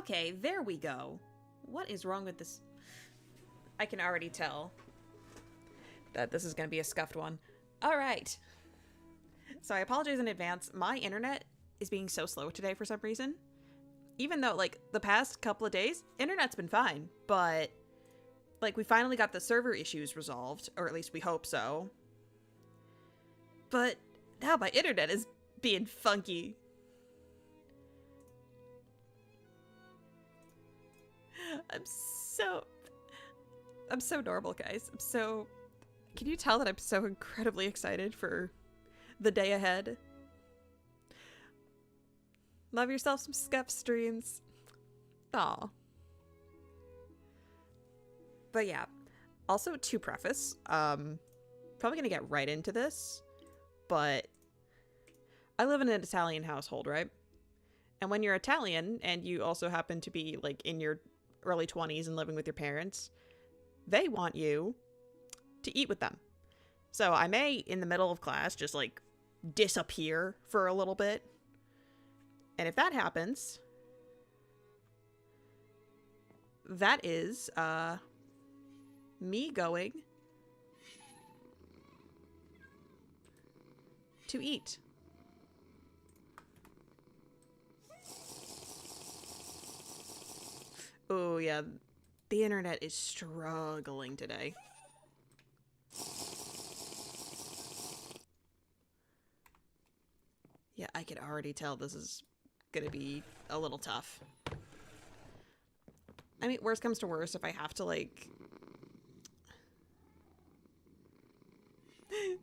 Okay, there we go. What is wrong with this? I can already tell that this is going to be a scuffed one. All right. So I apologize in advance. My internet is being so slow today for some reason. Even though, like, the past couple of days, internet's been fine. But, like, we finally got the server issues resolved. Or at least we hope so. But now my internet is being funky. I'm so normal, guys. Can you tell that I'm so incredibly excited for the day ahead? Love yourself some scuff streams. Aw. But yeah. Also, to preface, probably gonna get right into this, but I live in an Italian household, right? And when you're Italian and you also happen to be like in your early 20s and living with your parents, they want you to eat with them. So I may, in the middle of class, just like disappear for a little bit. And if that happens, that is me going to eat. Oh yeah, the internet is struggling today. Yeah, I could already tell this is gonna be a little tough. I mean, worst comes to worst, if I have to, like...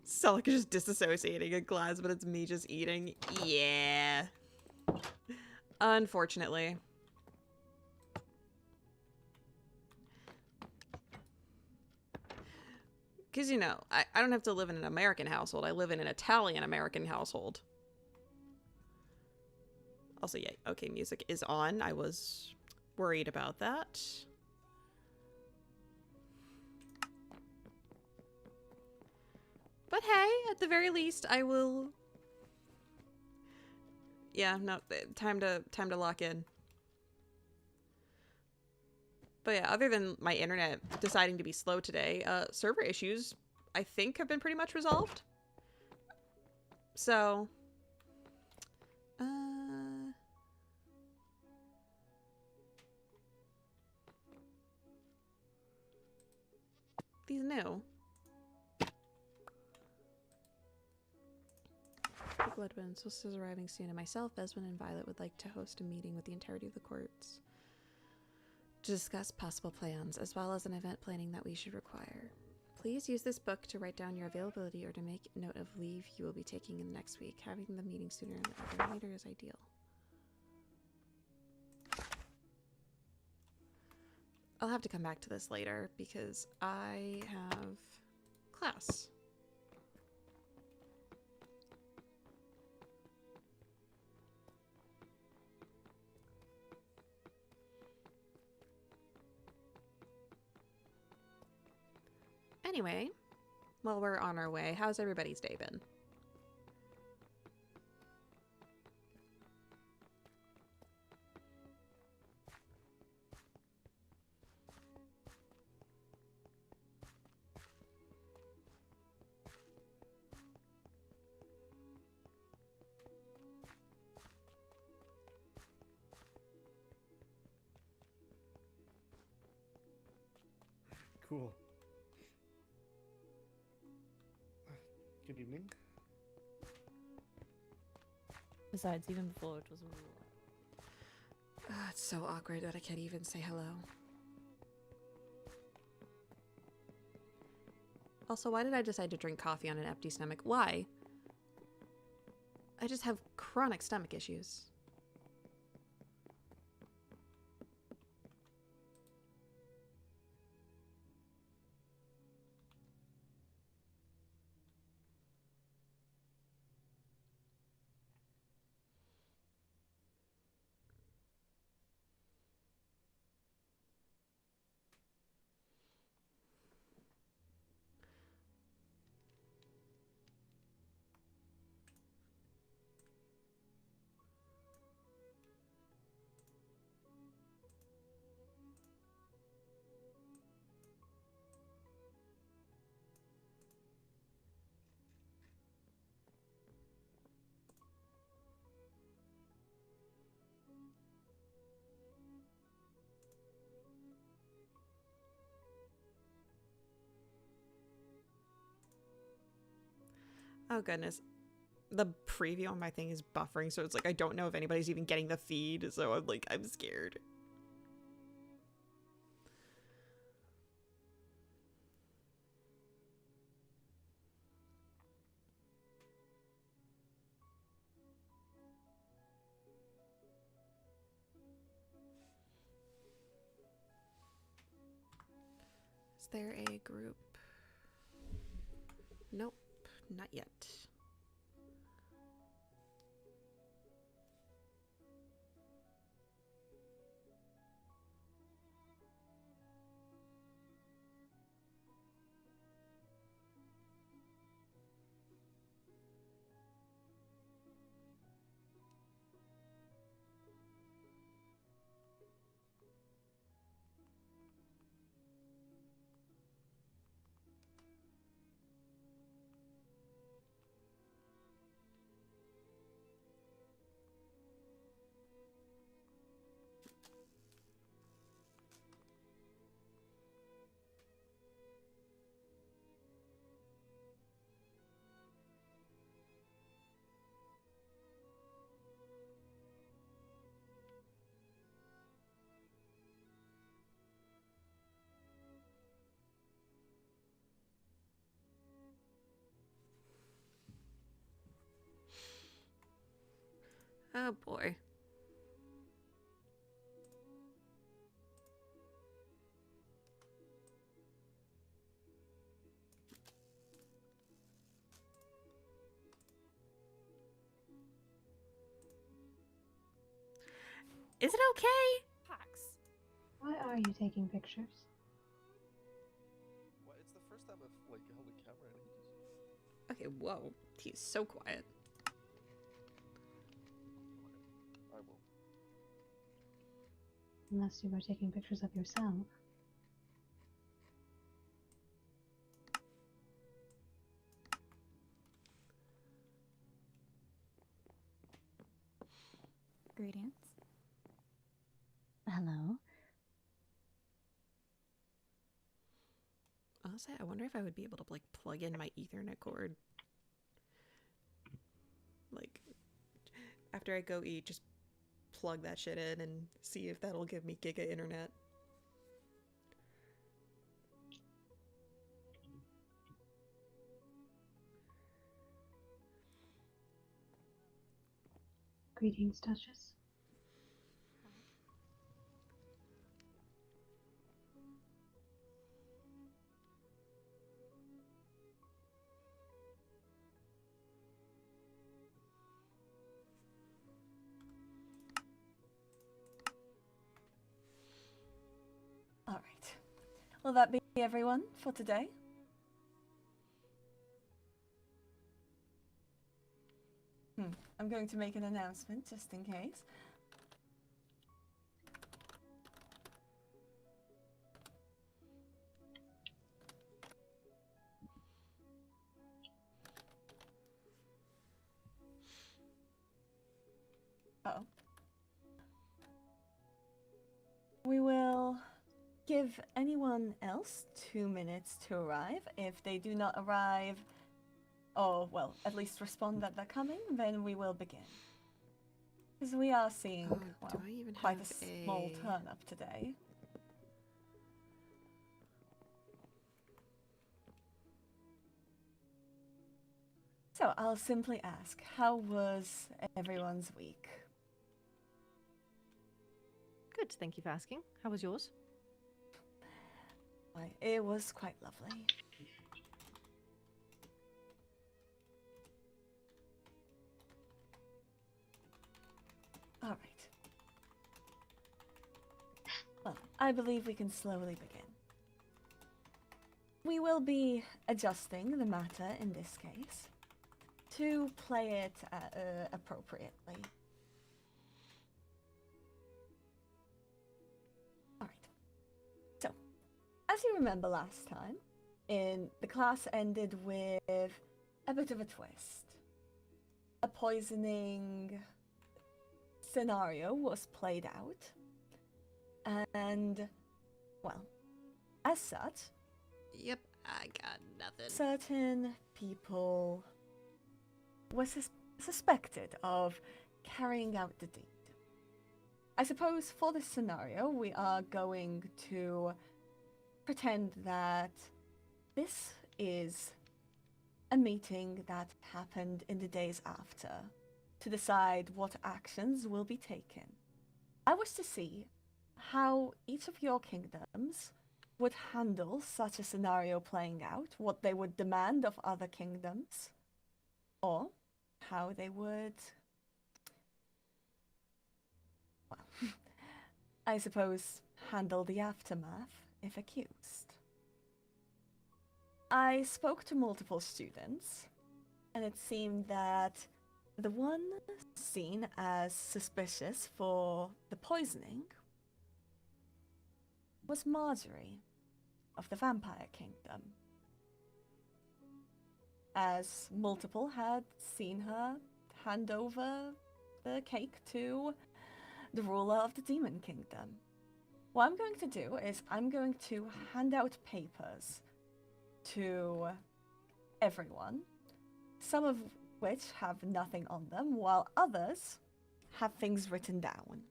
Celica just disassociating in class, but it's me just eating. Yeah. Unfortunately. Because, you know, I don't have to live in an American household. I live in an Italian-American household. Also, yeah, okay, music is on. I was worried about that. But hey, at the very least, I will... Yeah, no, time to lock in. But yeah, other than my internet deciding to be slow today, server issues, I think, have been pretty much resolved. So... These new. Bloodwind, Solstice is arriving soon, and myself, Beswin, and Violet would like to host a meeting with the entirety of the courts to discuss possible plans, as well as an event planning that we should require. Please use this book to write down your availability or to make note of leave you will be taking in the next week. Having the meeting sooner than later is ideal. I'll have to come back to this later because I have class. Anyway, while we're on our way, how's everybody's day been? Cool. Good evening. Besides, even before it was It's so awkward that I can't even say hello. Also, why did I decide to drink coffee on an empty stomach? Why? I just have chronic stomach issues. Oh, goodness. The preview on my thing is buffering, so it's like I don't know if anybody's even getting the feed, so I'm scared. Is there a group? Nope, not yet. Oh boy. Is it okay? Pax. Why are you taking pictures? Well, it's the first time I've held a camera in ages. Okay, whoa. He's so quiet. I will. Unless you were taking pictures of yourself. Greetings. Hello. Honestly, I wonder if I would be able to plug in my Ethernet cord. After I go eat, just plug that shit in and see if that'll give me giga internet. Greetings, Duchess. All right. Will that be everyone for today? I'm going to make an announcement just in case. Uh-oh. We will give anyone else 2 minutes to arrive. If they do not arrive, or, well, at least respond that they're coming, then we will begin. Because we are seeing, Do well, I even quite a have small turn-up today. So, I'll simply ask, how was everyone's week? Good, thank you for asking. How was yours? Why, it was quite lovely. All right. Well, I believe we can slowly begin. We will be adjusting the matter in this case to play it appropriately. All right. So, as you remember last time, the class ended with a bit of a twist. A poisoning scenario was played out, and, well, as such, Yep, I got nothing. certain people was suspected of carrying out the deed. I suppose for this scenario, we are going to pretend that this is a meeting that happened in the days after to decide what actions will be taken. I wish to see how each of your kingdoms would handle such a scenario playing out, what they would demand of other kingdoms, or how they would, well, I suppose, handle the aftermath if accused. I spoke to multiple students, and it seemed that the one seen as suspicious for the poisoning was Marjorie of the Vampire Kingdom, as multiple had seen her hand over the cake to the ruler of the Demon Kingdom. What I'm going to do is I'm going to hand out papers to everyone, some of which have nothing on them, while others have things written down.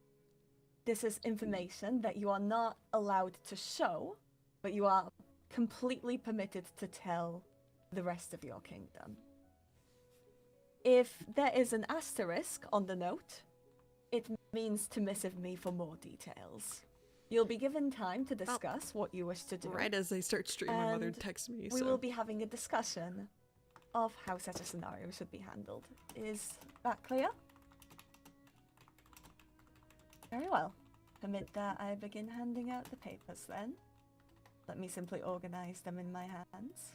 This is information that you are not allowed to show, but you are completely permitted to tell the rest of your kingdom. If there is an asterisk on the note, it means to missive me for more details. You'll be given time to discuss what you wish to do. Right as I start streaming, my mother and texts me. We So. will be having a discussion of how such a scenario should be handled. Is that clear? Very well. Permit that I begin handing out the papers then. Let me simply organize them in my hands.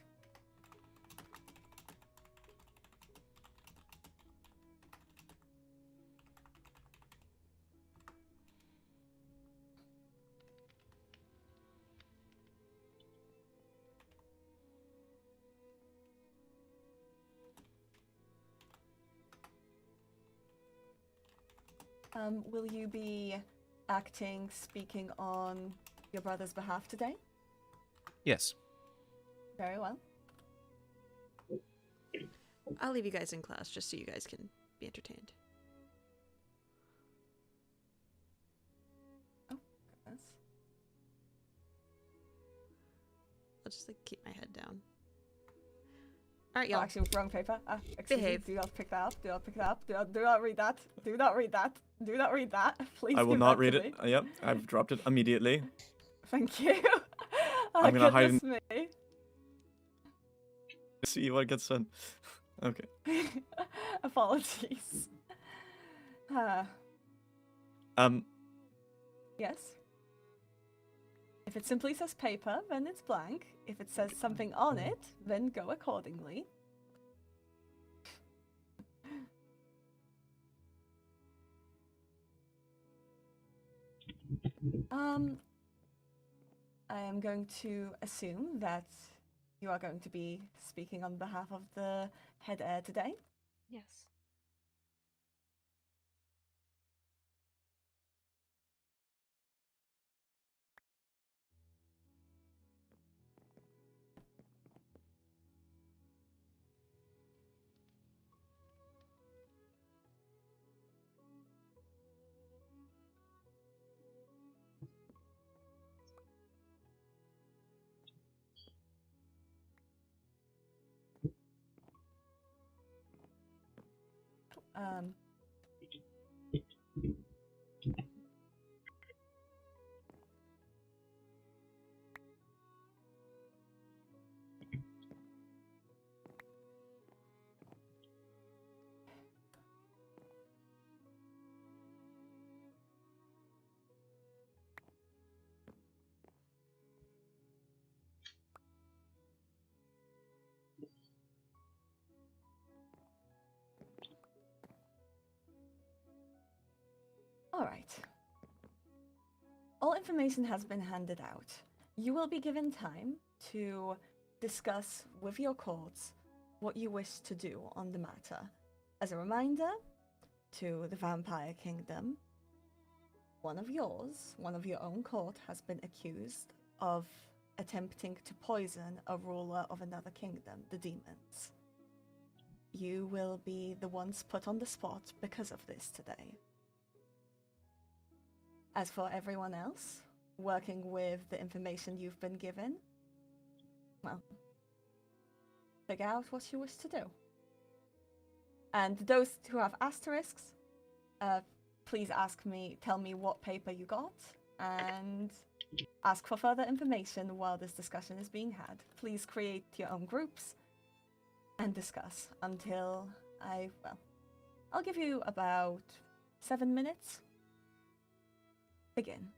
Will you be speaking on your brother's behalf today? Yes. Very well. I'll leave you guys in class just so you guys can be entertained. Oh, goodness. I'll just like keep my head down. All right, Oh, y'all. actually, wrong paper. Excuse me. Behave. Do not pick that up. Do not pick that up. Do not read that. Do not read that. Do not read that. Please. I will give not that read to it. me. Yep, I've dropped it immediately. Thank you. I'm gonna hide goodness me. See what gets done. Okay. Apologies. Yes. If it simply says paper, then it's blank. If it says something on it, then go accordingly. I am going to assume that you are going to be speaking on behalf of the head heir today. Yes. Um, all right. All information has been handed out. You will be given time to discuss with your courts what you wish to do on the matter. As a reminder to the Vampire Kingdom, one of your own court has been accused of attempting to poison a ruler of another kingdom, the demons. you will be the ones put on the spot because of this today. As for everyone else, working with the information you've been given, well, figure out what you wish to do. And those who have asterisks, please tell me what paper you got, and ask for further information while this discussion is being had. Please create your own groups and discuss until I'll give you about 7 minutes. Begin.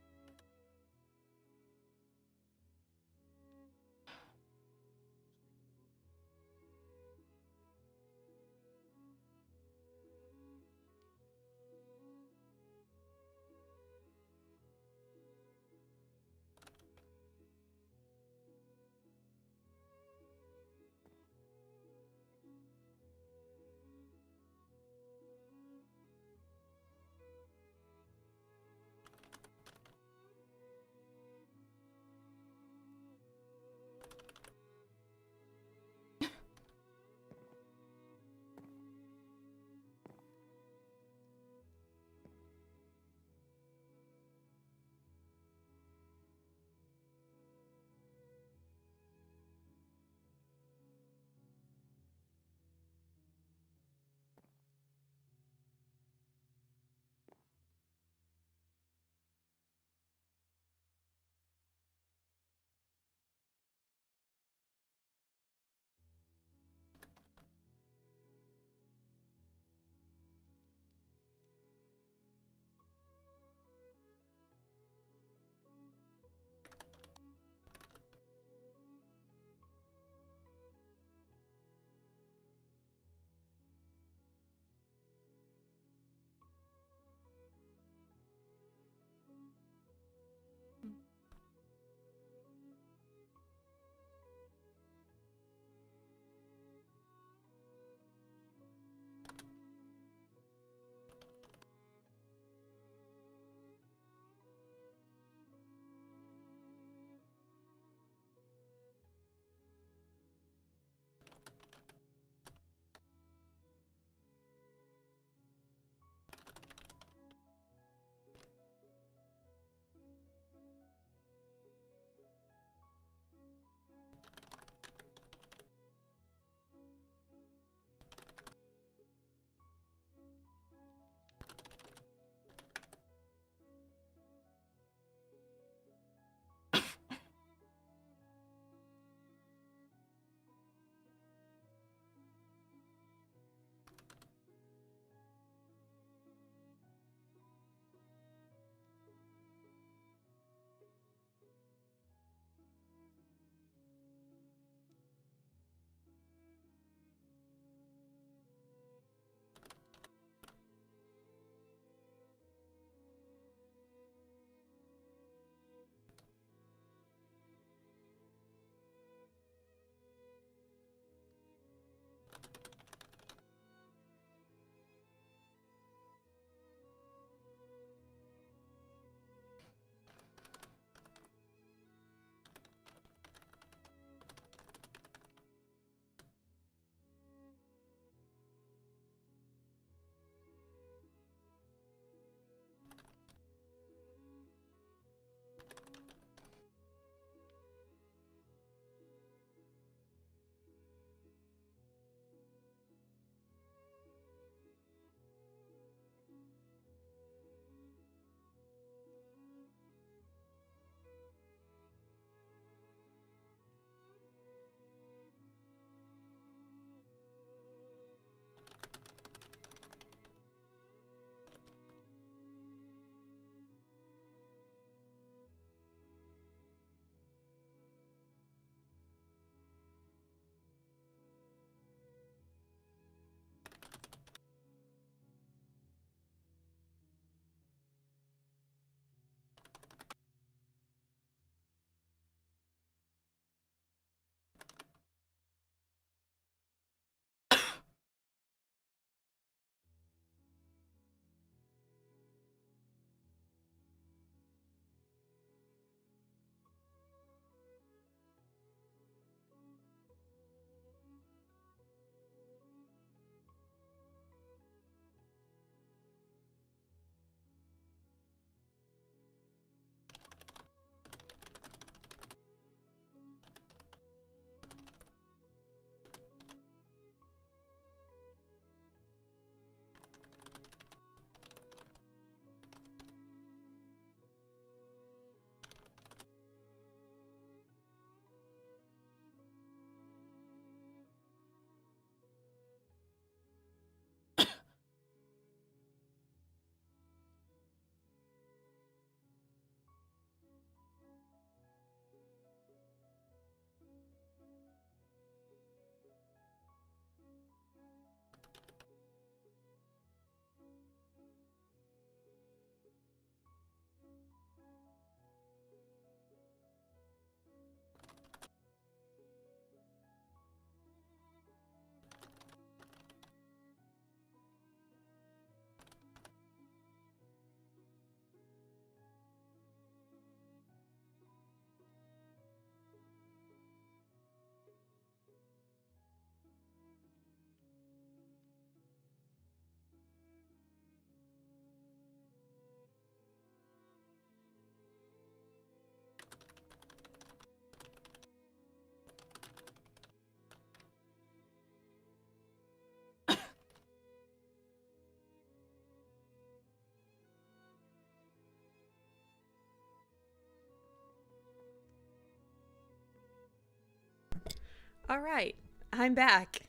All right, I'm back.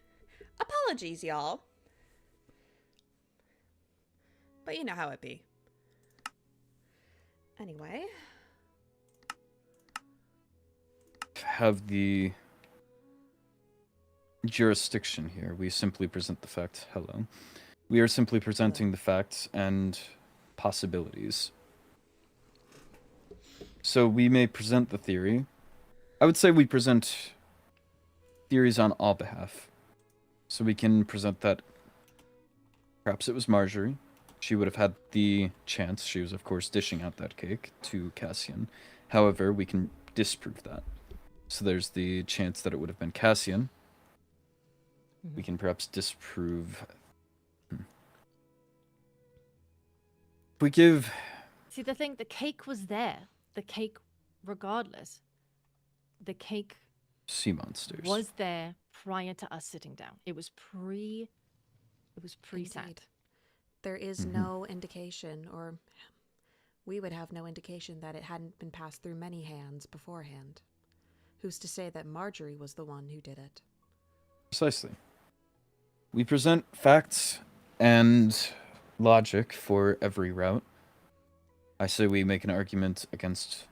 Apologies, y'all. But you know how it be. Anyway. Have the jurisdiction here. We simply present the facts. Hello. We are simply presenting the facts and possibilities. So we may present the theory. I would say we present theories on all behalf. So we can present that perhaps it was Marjorie. She would have had the chance. She was, of course, dishing out that cake to Cassian. However, we can disprove that. So there's the chance that it would have been Cassian. We can perhaps disprove. We give. See, the thing, the cake was there. The cake, regardless. The cake Sea monsters. was there prior to us sitting down. It was pre-sat. Indeed. There is no indication, or we would have no indication that it hadn't been passed through many hands beforehand. Who's to say that Marjorie was the one who did it? Precisely. We present facts and logic for every route. I say we make an argument against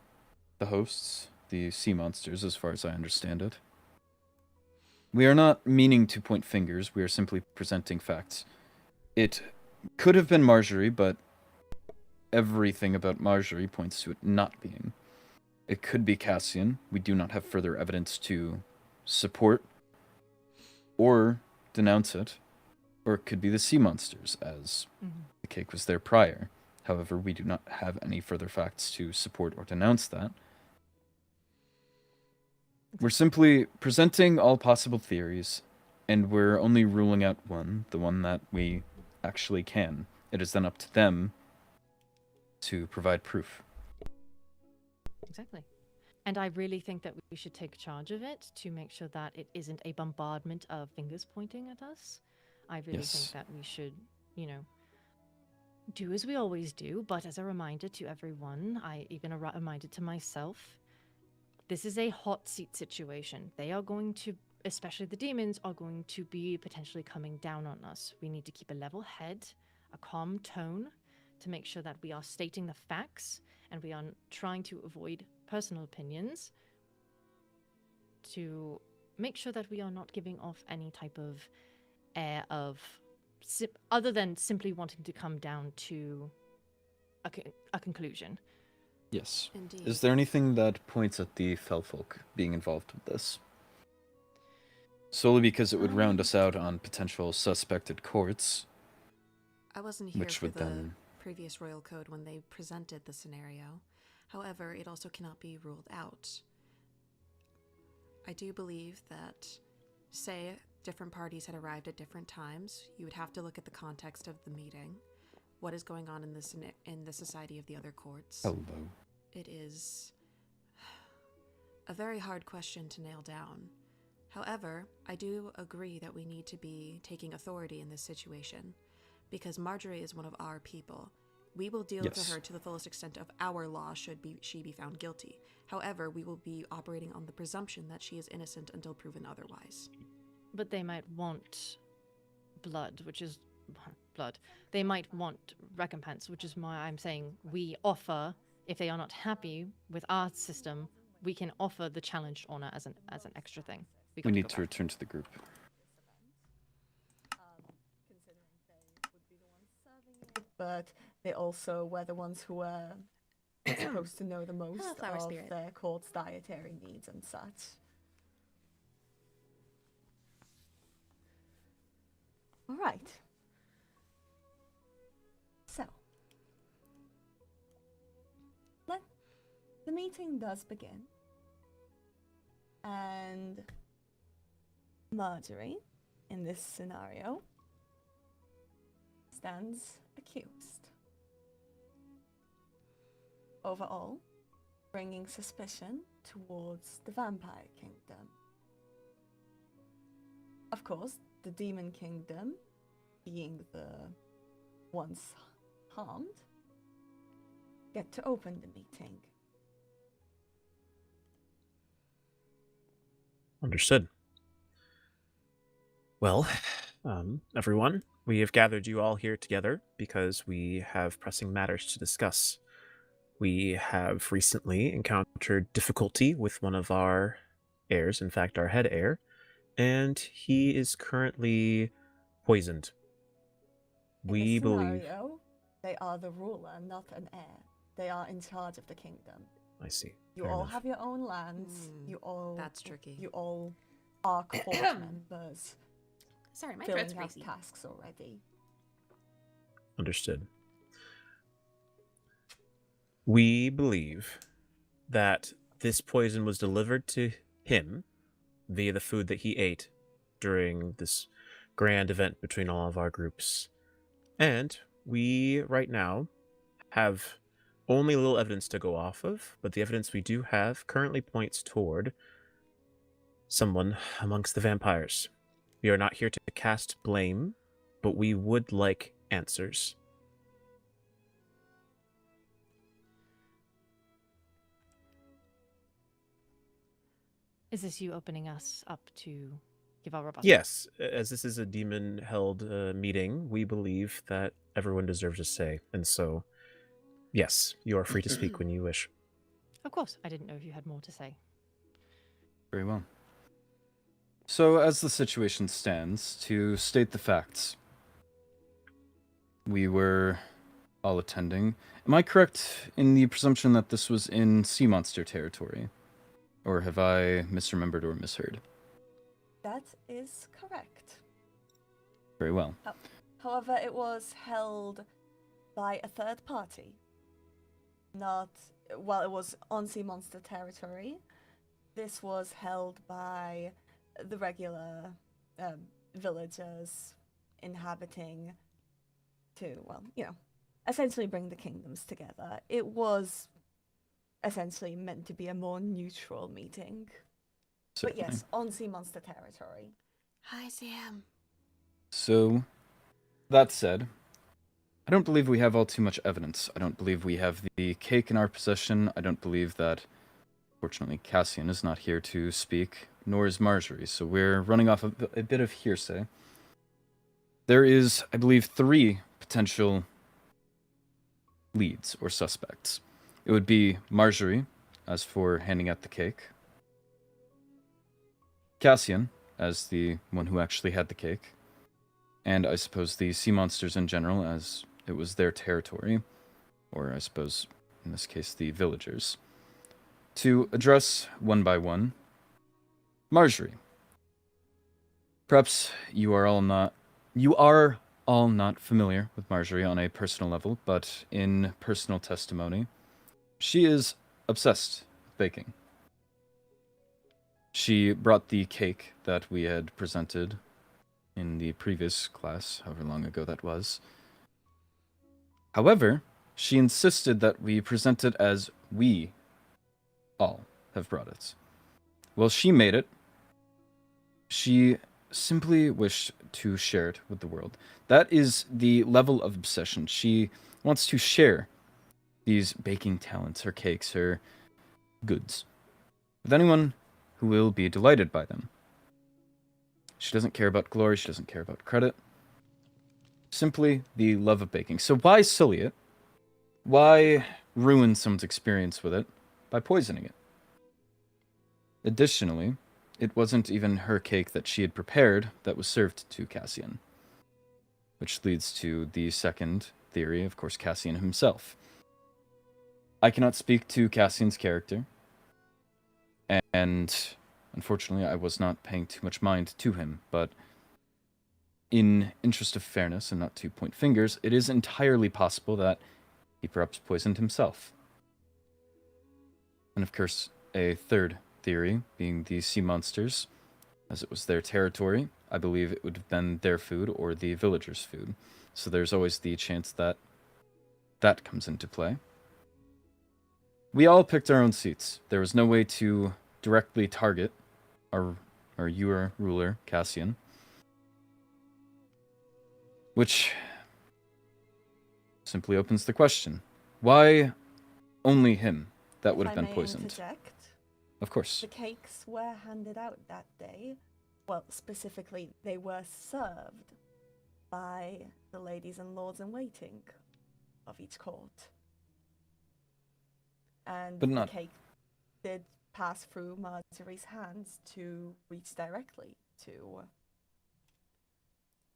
the hosts, the sea monsters, as far as I understand it. We are not meaning to point fingers, we are simply presenting facts. It could have been Marjorie, but everything about Marjorie points to it not being. It could be Cassian. We do not have further evidence to support or denounce it. Or it could be the sea monsters, as the cake was there prior. However, we do not have any further facts to support or denounce that. We're simply presenting all possible theories, and we're only ruling out one, the one that we actually can. It is then up to them to provide proof. Exactly. And I really think that we should take charge of it to make sure that it isn't a bombardment of fingers pointing at us. I really think that we should, do as we always do, but as a reminder to everyone, even a reminder to myself, this is a hot seat situation. They are going to, especially the demons, are going to be potentially coming down on us. We need to keep a level head, a calm tone, to make sure that we are stating the facts and we are trying to avoid personal opinions, to make sure that we are not giving off any type of air of, other than simply wanting to come down to a conclusion. Yes. Indeed. Is there anything that points at the Fellfolk being involved with this? Solely because it would round us out on potential suspected courts. I wasn't here Which for would the then- previous royal code when they presented the scenario. However, it also cannot be ruled out. I do believe that, say, different parties had arrived at different times, you would have to look at the context of the meeting. What is going on in the society of the other courts? Hello. It is a very hard question to nail down. However, I do agree that we need to be taking authority in this situation, because Marjorie is one of our people. We will deal with her to the fullest extent of our law should she be found guilty. However, we will be operating on the presumption that she is innocent until proven otherwise. But they might want blood, which is blood. They might want recompense, which is why I'm saying we offer, if they are not happy with our system, we can offer the challenged honor as an extra thing. We need to return to the group. But they also were the ones who were supposed to know the most Flower of spirit. their court's dietary needs and such. All right. So, the meeting does begin, and Marjorie, in this scenario, stands accused. Overall, bringing suspicion towards the Vampire Kingdom. Of course, the Demon Kingdom, being the once harmed, get to open the meeting. Understood. Well, everyone, we have gathered you all here together because we have pressing matters to discuss. We have recently encountered difficulty with one of our heirs, in fact, our head heir, and he is currently poisoned. In We this believe. scenario, they are the ruler, not an heir. They are in charge of the kingdom. I see. You Fair all enough. have your own lands. You all. That's tricky. You all are court members. Sorry, my filling throat's out crazy. tasks already. Understood. We believe that this poison was delivered to him via the food that he ate during this grand event between all of our groups. And we, right now, have only little evidence to go off of, but the evidence we do have currently points toward someone amongst the vampires. We are not here to cast blame, but we would like answers. Is this you opening us up to give our rebuttal? Yes, as this is a demon-held meeting, we believe that everyone deserves a say, and so, yes, you are free to speak when you wish. Of course. I didn't know if you had more to say. Very well. So, as the situation stands, to state the facts, we were all attending. Am I correct in the presumption that this was in sea monster territory? Or have I misremembered or misheard? That is correct. Very well. However, it was held by a third party. Not, well, it was on sea monster territory. This was held by the regular villagers inhabiting to, well, essentially bring the kingdoms together. It was essentially meant to be a more neutral meeting. Certainly. But yes, on sea monster territory. Hi, Sam. So, that said, I don't believe we have all too much evidence. I don't believe we have the cake in our possession. I don't believe that, fortunately, Cassian is not here to speak, nor is Marjorie, so we're running off a bit of hearsay. There is, I believe, 3 potential leads or suspects. It would be Marjorie, as for handing out the cake. Cassian, as the one who actually had the cake. And I suppose the sea monsters in general, as it was their territory. Or I suppose, in this case, the villagers. To address one by one, Marjorie. Perhaps you are all not familiar with Marjorie on a personal level, but in personal testimony, she is obsessed with baking. She brought the cake that we had presented in the previous class, however long ago that was. However, she insisted that we present it as we all have brought it. Well, she made it. She simply wished to share it with the world. That is the level of obsession. She wants to share these baking talents, her cakes, her goods, with anyone who will be delighted by them. She doesn't care about glory, she doesn't care about credit. Simply the love of baking. So why sully it? Why ruin someone's experience with it by poisoning it? Additionally, it wasn't even her cake that she had prepared that was served to Cassian. Which leads to the second theory, of course, Cassian himself. I cannot speak to Cassian's character, and unfortunately I was not paying too much mind to him, but in interest of fairness and not to point fingers, it is entirely possible that he perhaps poisoned himself. And of course, a third theory being the sea monsters. As it was their territory, I believe it would have been their food or the villagers' food. So there's always the chance that that comes into play. We all picked our own seats. There was no way to directly target our your ruler, Cassian. Which simply opens the question. Why only him that would have been poisoned? Interject. Of course. The cakes were handed out that day. well, specifically, they were served by the ladies and lords in waiting of each court. And But the not- cake did pass through Marjorie's hands to reach directly to...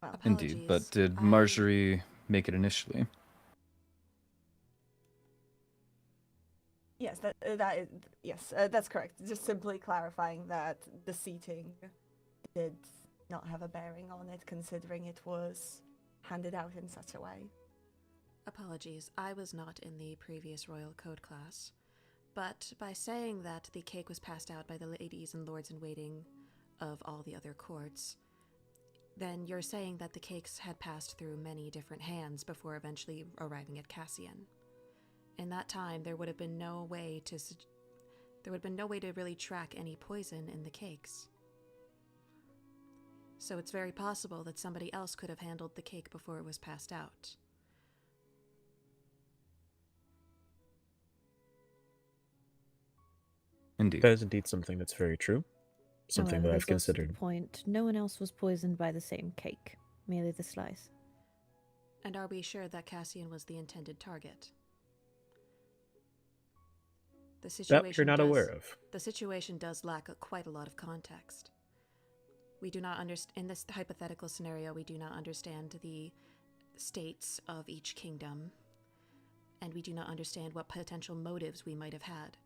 Well, Indeed, but Apologies, did I- Marjorie make it initially? yes, that's correct. Just simply clarifying that the seating did not have a bearing on it, considering it was handed out in such a way. Apologies, I was not in the previous Royal Code class. But by saying that the cake was passed out by the ladies and lords in waiting of all the other courts, then you're saying that the cakes had passed through many different hands before eventually arriving at Cassian. In that time, there would have been no way to really track any poison in the cakes. So it's very possible that somebody else could have handled the cake before it was passed out. Indeed. That is indeed something that's very true. Something However, that I've there's also considered. the point. No one else was poisoned by the same cake, merely the slice. And are we sure that Cassian was the intended target? The situation That you're not aware of. The situation does lack quite a lot of context. We do not understand, in this hypothetical scenario, we do not understand the states of each kingdom, and we do not understand what potential motives we might have had.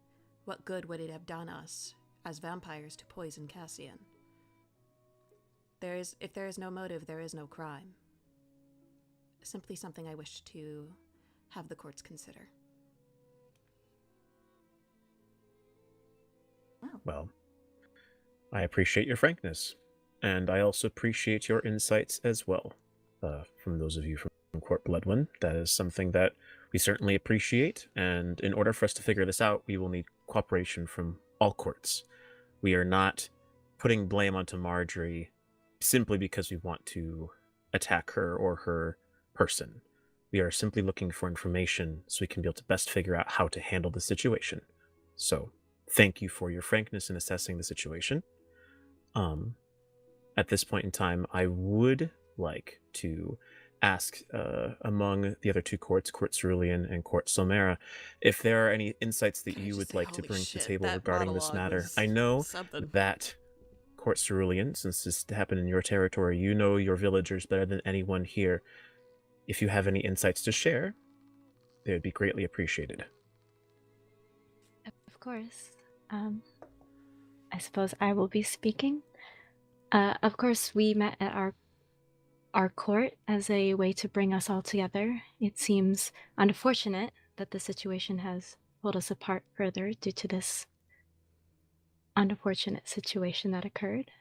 What good would it have done us as vampires to poison Cassian? If there is no motive, there is no crime. Simply something I wish to have the courts consider. Well, I appreciate your frankness, and I also appreciate your insights as well. From those of you from Court Bloodwin, that is something that we certainly appreciate, and in order for us to figure this out, we will need cooperation from all courts. We are not putting blame onto Marjorie simply because we want to attack her or her person. We are simply looking for information so we can be able to best figure out how to handle the situation. So, thank you for your frankness in assessing the situation. At this point in time, I would like to ask among the other two courts, Court Cerulean and Court Somera, if there are any insights that Can I you just would say, like to holy bring to shit, the table that regarding this monologue matter. was I know something. that Court Cerulean, since this happened in your territory, you know your villagers better than anyone here. If you have any insights to share, they would be greatly appreciated. Of course. I suppose I will be speaking. Of course, we met at our court as a way to bring us all together. It seems unfortunate that the situation has pulled us apart further due to this unfortunate situation that occurred.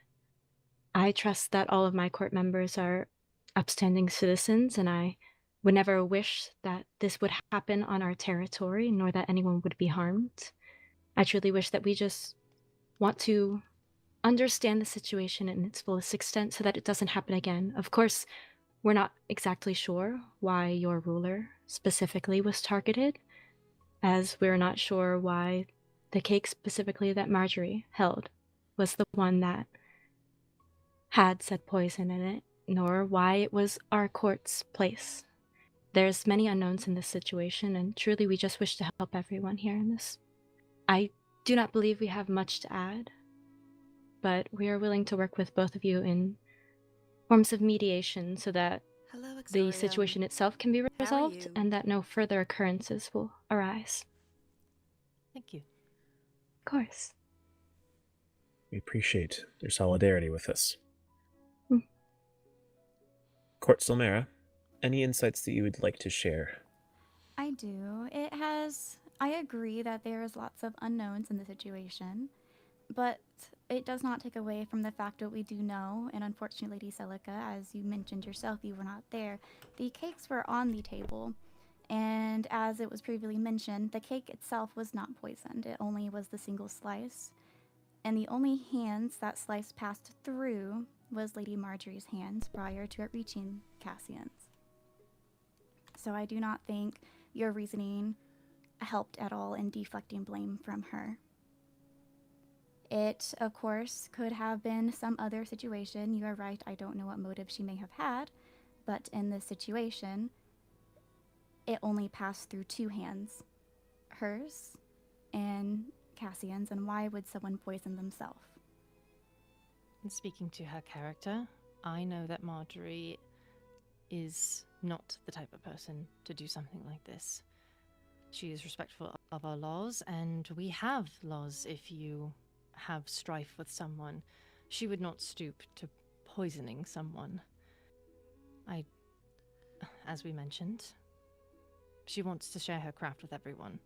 I trust that all of my court members are upstanding citizens, and I would never wish that this would happen on our territory, nor that anyone would be harmed. I truly wish that we just want to understand the situation in its fullest extent so that it doesn't happen again. Of course, we're not exactly sure why your ruler specifically was targeted, as we're not sure why the cake specifically that Marjorie held was the one that had said poison in it, nor why it was our court's place. There's many unknowns in this situation, and truly we just wish to help everyone here in this. I do not believe we have much to add, but we are willing to work with both of you in forms of mediation so that Hello, the Exorium. situation itself can be How are resolved you? and that no further occurrences will arise. Thank you. Of course. We appreciate your solidarity with us. Mm. Court Silmera, any insights that you would like to share? I do. I agree that there is lots of unknowns in the situation, but it does not take away from the fact that we do know, and unfortunately, Lady Celica, as you mentioned yourself, you were not there. The cakes were on the table, and as it was previously mentioned, the cake itself was not poisoned. It only was the single slice, and the only hands that slice passed through was Lady Marjorie's hands prior to it reaching Cassian's. So I do not think your reasoning helped at all in deflecting blame from her. It, of course, could have been some other situation. You are right, I don't know what motive she may have had, but in this situation, it only passed through two hands, hers and Cassian's, and why would someone poison themselves? And speaking to her character, I know that Marjorie is not the type of person to do something like this. She is respectful of our laws, and we have laws. If you have strife with someone, she would not stoop to poisoning someone. As we mentioned, she wants to share her craft with everyone.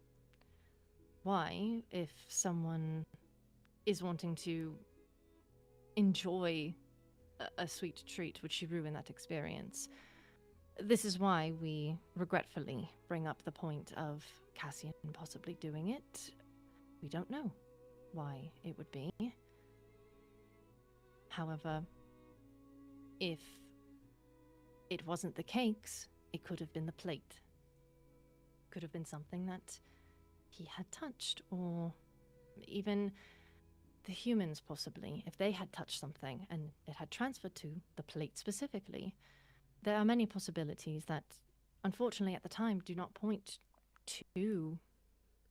Why, if someone is wanting to enjoy a sweet treat, would she ruin that experience? This is why we regretfully bring up the point of Cassian possibly doing it. We don't know why it would be. However, if it wasn't the cakes, it could have been the plate. Could have been something that he had touched, or even the humans possibly, if they had touched something and it had transferred to the plate specifically. There are many possibilities that, unfortunately, at the time, do not point to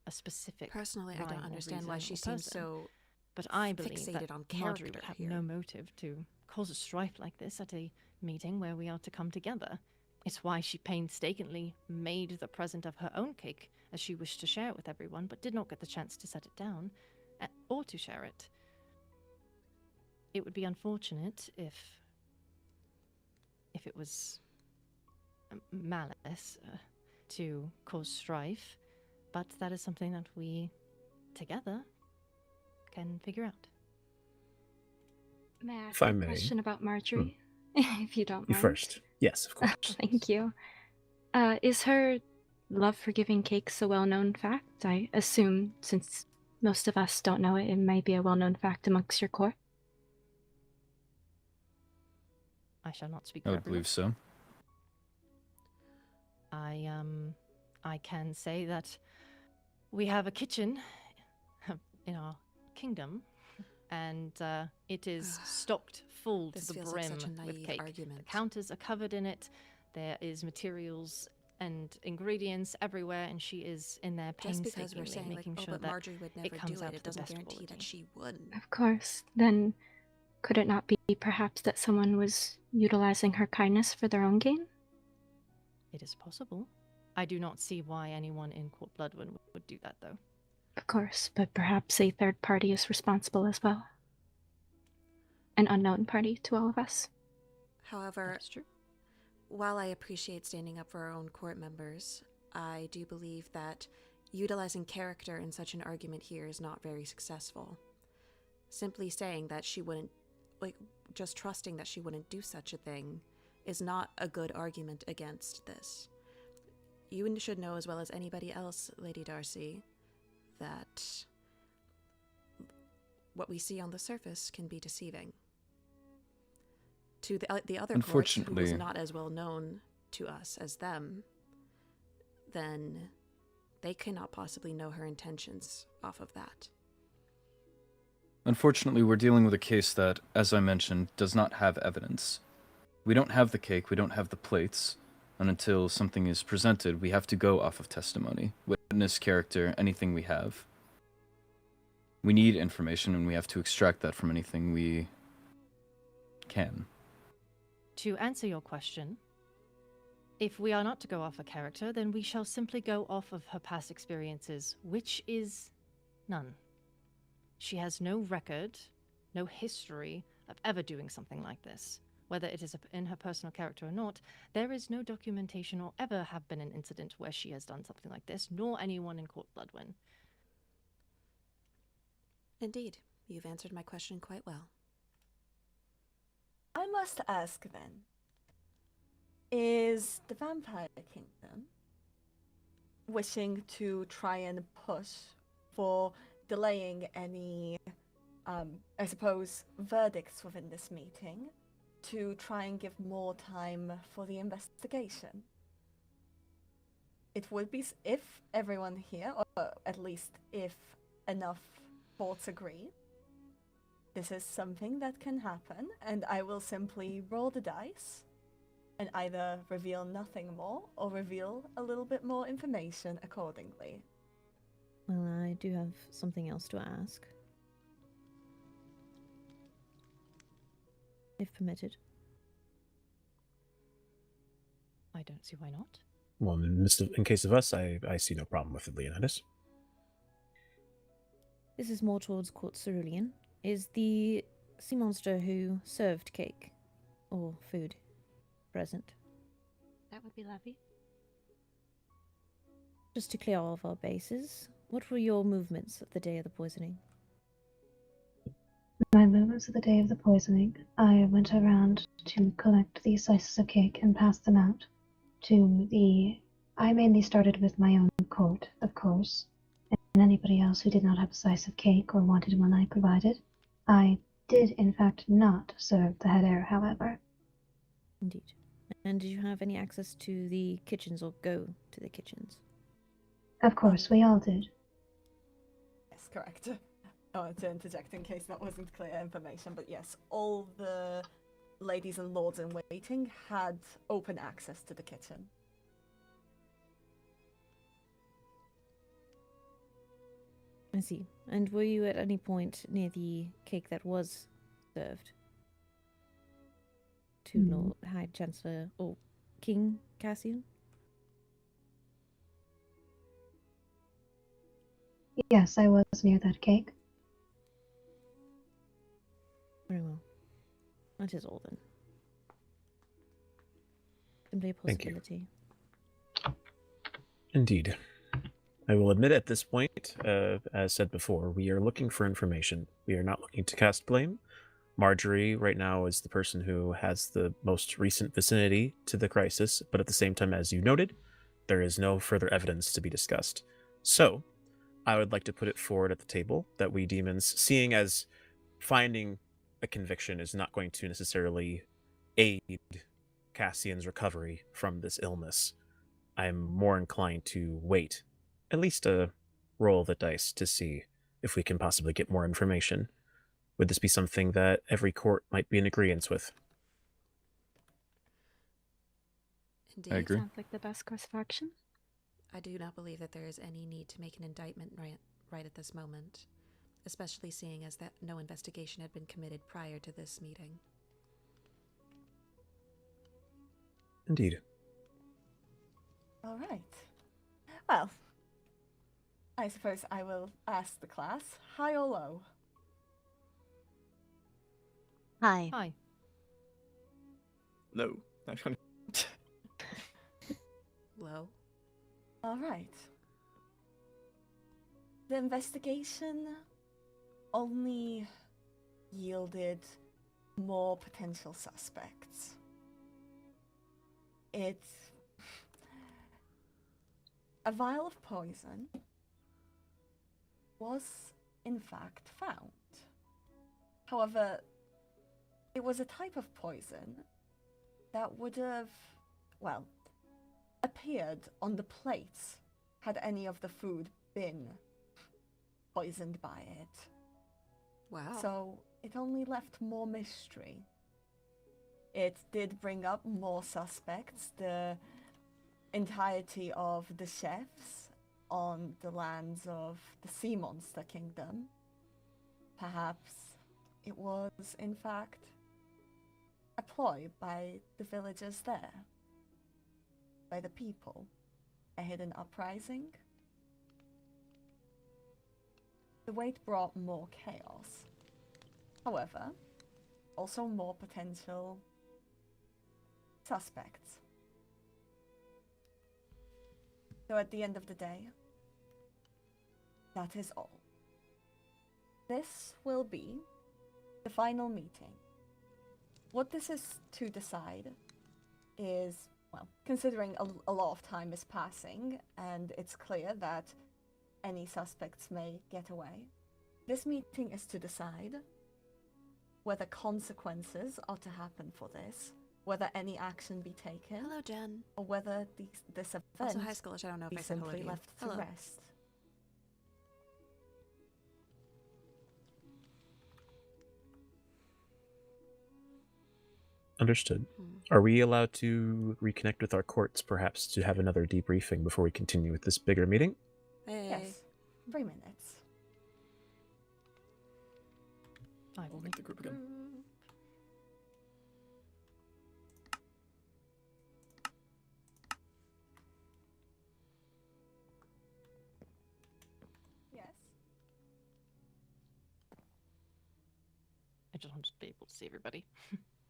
a specific. Personally, I rhyme don't or understand why reason she or seems person. so But I believe fixated that on Marjorie character would have here. no motive to cause a strife like this at a meeting where we are to come together. It's why she painstakingly made the present of her own cake, as she wished to share it with everyone, but did not get the chance to set it down or to share it. It would be unfortunate if it was malice to cause strife, but that is something that we together can figure out. May I If ask I a may. question about Marjorie, if you don't You mind? first. Yes, of course. Thank you. Is her love for giving cakes a well-known fact? I assume, since most of us don't know it, it may be a well-known fact amongst your court. I shall not speak I for would everyone. believe so. I can say that we have a kitchen in our kingdom, and it is stocked full to This the feels like brim such a with naive cake. argument. The counters are covered in it. There is materials and ingredients everywhere, and she is in there Just because we're painstakingly saying, like, making oh, sure but that Marjorie would never comes do out it, it to the doesn't best guarantee quality. that she would. Of course. Then, could it not be perhaps that someone was utilizing her kindness for their own gain? It is possible. I do not see why anyone in Court Bloodwind would do that, though. Of course, but perhaps a third party is responsible as well. An unknown party to all of us. However, That's true. while I appreciate standing up for our own court members, I do believe that utilizing character in such an argument here is not very successful. Simply saying that she wouldn't, like, just trusting that she wouldn't do such a thing is not a good argument against this. You should know as well as anybody else, Lady Darcy, that what we see on the surface can be deceiving. To the other court, who was not as well known to us as them, then they cannot possibly know her intentions off of that. Unfortunately, we're dealing with a case that, as I mentioned, does not have evidence. We don't have the cake, we don't have the plates, and until something is presented, we have to go off of testimony, witness, character, anything we have. We need information, and we have to extract that from anything we can. To answer your question, if we are not to go off a character, then we shall simply go off of her past experiences, which is none. She has no record, no history of ever doing something like this. Whether it is in her personal character or not, there is no documentation or ever have been an incident where she has done something like this, nor anyone in Court Bloodwind. Indeed, you've answered my question quite well. I must ask then, is the Vampire Kingdom wishing to try and push for delaying any, I suppose, verdicts within this meeting to try and give more time for the investigation? It would be, if everyone here, or at least if enough courts agree, this is something that can happen, and I will simply roll the dice and either reveal nothing more or reveal a little bit more information accordingly. Well, I do have something else to ask. If permitted. I don't see why not. Well, in case of us, I see no problem with it, Leonidas. This is more towards Court Cerulean. Is the sea monster who served cake or food present? That would be Levy. Just to clear all of our bases, what were your movements of the day of the poisoning? My movements of the day of the poisoning, I went around to collect the slices of cake and pass them out to the... I mainly started with my own court, of course, and anybody else who did not have a slice of cake or wanted one I provided. I did, in fact, not serve the head heir, however. Indeed. And did you have any access to the kitchens or go to the kitchens? Of course, we all did. Yes, correct. I wanted to interject in case that wasn't clear information, but yes, all the ladies and lords in waiting had open access to the kitchen. I see. And were you at any point near the cake that was served to Lord High Chancellor or King Cassian? Yes, I was near that cake. Very well. That is all then. Simply a Thank you. possibility. Indeed. I will admit at this point, as said before, we are looking for information. We are not looking to cast blame. Marjorie right now is the person who has the most recent vicinity to the crisis, but at the same time, as you noted, there is no further evidence to be discussed. So, I would like to put it forward at the table that we demons, seeing as finding a conviction is not going to necessarily aid Cassian's recovery from this illness, I am more inclined to wait, at least a roll of the dice to see if we can possibly get more information. Would this be something that every court might be in agreement with? Indeed. I agree. Sounds like the best course of action. I do not believe that there is any need to make an indictment right at this moment, especially seeing as that no investigation had been committed prior to this meeting. Indeed. All right. Well, I suppose I will ask the class, high or low? Hi. Hi. Low. Low. All right. The investigation only yielded more potential suspects. A vial of poison was, in fact, found. However, it was a type of poison that would have, well, appeared on the plates had any of the food been poisoned by it. Wow. So it only left more mystery. It did bring up more suspects. The entirety of the chefs on the lands of the Sea Monster Kingdom. Perhaps it was, in fact, a ploy by the villagers there. By the people. A hidden uprising. The wait brought more chaos. However, also more potential suspects. So at the end of the day, that is all. This will be the final meeting. What this is to decide is, well, considering a lot of time is passing and it's clear that any suspects may get away, this meeting is to decide whether consequences are to happen for this, whether any action be taken, Hello, Jen. or whether this event Also, high schoolers. I don't know be if I said hello to simply you. left to Hello. rest. Understood. Hmm. Are we allowed to reconnect with our courts, perhaps, to have another debriefing before we continue with this bigger meeting? Hey. Yes. 3 minutes. I will I'll make make the group again. Yes. I just want to be able to see everybody.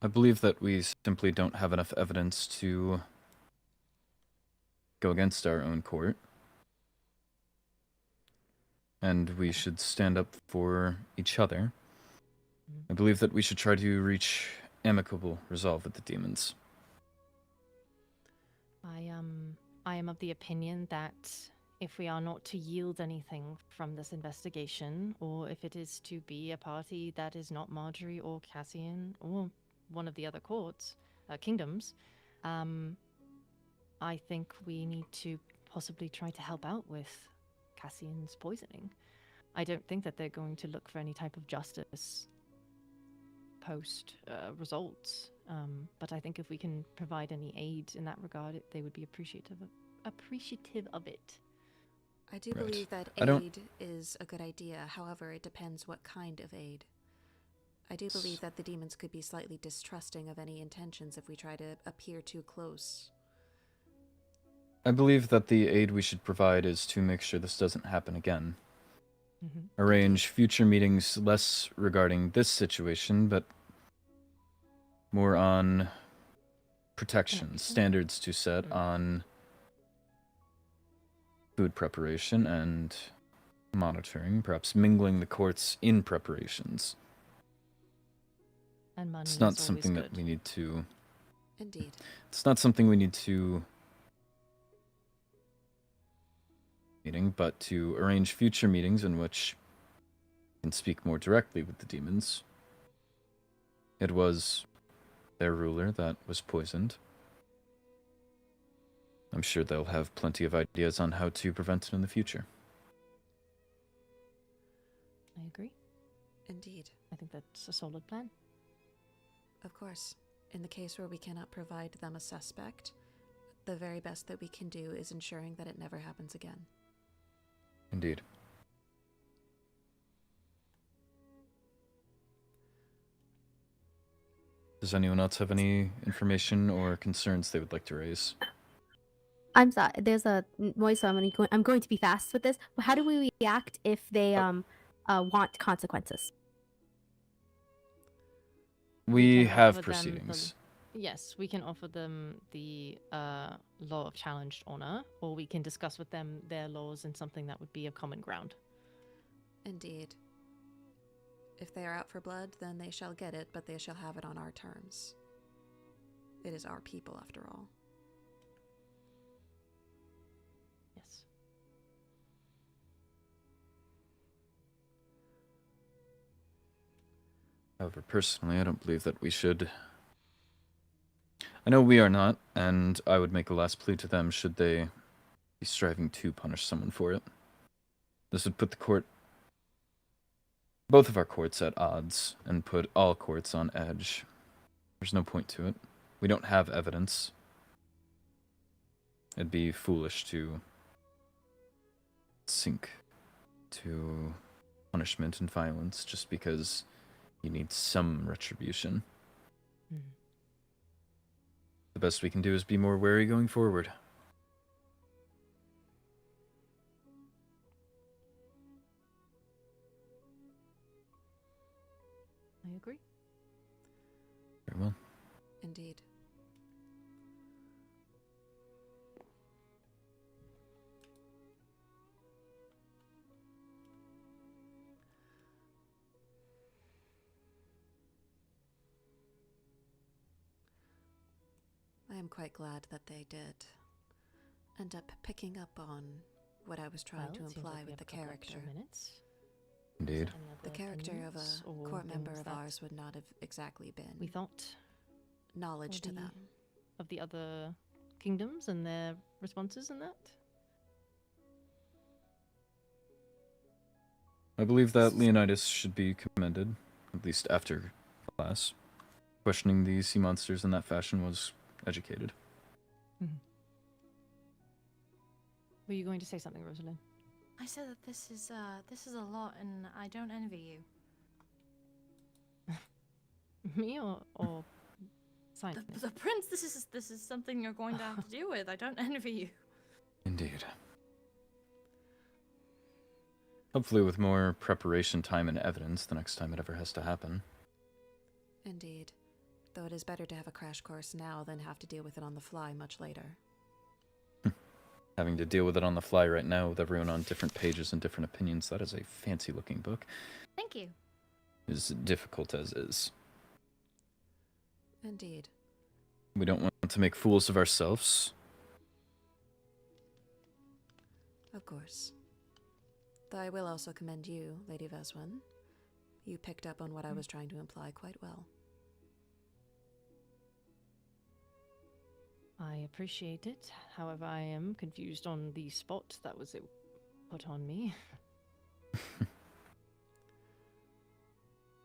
I believe that we simply don't have enough evidence to go against our own court. And we should stand up for each other. I believe that we should try to reach amicable resolve with the demons. I am of the opinion that if we are not to yield anything from this investigation, or if it is to be a party that is not Marjorie or Cassian or one of the other kingdoms, I think we need to possibly try to help out with Cassian's poisoning. I don't think that they're going to look for any type of justice post results, but I think if we can provide any aid in that regard, they would be appreciative of it. I do Right. believe that I don't- aid is a good idea. However, it depends what kind of aid. I do believe that the demons could be slightly distrusting of any intentions if we try to appear too close. I believe that the aid we should provide is to make sure this doesn't happen again. Arrange future meetings less regarding this situation, but more on protections, standards to set on food preparation and monitoring, perhaps mingling the courts in preparations. And money It's not is always something that good. we need to... Indeed. It's not something we need to... meeting, but to arrange future meetings in which we can speak more directly with the demons. It was their ruler that was poisoned. I'm sure they'll have plenty of ideas on how to prevent it in the future. I agree. Indeed. I think that's a solid plan. Of course. In the case where we cannot provide them a suspect, the very best that we can do is ensuring that it never happens again. Indeed. Does anyone else have any information or concerns they would like to raise? I'm sorry. There's a noise, so I'm going to be fast with this. How do we react if they want consequences? We can have offer them proceedings. Yes, we can offer them the law of challenged honor, or we can discuss with them their laws and something that would be a common ground. Indeed. If they are out for blood, then they shall get it, but they shall have it on our terms. It is our people, after all. Yes. However, personally, I don't believe that we should... I know we are not, and I would make a last plea to them should they be striving to punish someone for it. This would put the court... both of our courts at odds, and put all courts on edge. There's no point to it. We don't have evidence. It'd be foolish to sink to punishment and violence just because you need some retribution. The best we can do is be more wary going forward. I agree. Very well. Indeed. I am quite glad that they did end up picking up on what I was trying to Well, it seems imply like we with have the a couple extra character. minutes. Indeed. Any The other character of opinions a or court member things of that ours would not have exactly been we thought knowledge to the- them. of the other kingdoms and their responses in that? I believe that Leonidas should be commended, at least after class. questioning the sea monsters in that fashion was educated. Were you going to say something, Rosalind? I said that this is a lot, and I don't envy you. Me or Simon? The prince. This is something you're going to have to deal with. I don't envy you. Indeed. Hopefully with more preparation time and evidence the next time it ever has to happen. Indeed. Though it is better to have a crash course now than have to deal with it on the fly much later. Having to deal with it on the fly right now with everyone on different pages and different opinions, that is a fancy-looking book. Thank you. As difficult as is. Indeed. We don't want to make fools of ourselves. Of course. Though I will also commend you, Lady Veswin. You picked up on what I was trying to imply quite well. I appreciate it. However, I am confused on the spot that was put on me.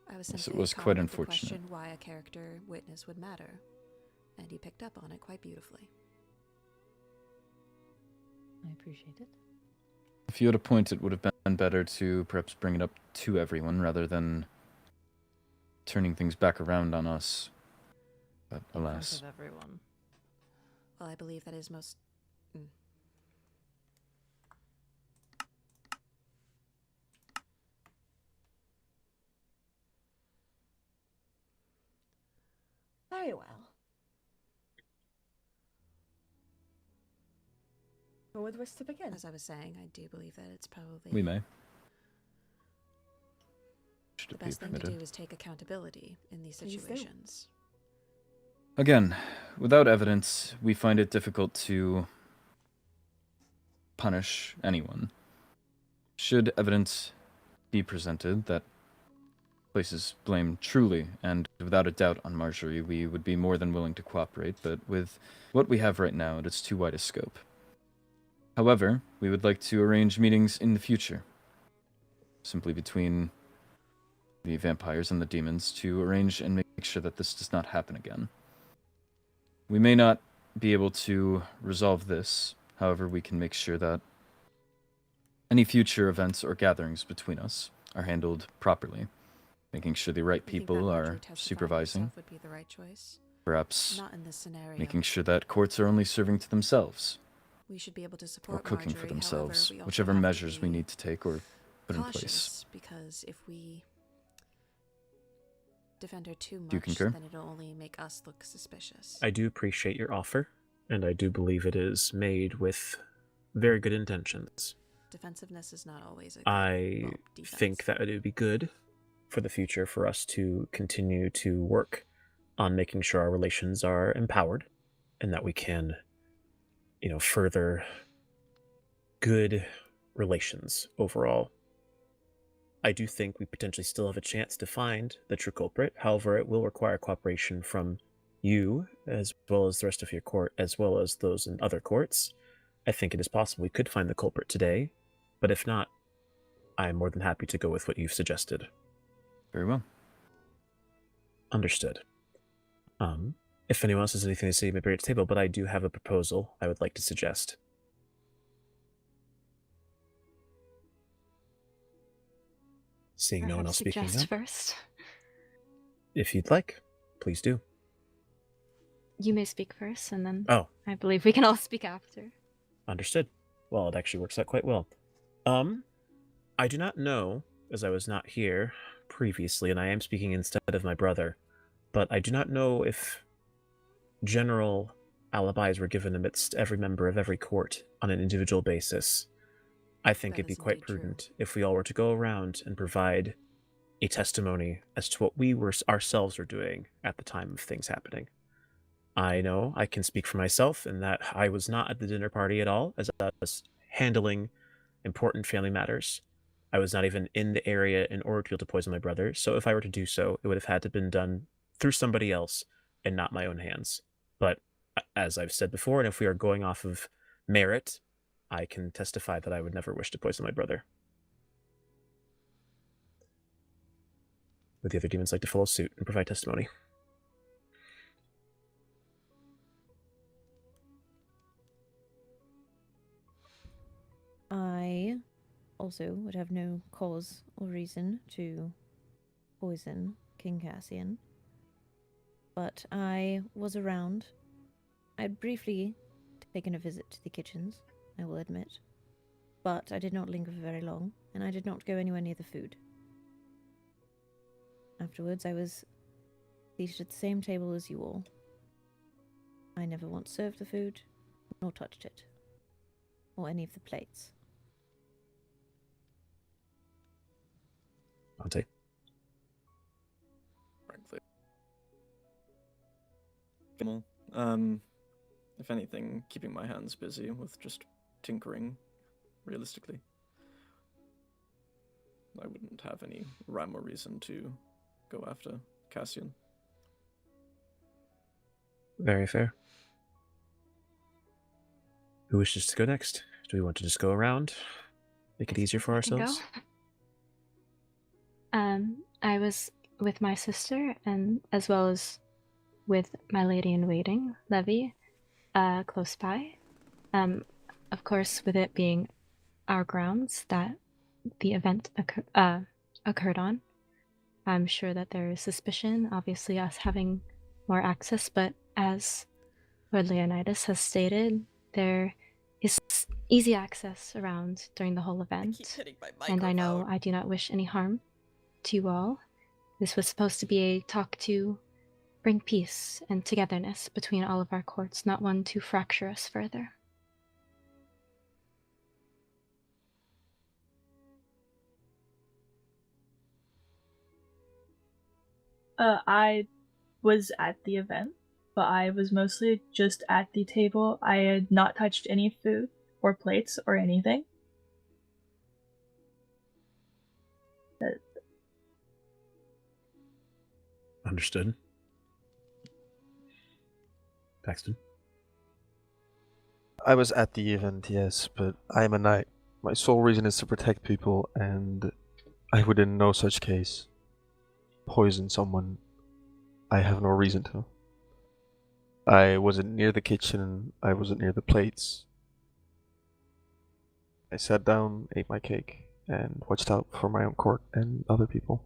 I was Yes, simply it was calling quite into unfortunate. question why a character witness would matter, and you picked up on it quite beautifully. I appreciate it. If you had a point, it would have been better to perhaps bring it up to everyone rather than turning things back around on us. But alas. In front of everyone. Well, I believe that is most... Very well. Who would wish to begin? As I was saying, I do believe that it's probably... We may. Should The it be best thing to permitted? do is take accountability in these Please do. situations. Again, without evidence, we find it difficult to punish anyone. Should evidence be presented that places blame truly and without a doubt on Marjorie, we would be more than willing to cooperate, but with what we have right now, it is too wide a scope. However, we would like to arrange meetings in the future, simply between the vampires and the demons, to arrange and make sure that this does not happen again. We may not be able to resolve this, however, we can make sure that any future events or gatherings between us are handled properly, making sure the right You think that people Marjorie are testifying supervising, herself would be the right choice? perhaps Not in this scenario. making sure that courts are only serving to themselves, We should be able to or support cooking Marjorie, for themselves, however, we also whichever have to measures we be need to take or put in place. cautious, because if we defend her too much, Do you concur? then it'll only make us look suspicious. I do appreciate your offer, and I do believe it is made with very good intentions. Defensiveness is not always a good, I well, defense. think that it would be good for the future for us to continue to work on making sure our relations are empowered and that we can, further good relations overall. I do think we potentially still have a chance to find the true culprit. However, it will require cooperation from you, as well as the rest of your court, as well as those in other courts. I think it is possible we could find the culprit today, but if not, I am more than happy to go with what you've suggested. Very well. Understood. If anyone else has anything to say, maybe at the table, but I do have a proposal I would like to suggest. Seeing no one else speaking Suggest up, first. if you'd like, please do. You may speak first, and then Oh, I believe we can all speak after. understood. Well, it actually works out quite well. I do not know, as I was not here previously, and I am speaking instead of my brother, but I do not know if general alibis were given amidst every member of every court on an individual basis. I think That it'd be is quite indeed true. prudent if we all were to go around and provide a testimony as to what we were ourselves were doing at the time of things happening. I know I can speak for myself in that I was not at the dinner party at all, as I was handling important family matters. I was not even in the area in order to be able to poison my brother, so if I were to do so, it would have had to have been done through somebody else and not my own hands. But as I've said before, and if we are going off of merit, I can testify that I would never wish to poison my brother. Would the other demons like to follow suit and provide testimony? I also would have no cause or reason to poison King Cassian. But I was around. I'd briefly taken a visit to the kitchens, I will admit. But I did not linger for very long, and I did not go anywhere near the food. Afterwards, I was seated at the same table as you all. I never once served the food, nor touched it, or any of the plates. Monte. Frankly. If anything, keeping my hands busy with just tinkering, realistically. I wouldn't have any rhyme or reason to go after Cassian. Very fair. Who wishes to go next? Do we want to just go around? Make it easier for I can go. ourselves? I was with my sister, and as well as with my lady in waiting, Levy, close by. Of course, with it being our grounds that the event occurred on, I'm sure that there is suspicion, obviously us having more access, but as Lord Leonidas has stated, there is easy access around during the whole event, and I know I do not wish any harm to you all. This was supposed to be a talk to bring peace and togetherness between all of our courts, not one to fracture us further. I was at the event, but I was mostly just at the table. I had not touched any food or plates or anything. Understood. Paxton? I was at the event, yes, but I am a knight. My sole reason is to protect people, and I would in no such case poison someone. I have no reason to. I wasn't near the kitchen, I wasn't near the plates. I sat down, ate my cake, and watched out for my own court and other people.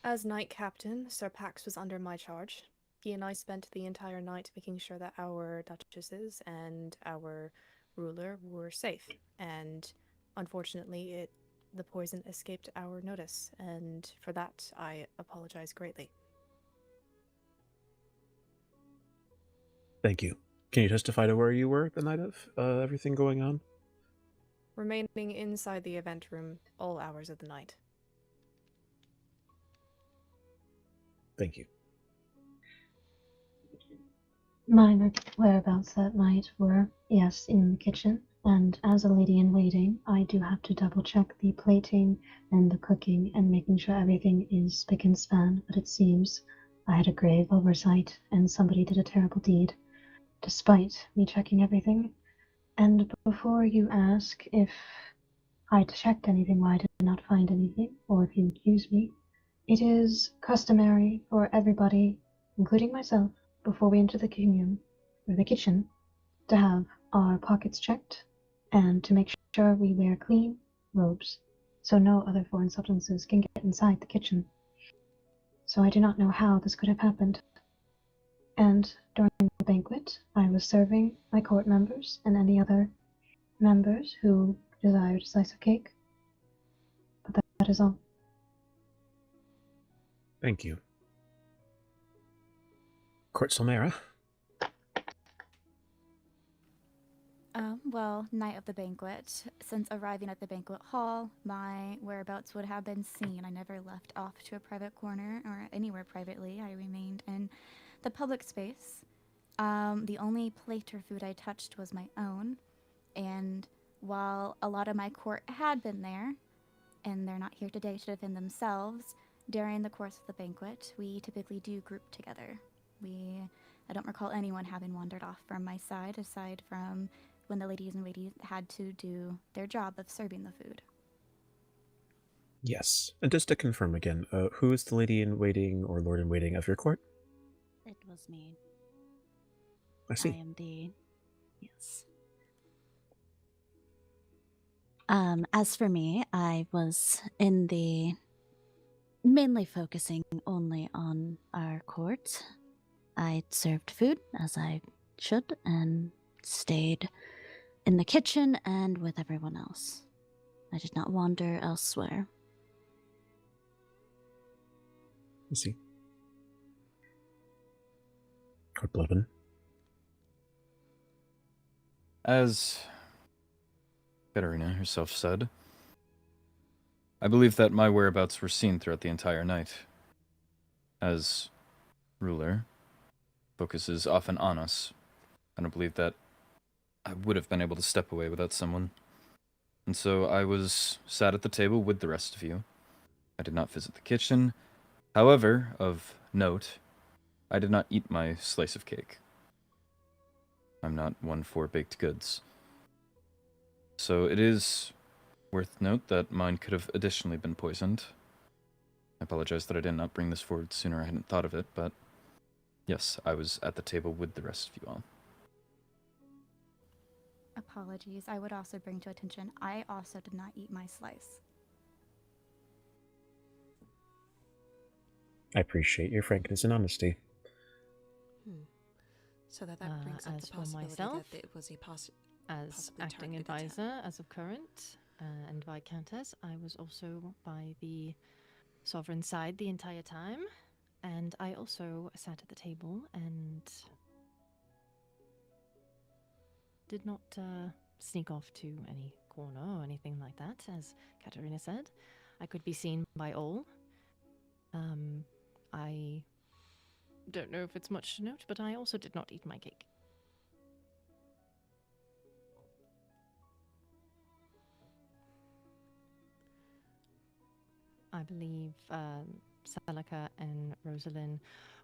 As Knight Captain, Sir Pax was under my charge. He and I spent the entire night making sure that our duchesses and our ruler were safe, and unfortunately the poison escaped our notice, and for that I apologize greatly. Thank you. Can you testify to where you were the night of everything going on? Remaining inside the event room all hours of the night. Thank you. My whereabouts that night were, yes, in the kitchen, and as a lady in waiting, I do have to double check the plating and the cooking and making sure everything is spick and span, but it seems I had a grave oversight and somebody did a terrible deed, despite me checking everything. And before you ask if I checked anything, why I did not find anything, or if you accuse me, it is customary for everybody, including myself, before we enter the kitchen, to have our pockets checked and to make sure we wear clean robes so no other foreign substances can get inside the kitchen. So I do not know how this could have happened. And during the banquet, I was serving my court members and any other members who desired a slice of cake. But that is all. Thank you. Court Solmera? Well, night of the banquet. Since arriving at the banquet hall, my whereabouts would have been seen. I never left off to a private corner or anywhere privately. I remained in the public space. The only plate or food I touched was my own. And while a lot of my court had been there, and they're not here today to defend themselves, during the course of the banquet, we typically do group together. I don't recall anyone having wandered off from my side, aside from when the ladies in waiting had to do their job of serving the food. Yes. And just to confirm again, who is the lady in waiting or lord in waiting of your court? It was me. I see. I am the yes. As for me, I was in the mainly focusing only on our court. I served food as I should and stayed in the kitchen and with everyone else. I did not wander elsewhere. I see. Court Blevin. As Katarina herself said, I believe that my whereabouts were seen throughout the entire night. As ruler, focus is often on us. I don't believe that I would have been able to step away without someone. And so I was sat at the table with the rest of you. I did not visit the kitchen. However, of note, I did not eat my slice of cake. I'm not one for baked goods. So it is worth note that mine could have additionally been poisoned. I apologize that I did not bring this forward sooner. I hadn't thought of it, but yes, I was at the table with the rest of you all. Apologies. I would also bring to attention, I also did not eat my slice. I appreciate your frankness and honesty. So that brings up As the for possibility myself, that it was a as possibly acting targeted advisor as of current and Viscountess, I was also by the sovereign side the entire time, and I also sat at the table and did not sneak off to any corner or anything like that, as Katarina said. I could be seen by all. I don't know if it's much to note, but I also did not eat my cake. I believe Celica and Rosalind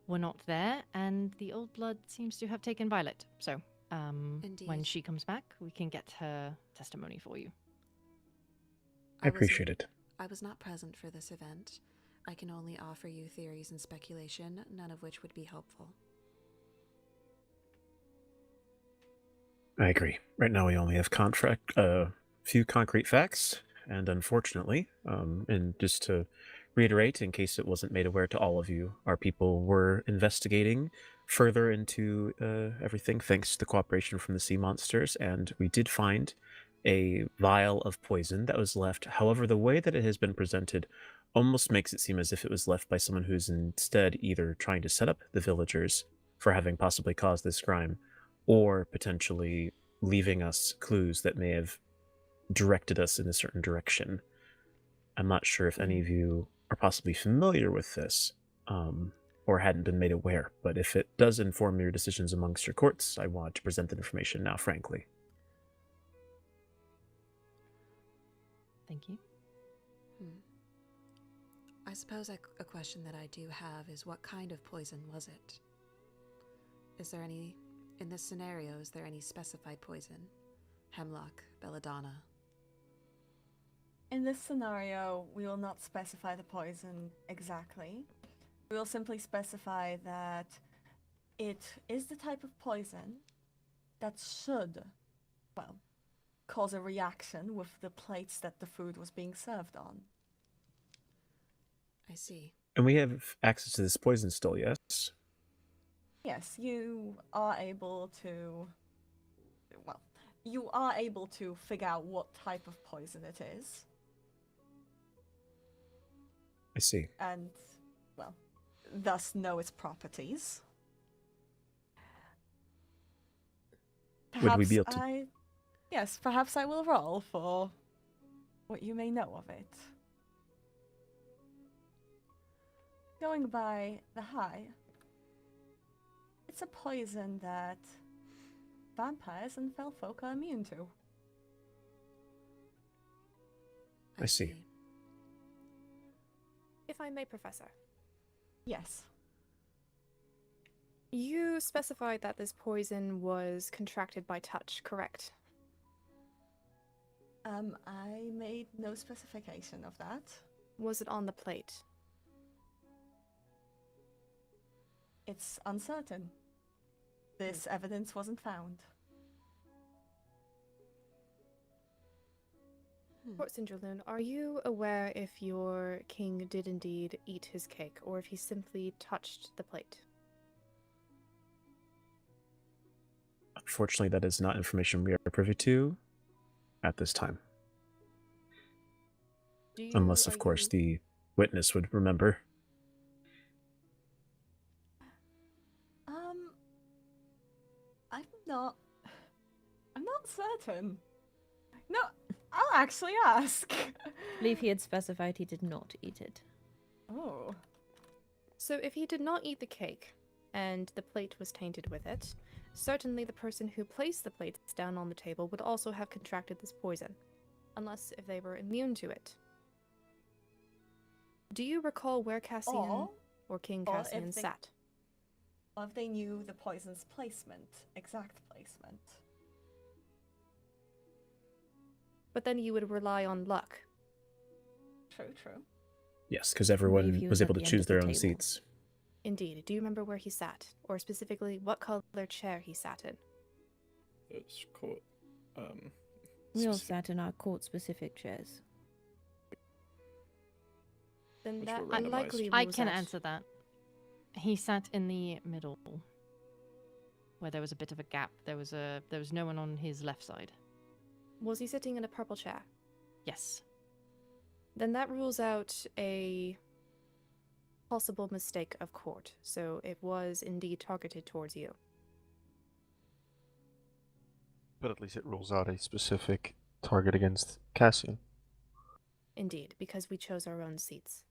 were not there, and the old blood seems to have taken Violet. So, when Indeed. she comes back, we can get her testimony for you. I appreciate it. I was not present for this event. I can only offer you theories and speculation, none of which would be helpful. I agree. Right now we only have few concrete facts, and unfortunately, and just to reiterate, in case it wasn't made aware to all of you, our people were investigating further into everything thanks to the cooperation from the sea monsters, and we did find a vial of poison that was left. However, the way that it has been presented almost makes it seem as if it was left by someone who's instead either trying to set up the villagers for having possibly caused this crime, or potentially leaving us clues that may have directed us in a certain direction. I'm not sure if any of you are possibly familiar with this, or hadn't been made aware, but if it does inform your decisions amongst your courts, I want to present that information now, frankly. Thank you. I suppose a question that I do have is, what kind of poison was it? Is there any, in this scenario, is there any specified poison? Hemlock, belladonna? In this scenario, we will not specify the poison exactly. We will simply specify that it is the type of poison that should, well, cause a reaction with the plates that the food was being served on. I see. And we have access to this poison still, yes? Yes, you are able to, well, you are able to figure out what type of poison it is. I see. And, well, thus know its properties. Would we be able to... Yes, perhaps I will roll for what you may know of it. Going by the high, it's a poison that vampires and fell folk are immune to. I see. If I may, Professor. Yes. You specified that this poison was contracted by touch, correct? I made no specification of that. Was it on the plate? It's uncertain. This evidence wasn't found. Fort Sinjaloon, are you aware if your king did indeed eat his cake, or if he simply touched the plate? Unfortunately, that is not information we are privy to at this time. Unless, of course, the witness would remember. I'm not certain. No, I'll actually ask. I believe he had specified he did not eat it. Oh. So if he did not eat the cake, and the plate was tainted with it, certainly the person who placed the plates down on the table would also have contracted this poison, unless if they were immune to it. Do you recall where Cassian or King Cassian sat? Or if they knew the poison's placement, exact placement. But then you would rely on luck. True. Yes, because everyone was able to choose their own seats. Indeed. Do you remember where he sat? Or specifically, what color chair he sat in? It's court. We all sat in our court-specific chairs. Then Which that were randomized. unlikely I rules can out- answer that. He sat in the middle, where there was a bit of a gap. There was no one on his left side. Was he sitting in a purple chair? Yes. Then that rules out a possible mistake of court, so it was indeed targeted towards you. But at least it rules out a specific target against Cassian. Indeed, because we chose our own seats.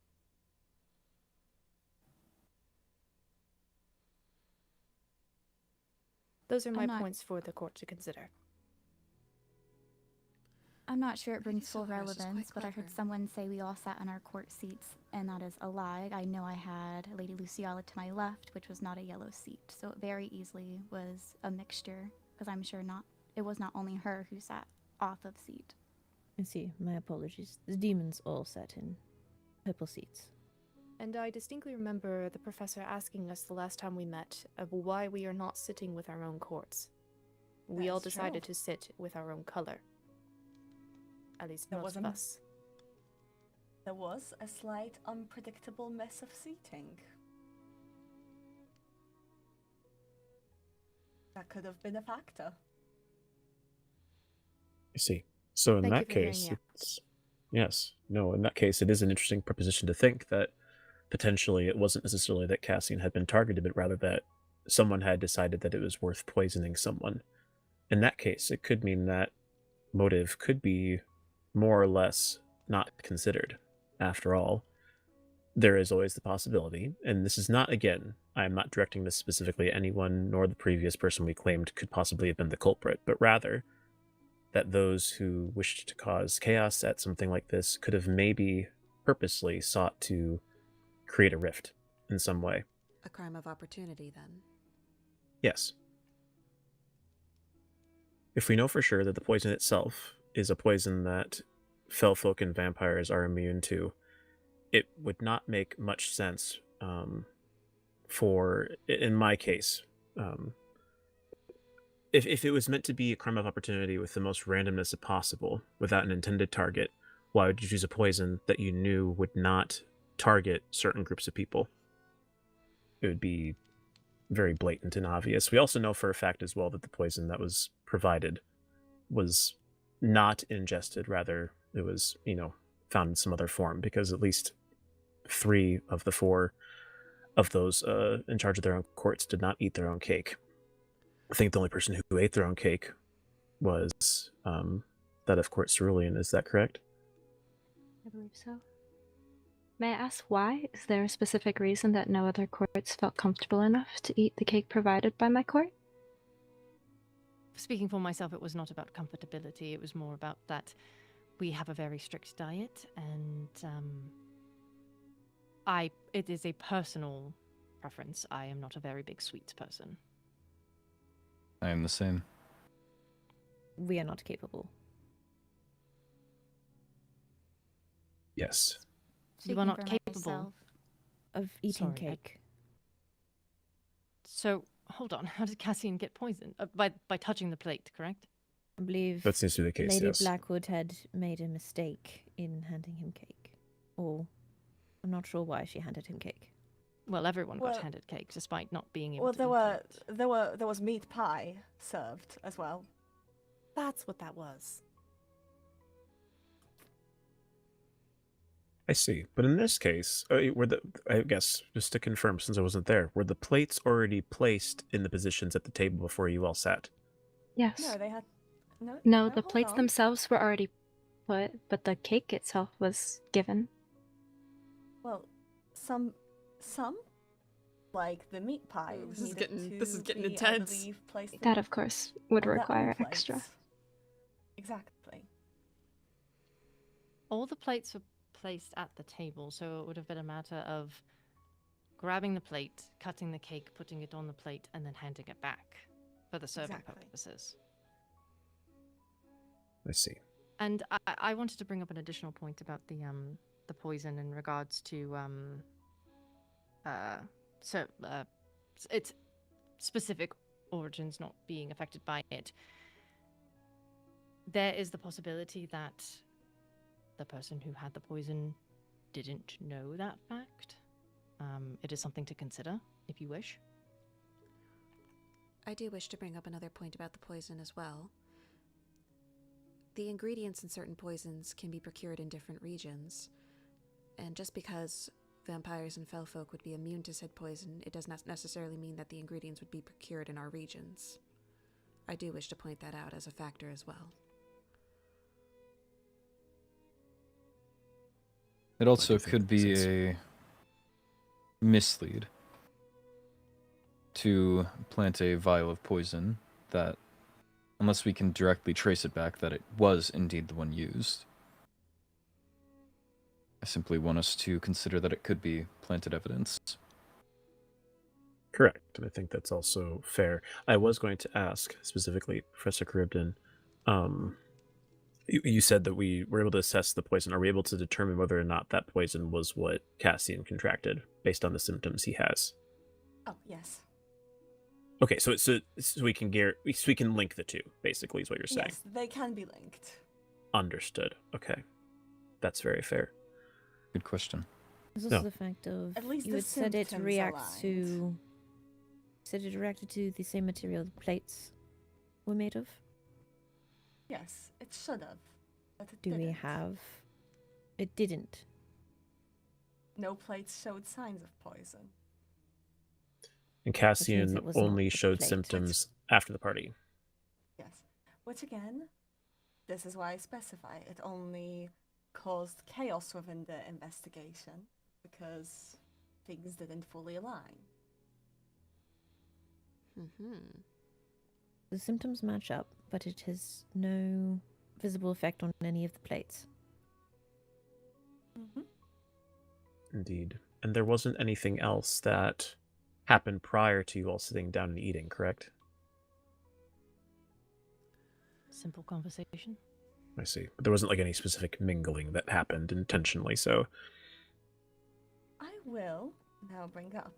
Those are my points for the court to consider. I'm not sure it brings full Silverhurst is quite relevance, but I heard clever. someone say we all sat in our court seats, and that is a lie. I know I had Lady Luciala to my left, which was not a yellow seat, so it very easily was a mixture, because I'm sure it was not only her who sat off of seat. I see. My apologies. The demons all sat in purple seats. And I distinctly remember the professor asking us the last time we met of why we are not sitting with our own courts. We all That's decided true. to sit with our own color. At least There most of wasn't- us. There was a slight unpredictable mess of seating. That could have been a factor. I see. So in Thank you that for hearing case, me out. in that case, it is an interesting proposition to think that potentially it wasn't necessarily that Cassian had been targeted, but rather that someone had decided that it was worth poisoning someone. In that case, it could mean that motive could be more or less not considered. After all, there is always the possibility, and this is not, again, I am not directing this specifically at anyone nor the previous person we claimed could possibly have been the culprit, but rather that those who wished to cause chaos at something like this could have maybe purposely sought to create a rift in some way. A crime of opportunity, then. Yes. If we know for sure that the poison itself is a poison that fell folk and vampires are immune to, it would not make much sense in my case, if it was meant to be a crime of opportunity with the most randomness possible, without an intended target, why would you choose a poison that you knew would not target certain groups of people? It would be very blatant and obvious. We also know for a fact as well that the poison that was provided was not ingested, rather it was, found in some other form, because at least 3 of the 4 of those in charge of their own courts did not eat their own cake. I think the only person who ate their own cake was that of Court Cerulean. Is that correct? I believe so. May I ask why? Is there a specific reason that no other courts felt comfortable enough to eat the cake provided by my court? Speaking for myself, it was not about comfortability. It was more about that we have a very strict diet, and it is a personal preference. I am not a very big sweets person. I am the same. We are not capable. Yes. You are not capable myself. Of eating Sorry, cake. So, Hold on. How did Cassian get poisoned? By touching the plate, correct? I believe That seems to be the case, Lady yes. Blackwood had made a mistake in handing him cake. Or, I'm not sure why she handed him cake. Well, everyone Well- got handed cake, despite not being able Well, to there was meat pie served as well. That's what that was. I see. But in this case, I guess, just to confirm, since I wasn't there, were the plates already placed in the positions at the table before you all sat? Yes. No, they had no. No, the hold plates on. themselves were already put, but the cake itself was given. Well, some, like the meat pie. Ooh, this is needed getting to be, intense. I believe, placed That, in of course, would on their own require plates. extra. Exactly. All the plates were placed at the table, so it would have been a matter of grabbing the plate, cutting the cake, putting it on the plate, and then handing it back for the serving Exactly. purposes. I see. And I wanted to bring up an additional point about the poison in regards to its specific origins not being affected by it. There is the possibility that the person who had the poison didn't know that fact. It is something to consider, if you wish. I do wish to bring up another point about the poison as well. The ingredients in certain poisons can be procured in different regions, and just because vampires and fellfolk would be immune to said poison, it does not necessarily mean that the ingredients would be procured in our regions. I do wish to point that out as a factor as well. It also could be a mislead to plant a vial of poison that, unless we can directly trace it back that it was indeed the one used. I simply want us to consider that it could be planted evidence. Correct, and I think that's also fair. I was going to ask specifically, Professor Charybdin, you said that we were able to assess the poison. Are we able to determine whether or not that poison was what Cassian contracted based on the symptoms he has? Oh yes. Okay, so we can link the two. Basically, is what you're saying. Yes, they can be linked. Understood. Okay, that's very fair. Good question. There's also the fact of At least you the had said it symptoms reacts aligned. to. Said it reacted to the same material the plates were made of. Yes, it should have, but it Do didn't. we have? It didn't. No plates showed signs of poison. And means Cassian it was not only the showed plate. symptoms after the party. Yes, which again, this is why I specify it only caused chaos within the investigation because things didn't fully align. The symptoms match up, but it has no visible effect on any of the plates. Indeed. And there wasn't anything else that happened prior to you all sitting down and eating, correct? Simple conversation. I see. But there wasn't like any specific mingling that happened intentionally, so I will now bring up.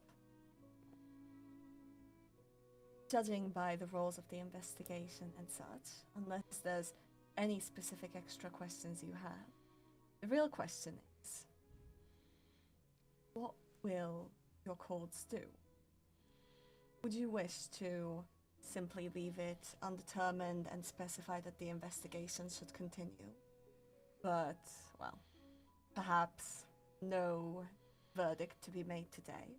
Judging by the rules of the investigation and such, unless there's any specific extra questions you have, the real question is, what will your courts do? Would you wish to simply leave it undetermined and specify that the investigation should continue? But, well, perhaps no verdict to be made today.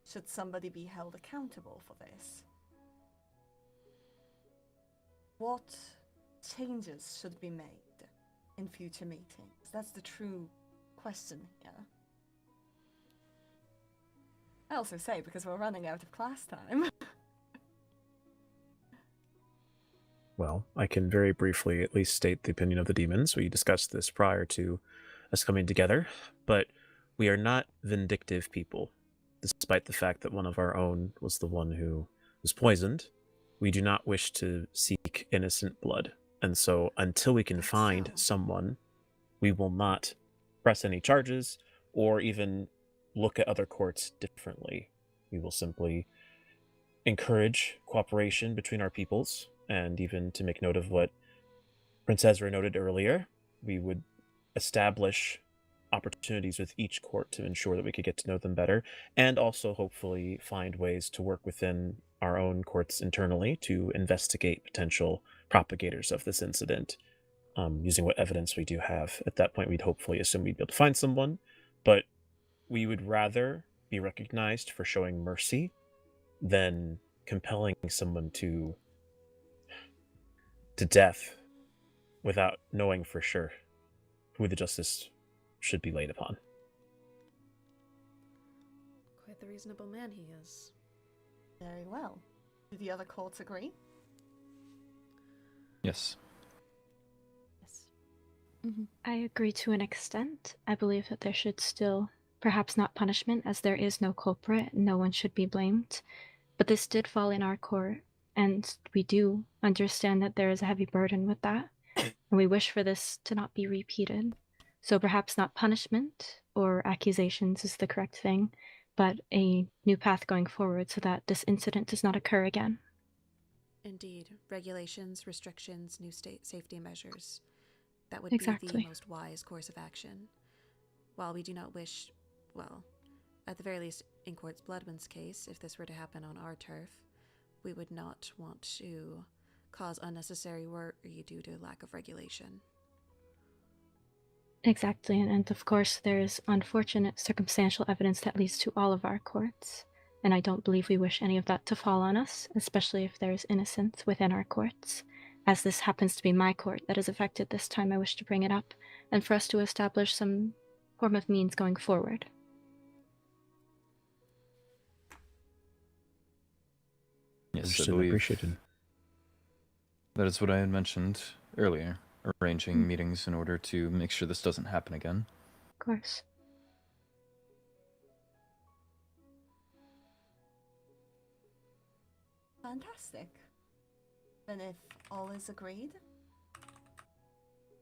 Should somebody be held accountable for this? What changes should be made in future meetings? That's the true question here. I also say, because we're running out of class time. well, I can very briefly at least state the opinion of the demons. We discussed this prior to us coming together, but we are not vindictive people. Despite the fact that one of our own was the one who was poisoned, we do not wish to seek innocent blood. And so until we can find someone, we will not press any charges or even look at other courts differently. We will simply encourage cooperation between our peoples, and even to make note of what Prince Ezra noted earlier, we would establish opportunities with each court to ensure that we could get to know them better, and also hopefully find ways to work within our own courts internally to investigate potential propagators of this incident, using what evidence we do have. At that point, we'd hopefully assume we'd be able to find someone, but we would rather be recognized for showing mercy than compelling someone to death without knowing for sure who the justice should be laid upon. Quite the reasonable man he is. Very well. Do the other courts agree? Yes. I agree to an extent. I believe that there should still, perhaps not punishment, as there is no culprit, no one should be blamed. But this did fall in our court, and we do understand that there is a heavy burden with that, and we wish for this to not be repeated. So perhaps not punishment or accusations is the correct thing, but a new path going forward so that this incident does not occur again. Indeed. Regulations, restrictions, new state safety measures. That would be the most wise course of action. While we do not wish, well, at the very least, in Courts Bloodman's case, if this were to happen on our turf, we would not want to cause unnecessary worry due to lack of regulation. Exactly, and of course there is unfortunate circumstantial evidence that leads to all of our courts, and I don't believe we wish any of that to fall on us, especially if there is innocence within our courts. As this happens to be my court that is affected this time, I wish to bring it up, and for us to establish some form of means going forward. Yes, I believe appreciated. That is what I had mentioned earlier, arranging meetings in order to make sure this doesn't happen again. Of course. Fantastic. Then if all is agreed,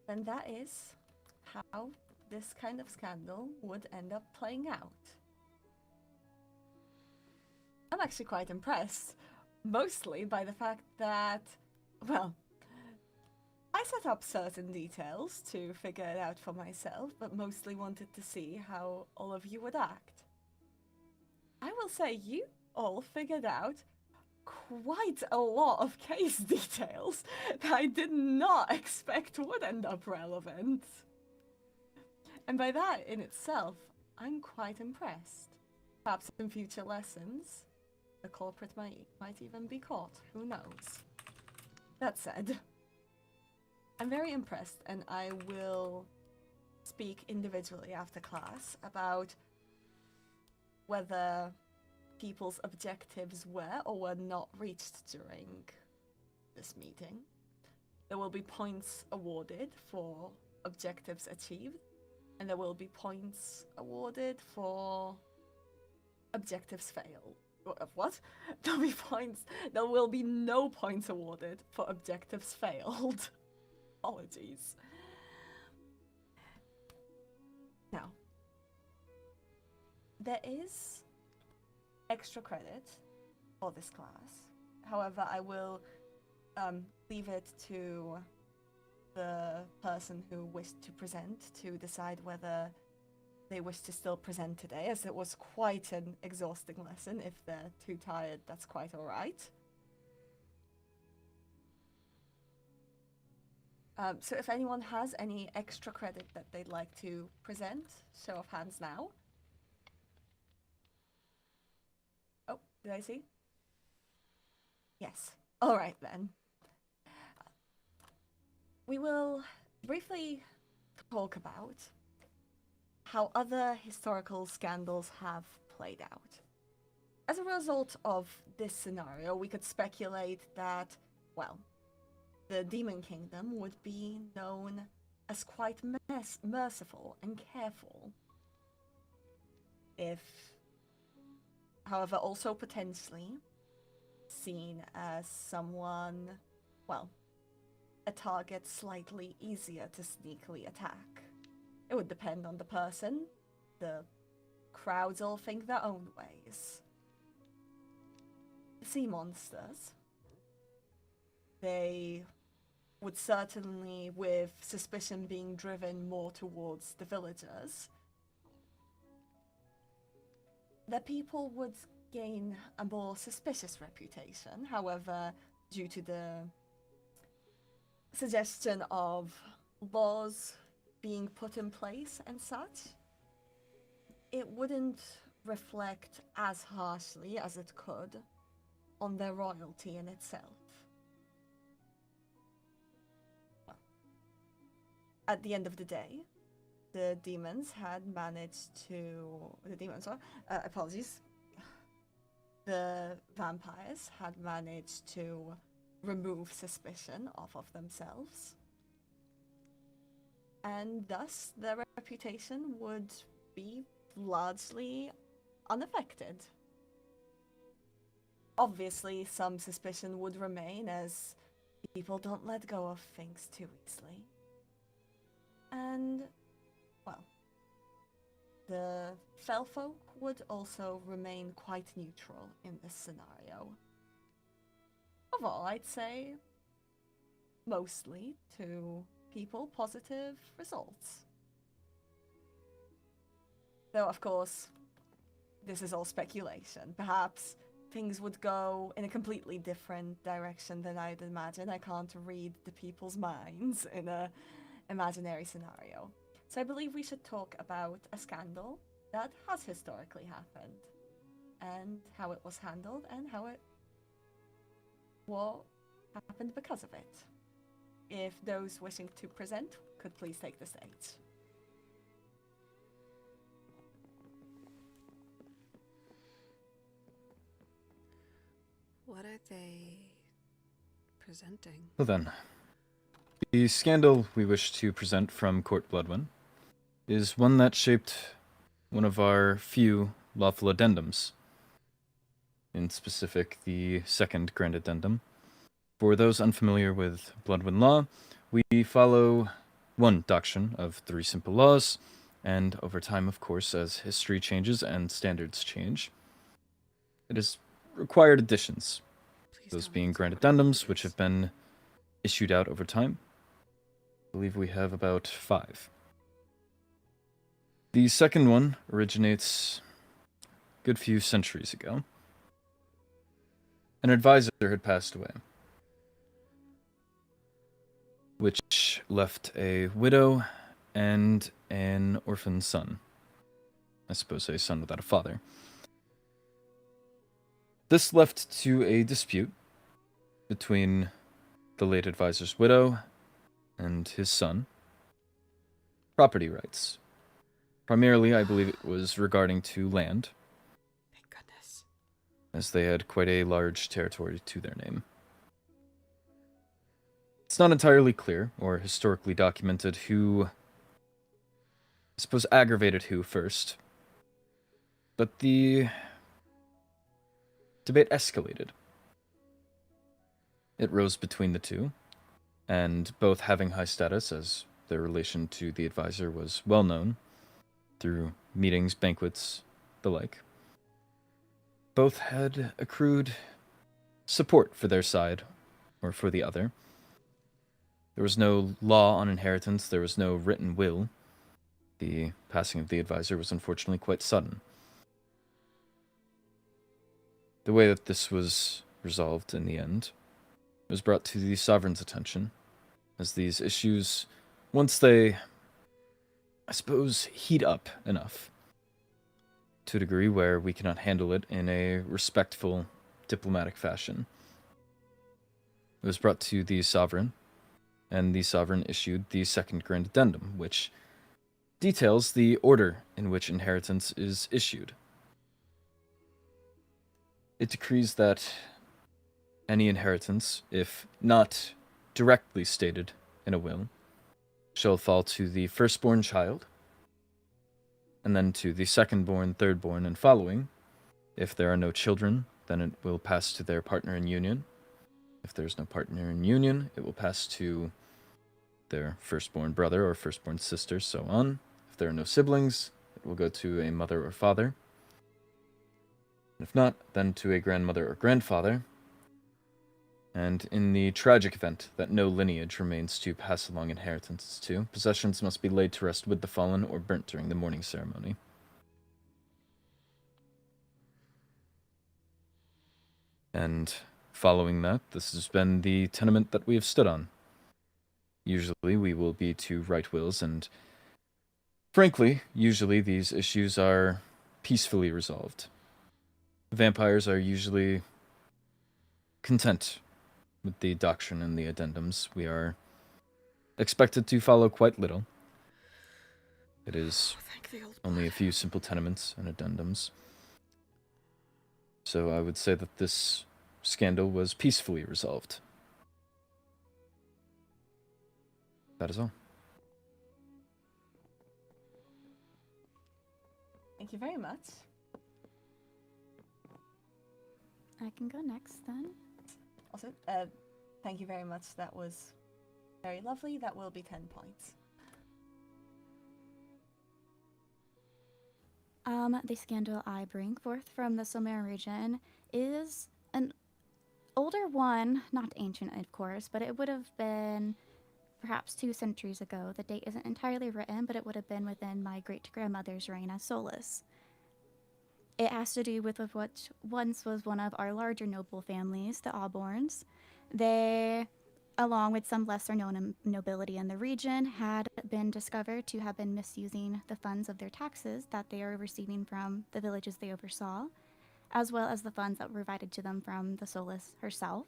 then that is how this kind of scandal would end up playing out. I'm actually quite impressed, mostly by the fact that, well, I set up certain details to figure it out for myself, but mostly wanted to see how all of you would act. I will say you all figured out quite a lot of case details that I did not expect would end up relevant. And by that in itself, I'm quite impressed. Perhaps in future lessons, the culprit might even be caught. Who knows? That said, I'm very impressed, and I will speak individually after class about whether people's objectives were or were not reached during this meeting. There will be points awarded for objectives achieved, and there will be points awarded for objectives failed. What? There will be no points awarded for objectives failed. Apologies. Now, there is extra credit for this class. However, I will leave it to the person who wished to present to decide whether they wish to still present today, as it was quite an exhausting lesson. If they're too tired, that's quite alright. So if anyone has any extra credit that they'd like to present, show of hands now. Oh, did I see? Yes. Alright then. We will briefly talk about how other historical scandals have played out. As a result of this scenario, we could speculate that, well, the Demon Kingdom would be known as quite merciful and careful. If, however, also potentially seen as someone, well, a target slightly easier to sneakily attack. It would depend on the person. The crowds all think their own ways. sea monsters. They would certainly, with suspicion being driven more towards the villagers, the people would gain a more suspicious reputation. However, due to the suggestion of laws being put in place and such, it wouldn't reflect as harshly as it could on their royalty in itself. At the end of the day, the demons had managed to... apologies. The vampires had managed to remove suspicion off of themselves. And thus, their reputation would be largely unaffected. Obviously, some suspicion would remain, as people don't let go of things too easily. And, well, the Fellfolk would also remain quite neutral in this scenario. Overall, I'd say mostly to people positive results. Though, of course, this is all speculation. Perhaps things would go in a completely different direction than I'd imagine. I can't read the people's minds in a imaginary scenario. So I believe we should talk about a scandal that has historically happened, and how it was handled, and how what happened because of it. If those wishing to present could please take the stage. What are they presenting? Well then, the scandal we wish to present from Court Bloodwyn is one that shaped one of our few lawful addendums. In specific, the second Grand Addendum. For those unfamiliar with Bloodwyn law, we follow one doctrine of 3 simple laws, and over time, of course, as history changes and standards change, it has required additions. Those being Grand Addendums, which have been issued out over time. I believe we have about 5. The second one originates a good few centuries ago. An advisor had passed away, which left a widow and an orphan son. I suppose a son without a father. This left to a dispute between the late advisor's widow and his son. Property rights. Primarily, I believe it was regarding to land. Thank goodness. As they had quite a large territory to their name. It's not entirely clear, or historically documented, who, I suppose, aggravated who first. But the debate escalated. It rose between the two, and both having high status, as their relation to the advisor was well known, through meetings, banquets, the like. Both had accrued support for their side, or for the other. There was no law on inheritance, there was no written will. The passing of the advisor was unfortunately quite sudden. The way that this was resolved in the end was brought to the sovereign's attention, as these issues, once they, I suppose, heat up enough, to a degree where we cannot handle it in a respectful, diplomatic fashion. It was brought to the sovereign, and the sovereign issued the second Grand Addendum, which details the order in which inheritance is issued. It decrees that any inheritance, if not directly stated in a will, shall fall to the firstborn child, and then to the secondborn, thirdborn, and following. If there are no children, then it will pass to their partner in union. If there's no partner in union, it will pass to their firstborn brother or firstborn sister, so on. If there are no siblings, it will go to a mother or father. If not, then to a grandmother or grandfather. And in the tragic event that no lineage remains to pass along inheritances to, possessions must be laid to rest with the fallen or burnt during the mourning ceremony. And following that, this has been the tenement that we have stood on. Usually we will be to write wills, and frankly, usually these issues are peacefully resolved. Vampires are usually content with the doctrine and the addendums. We are expected to follow quite little. It is only a few simple tenements and addendums. So I would say that this scandal was peacefully resolved. That is all. Thank you very much. I can go next then. Also, thank you very much. That was very lovely. That will be 10 points. The scandal I bring forth from the Sumer region is an older one, not ancient, of course, but it would have been perhaps 2 centuries ago. The date isn't entirely written, but it would have been within my great-grandmother's reign as Solus. It has to do with what once was one of our larger noble families, the Auborns. They, along with some lesser-known nobility in the region, had been discovered to have been misusing the funds of their taxes that they are receiving from the villages they oversaw, as well as the funds that were provided to them from the Solus herself,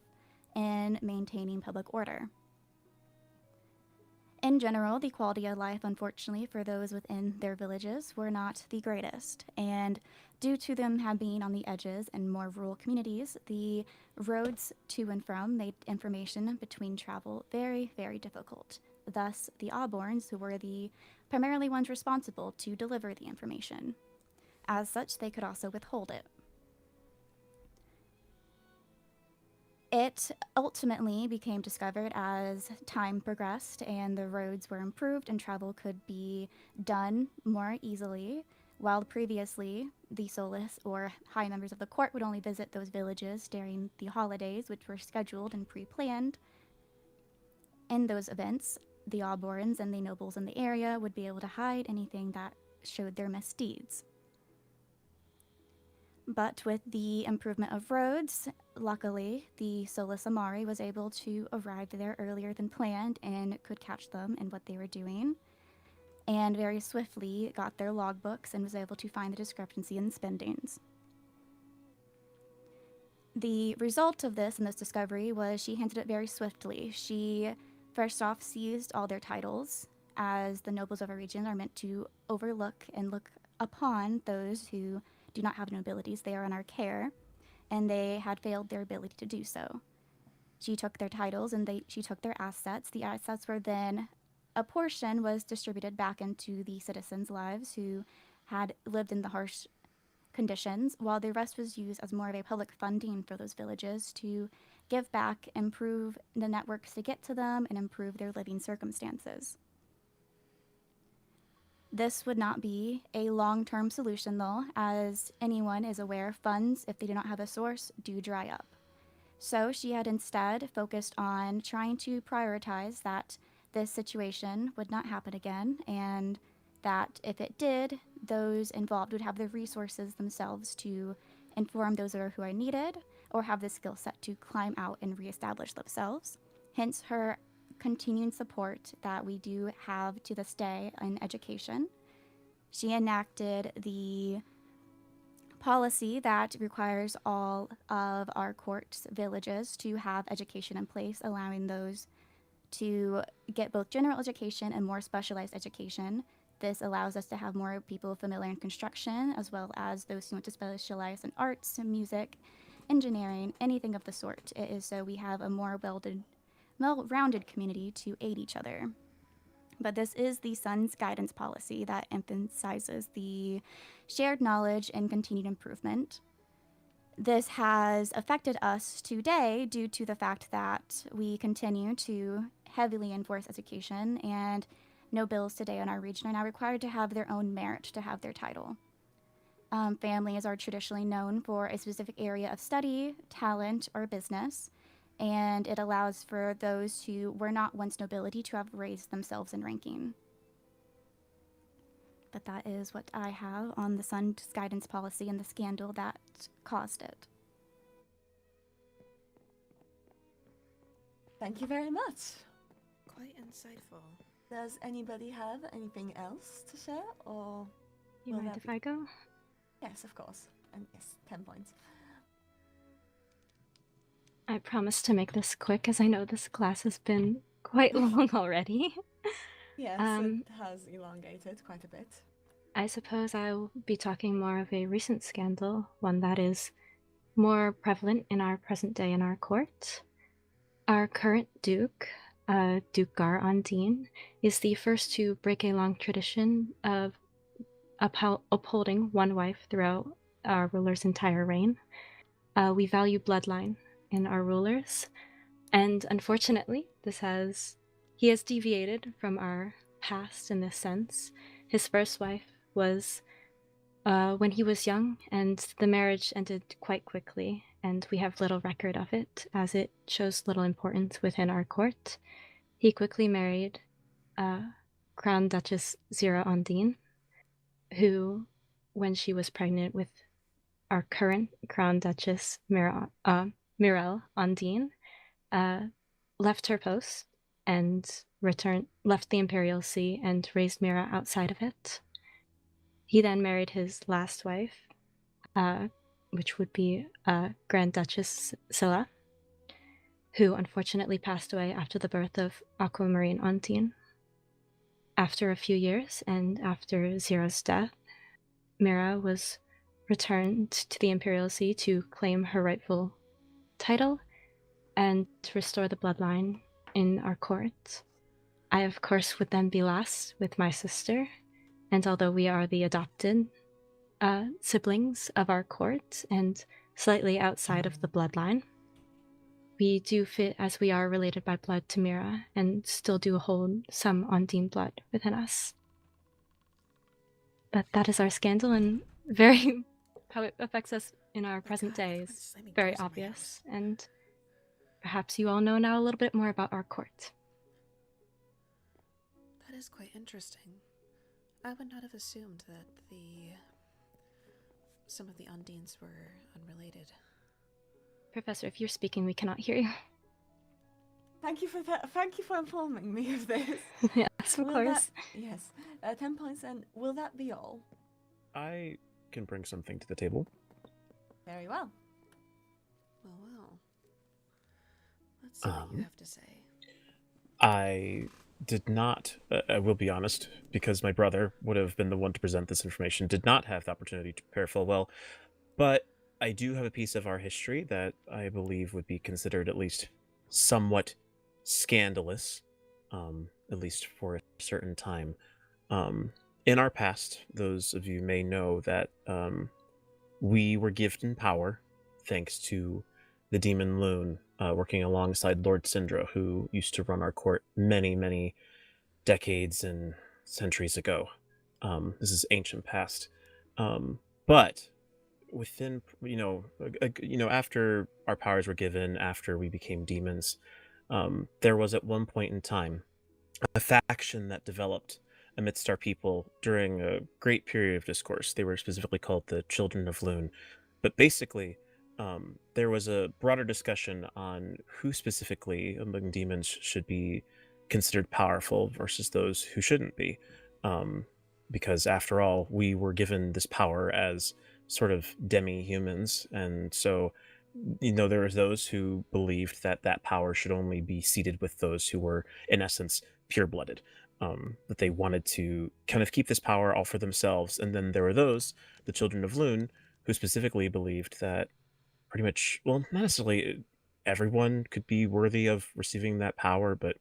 in maintaining public order. In general, the quality of life, unfortunately, for those within their villages were not the greatest, and due to them being on the edges in more rural communities, the roads to and from made information between travel very, very difficult. Thus, the Auborns, who were the primarily ones responsible to deliver the information. As such, they could also withhold it. It ultimately became discovered as time progressed and the roads were improved and travel could be done more easily, while previously the Solus or high members of the court would only visit those villages during the holidays, which were scheduled and pre-planned. In those events, the Auborns and the nobles in the area would be able to hide anything that showed their misdeeds. But with the improvement of roads, luckily, the Solus Amari was able to arrive there earlier than planned and could catch them in what they were doing, and very swiftly got their logbooks and was able to find the discrepancy in spendings. The result of this and this discovery was she handled it very swiftly. She first off seized all their titles, as the nobles of a region are meant to overlook and look upon those who do not have nobilities. They are in our care, and they had failed their ability to do so. She took their titles and she took their assets. The assets were then, a portion was distributed back into the citizens' lives who had lived in the harsh conditions, while the rest was used as more of a public funding for those villages to give back, improve the networks to get to them, and improve their living circumstances. This would not be a long-term solution, though, as anyone is aware, funds, if they do not have a source, do dry up. So she had instead focused on trying to prioritize that this situation would not happen again, and that if it did, those involved would have the resources themselves to inform those who are needed, or have the skill set to climb out and reestablish themselves. Hence her continuing support that we do have to this day in education. She enacted the policy that requires all of our courts, villages, to have education in place, allowing those to get both general education and more specialized education. This allows us to have more people familiar in construction, as well as those who want to specialize in arts, music, engineering, anything of the sort. It is so we have a more well-rounded community to aid each other. But this is the Sun's guidance policy that emphasizes the shared knowledge and continued improvement. This has affected us today due to the fact that we continue to heavily enforce education, and nobles today in our region are now required to have their own merit to have their title. Families are traditionally known for a specific area of study, talent, or business, and it allows for those who were not once nobility to have raised themselves in ranking. But that is what I have on the Sun's guidance policy and the scandal that caused it. Thank you very much. Quite insightful. Does anybody have anything else to share, or You will mind that if I go? Yes, of course. And yes, 10 points. I promise to make this quick, as I know this class has been quite long already. Yes, it has elongated quite a bit. I suppose I'll be talking more of a recent scandal, one that is more prevalent in our present day in our court. Our current Duke, Duke Gar Ondine, is the first to break a long tradition of upholding one wife throughout our ruler's entire reign. We value bloodline in our rulers, and unfortunately, he has deviated from our past in this sense. His first wife was when he was young, and the marriage ended quite quickly, and we have little record of it, as it shows little importance within our court. He quickly married Crown Duchess Zira Ondine, who, when she was pregnant with our current Crown Duchess Mirelle Ondine, left her post and left the Imperial See and raised Mira outside of it. He then married his last wife, which would be Grand Duchess Scylla, who unfortunately passed away after the birth of Aquamarine Ondine. After a few years, and after Zira's death, Mira was returned to the Imperial See to claim her rightful title and to restore the bloodline in our court. I, of course, would then be last with my sister, and although we are the adopted siblings of our court and slightly outside of the bloodline, we do fit as we are related by blood to Mira and still do hold some Ondine blood within us. But that is our scandal, and very how it affects us in our present day is very obvious, and perhaps you all know now a little bit more about our court. That is quite interesting. I would not have assumed that some of the Ondines were unrelated. Professor, if you're speaking, we cannot hear you. Thank you for that. Thank you for informing me of this. Yes, of course. Yes, 10 points. And will that be all? I can bring something to the table. Very well. Well. Let's see what you have to say. I did not, I will be honest, because my brother would have been the one to present this information, did not have the opportunity to prepare full well, but I do have a piece of our history that I believe would be considered at least somewhat scandalous, at least for a certain time. In our past, those of you may know that we were given power thanks to the Demon Loon working alongside Lord Syndra, who used to run our court many, many decades and centuries ago. This is ancient past. But within, after our powers were given, after we became demons, there was at one point in time a faction that developed amidst our people during a great period of discourse. They were specifically called the Children of Loon. But basically, there was a broader discussion on who specifically among demons should be considered powerful versus those who shouldn't be. Because after all, we were given this power as sort of demi-humans, and so there was those who believed that that power should only be seated with those who were in essence pure-blooded, that they wanted to kind of keep this power all for themselves. And then there were those, the Children of Loon, who specifically believed that pretty much, well, not necessarily everyone could be worthy of receiving that power, but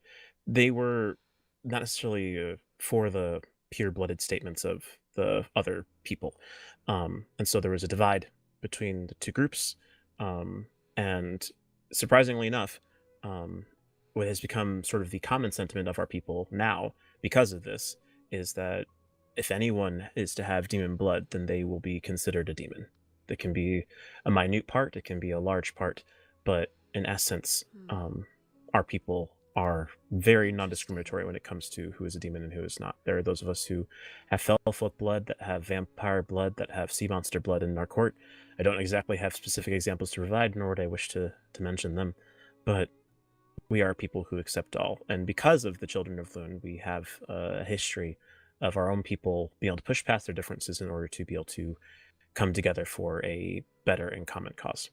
they were not necessarily for the pure-blooded statements of the other people. And so there was a divide between the two groups. And surprisingly enough, what has become sort of the common sentiment of our people now, because of this, is that if anyone is to have demon blood, then they will be considered a demon. That can be a minute part, it can be a large part, but in essence, our people are very non-discriminatory when it comes to who is a demon and who is not. There are those of us who have Felfolk blood, that have vampire blood, that have sea monster blood in our court. I don't exactly have specific examples to provide, nor would I wish to mention them, but we are people who accept all. And because of the Children of Loon, we have a history of our own people being able to push past their differences in order to be able to come together for a better and common cause.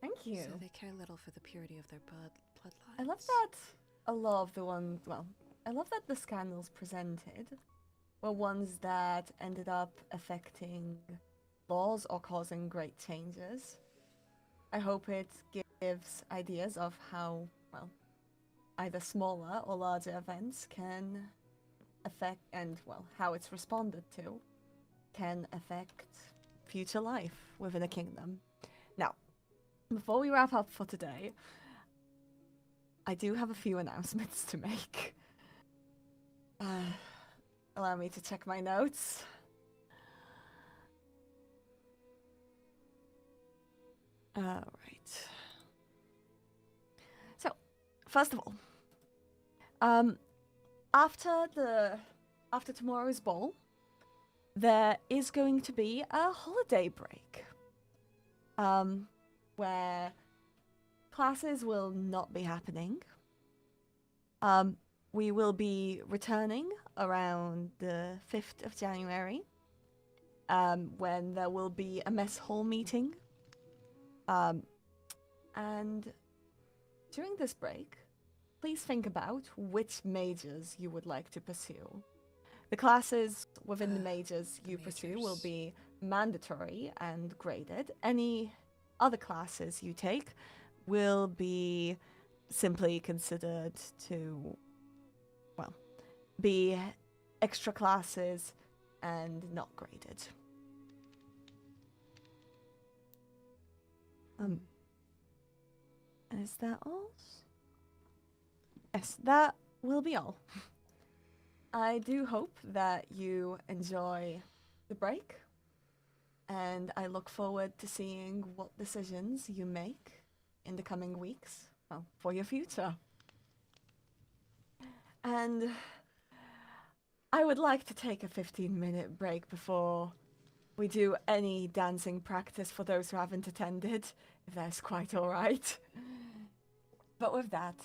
Thank you. So they care little for the purity of their bloodlines. I love that a lot of the ones, well, I love that the scandals presented were ones that ended up affecting laws or causing great changes. I hope it gives ideas of how, well, either smaller or larger events can affect, and, well, how it's responded to can affect future life within a kingdom. Now, before we wrap up for today, I do have a few announcements to make. Allow me to check my notes. All right. So, first of all, after tomorrow's ball, there is going to be a holiday break, where classes will not be happening. We will be returning around the 5th of January, when there will be a mess hall meeting. And during this break, please think about which majors you would like to pursue. The classes within the majors you pursue will be mandatory and graded. Any other classes you take will be simply considered to, well, be extra classes and not graded. Is that all? Yes, that will be all. I do hope that you enjoy the break, and I look forward to seeing what decisions you make in the coming weeks, well, for your future. And I would like to take a 15-minute break before we do any dancing practice for those who haven't attended, if that's quite all right. But with that,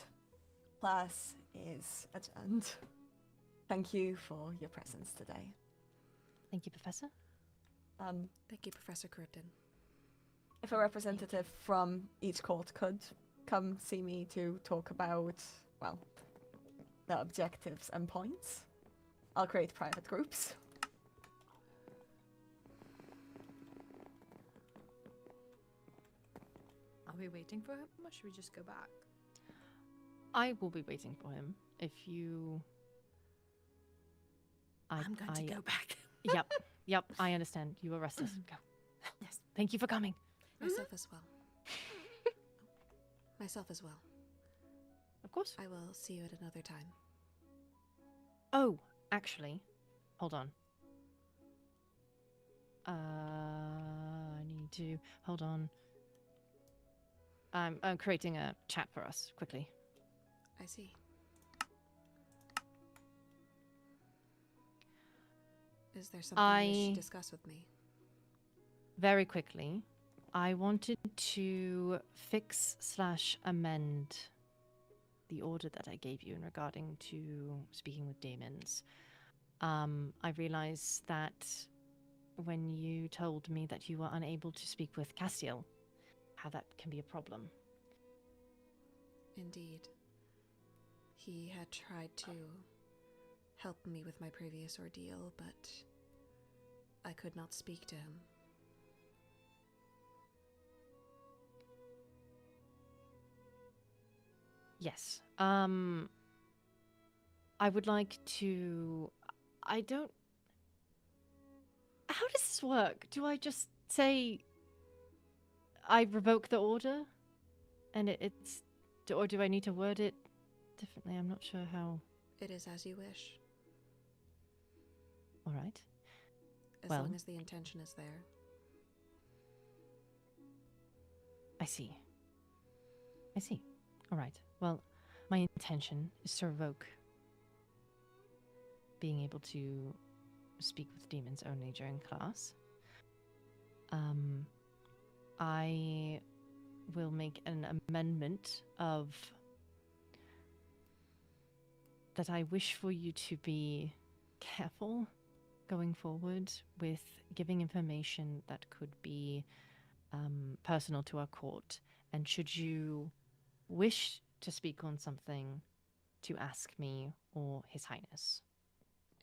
class is adjourned. Thank you for your presence today. Thank you, Professor. Thank you, Professor Krypton. If a representative from each court could come see me to talk about, well, the objectives and points, I'll create private groups. Are we waiting for him, or should we just go back? I will be waiting for him. If you... I'm going to go back. Yep, I understand. You were restless. Go. Yes. Thank you for coming. Myself as well. Myself as well. Of course. I will see you at another time. Oh, actually, hold on. I need to... Hold on. I'm creating a chat for us, quickly. I see. Is there something you should discuss with me? Very quickly, I wanted to fix/amend the order that I gave you in regarding to speaking with demons. I realized that when you told me that you were unable to speak with Castiel, how that can be a problem. Indeed. He had tried to help me with my previous ordeal, but I could not speak to him. Yes. I would like to... I don't... How does this work? Do I just say I revoke the order? And it's... Or do I need to word it differently. I'm not sure how. It is as you wish. All right. As Well, long as the intention is there. I see. I see. All right. Well, my intention is to revoke being able to speak with demons only during class. I will make an amendment of that I wish for you to be careful going forward with giving information that could be personal to our court. And should you wish to speak on something, to ask me or His Highness.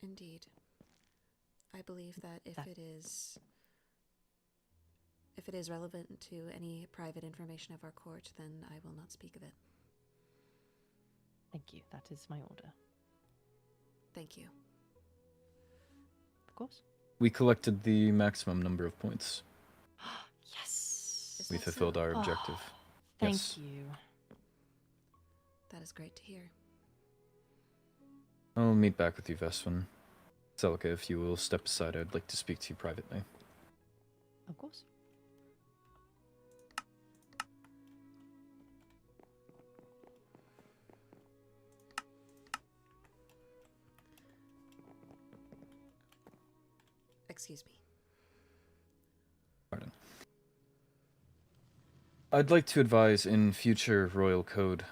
Indeed. I believe that if it is relevant to any private information of our court, then I will not speak of it. Thank you. That is my order. Thank you. Of course. We collected the maximum number of points. Yes. We fulfilled our objective. Thank you. That is great to hear. I'll meet back with you, Veswin. Celica, if you will step aside, I'd like to speak to you privately. Of course. Excuse me. Pardon. I'd like to advise in future Royal Code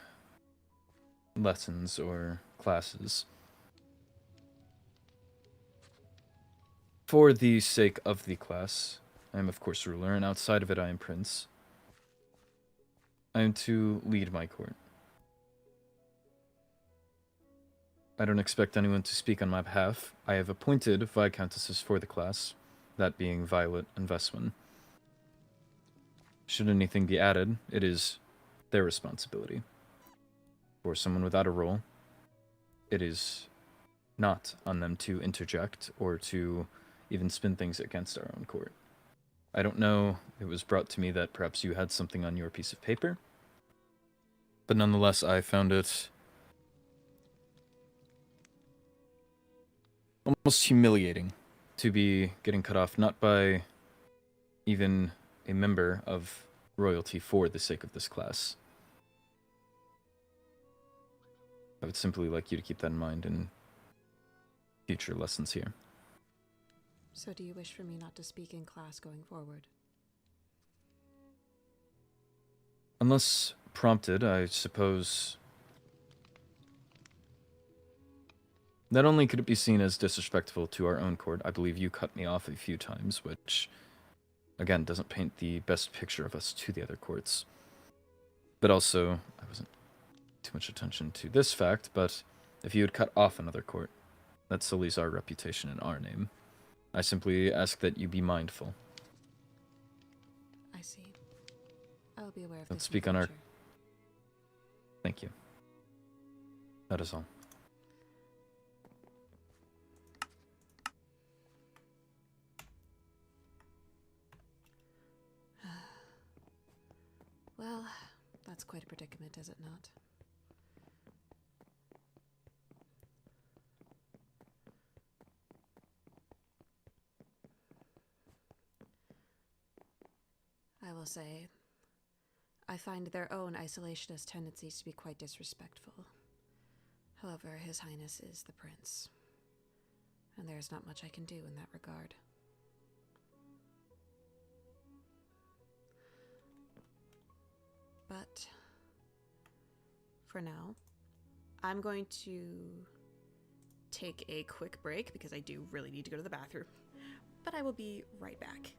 lessons or classes, for the sake of the class, I am of course ruler, and outside of it I am prince. I am to lead my court. I don't expect anyone to speak on my behalf. I have appointed viscountesses for the class, that being Violet and Veswin. Should anything be added, it is their responsibility. For someone without a role, it is not on them to interject or to even spin things against our own court. I don't know, it was brought to me that perhaps you had something on your piece of paper, but nonetheless I found it almost humiliating to be getting cut off not by even a member of royalty for the sake of this class. I would simply like you to keep that in mind in future lessons here. So do you wish for me not to speak in class going forward? Unless prompted, I suppose. Not only could it be seen as disrespectful to our own court, I believe you cut me off a few times, which, again, doesn't paint the best picture of us to the other courts. But also, I wasn't too much attention to this fact, but if you had cut off another court, that sullies our reputation and our name. I simply ask that you be mindful. I see. I will be aware of Let's this speak in on the our... future. Thank you. That is all. Well, that's quite a predicament, is it not? I will say, I find their own isolationist tendencies to be quite disrespectful. However, His Highness is the prince, and there is not much I can do in that regard. But for now, I'm going to take a quick break because I do really need to go to the bathroom. But I will be right back.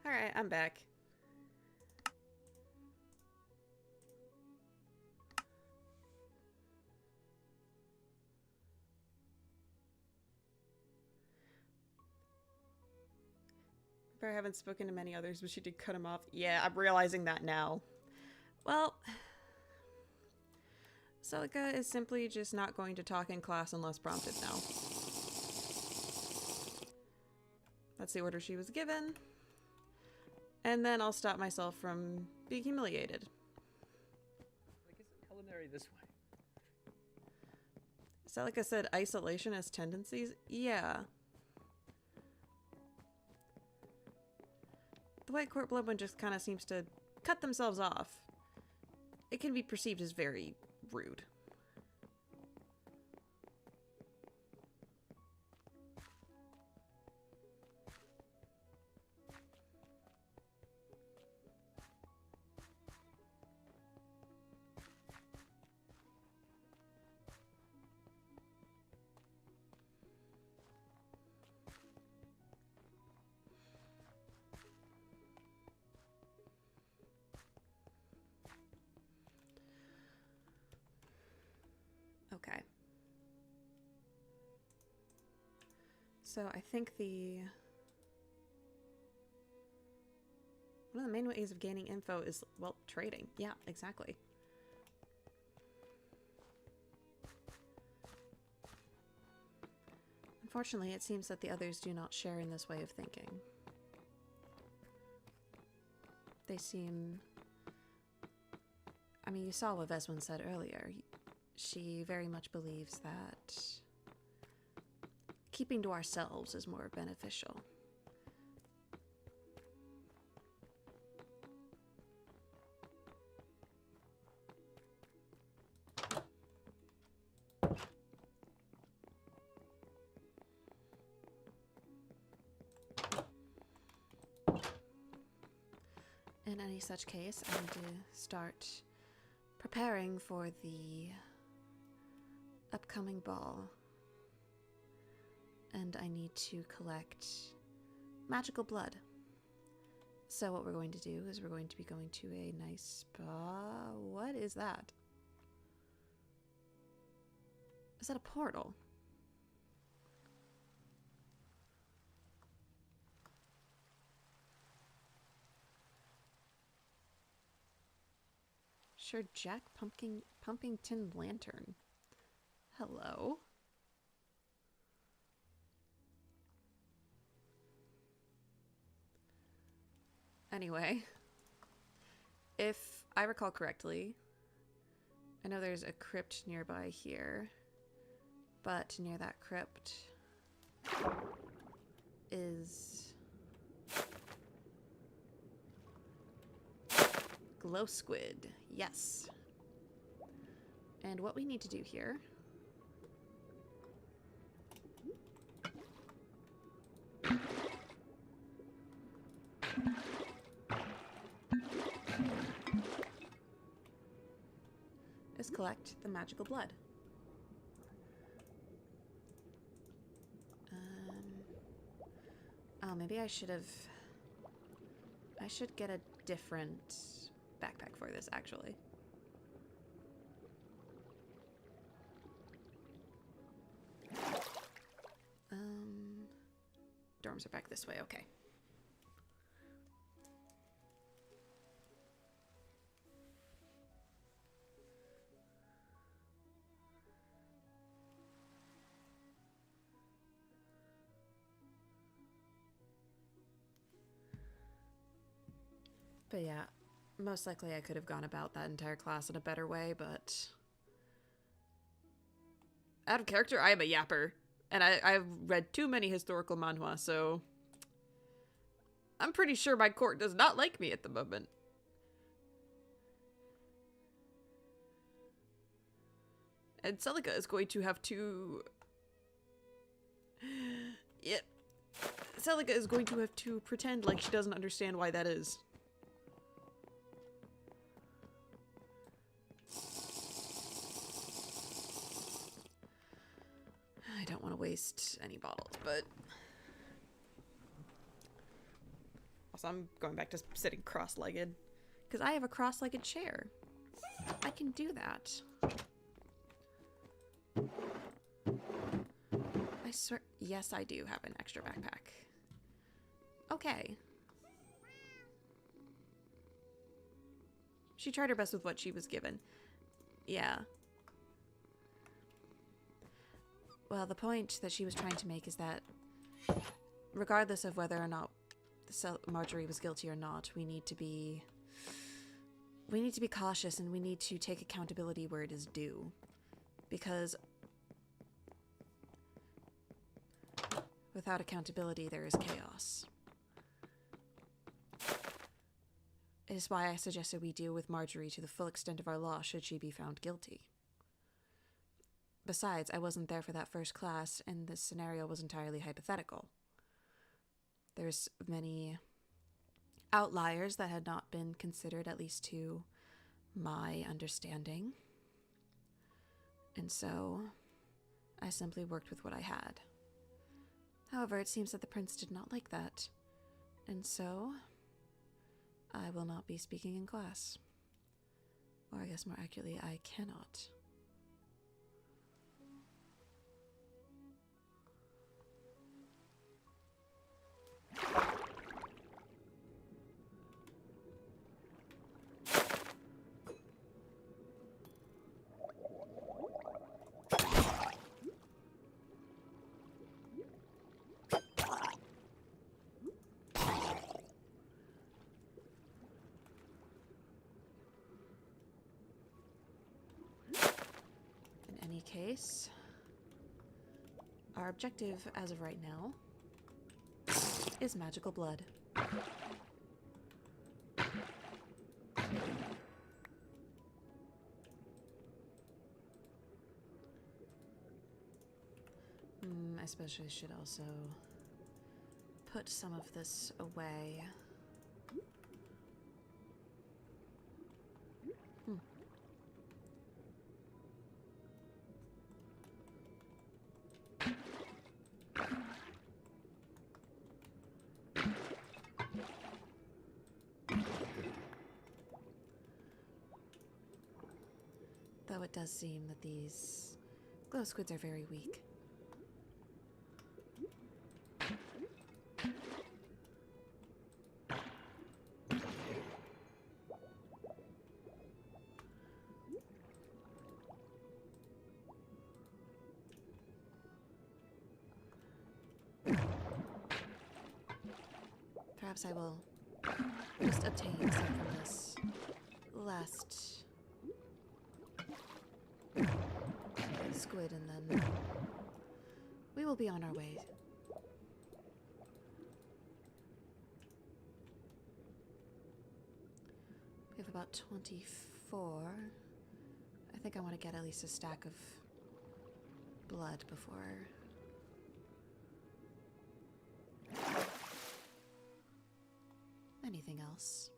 Alright, I'm back. I haven't spoken to many others, but she did cut him off. Yeah, I'm realizing that now. Well, Celica is simply just not going to talk in class unless prompted now. That's the order she was given. And then I'll stop myself from being humiliated. Like, isn't culinary this way? Celica said isolationist tendencies? Yeah. The White Court Blood one just kind of seems to cut themselves off. It can be perceived as very rude. Okay. So I think one of the main ways of gaining info is, well, trading. Yeah, exactly. Unfortunately, it seems that the others do not share in this way of thinking. They seem... I mean, you saw what Veswin said earlier. She very much believes that keeping to ourselves is more beneficial. In any such case, I need to start preparing for the upcoming ball. And I need to collect magical blood. So what we're going to do is we're going to be going to a nice spa. What is that? Is that a portal? Sure, Jack pumping tin lantern. Hello. Anyway, if I recall correctly, I know there's a crypt nearby here, but near that crypt is glow squid. Yes. And what we need to do here is collect the magical blood. Oh, maybe I should get a different backpack for this, actually. Dorms are back this way, okay. But yeah, most likely I could have gone about that entire class in a better way, but... out of character, I am a yapper. And I've read too many historical manhwa, so... I'm pretty sure my court does not like me at the moment. And Celica is going to have to... Yep. Celica is going to have to pretend like she doesn't understand why that is. I don't want to waste any bottles, but Also, I'm going back to sitting cross-legged. Because I have a cross-legged chair. I can do that. I swear... Yes, I do have an extra backpack. Okay. She tried her best with what she was given. Yeah. Well, the point that she was trying to make is that regardless of whether or not Marjorie was guilty or not, we need to be cautious, and we need to take accountability where it is due. Because without accountability, there is chaos. It is why I suggested we deal with Marjorie to the full extent of our law should she be found guilty. Besides, I wasn't there for that first class, and this scenario was entirely hypothetical. There's many outliers that had not been considered, at least to my understanding. And so, I simply worked with what I had. However, it seems that the prince did not like that. And so, I will not be speaking in class. Or I guess more accurately, I cannot. In any case, our objective as of right now is magical blood. I suppose I should also put some of this away. Though it does seem that these glow squids are very weak. Perhaps I will just obtain some from this last squid, and then we will be on our way. We have about 24. I think I want to get at least a stack of blood before anything else.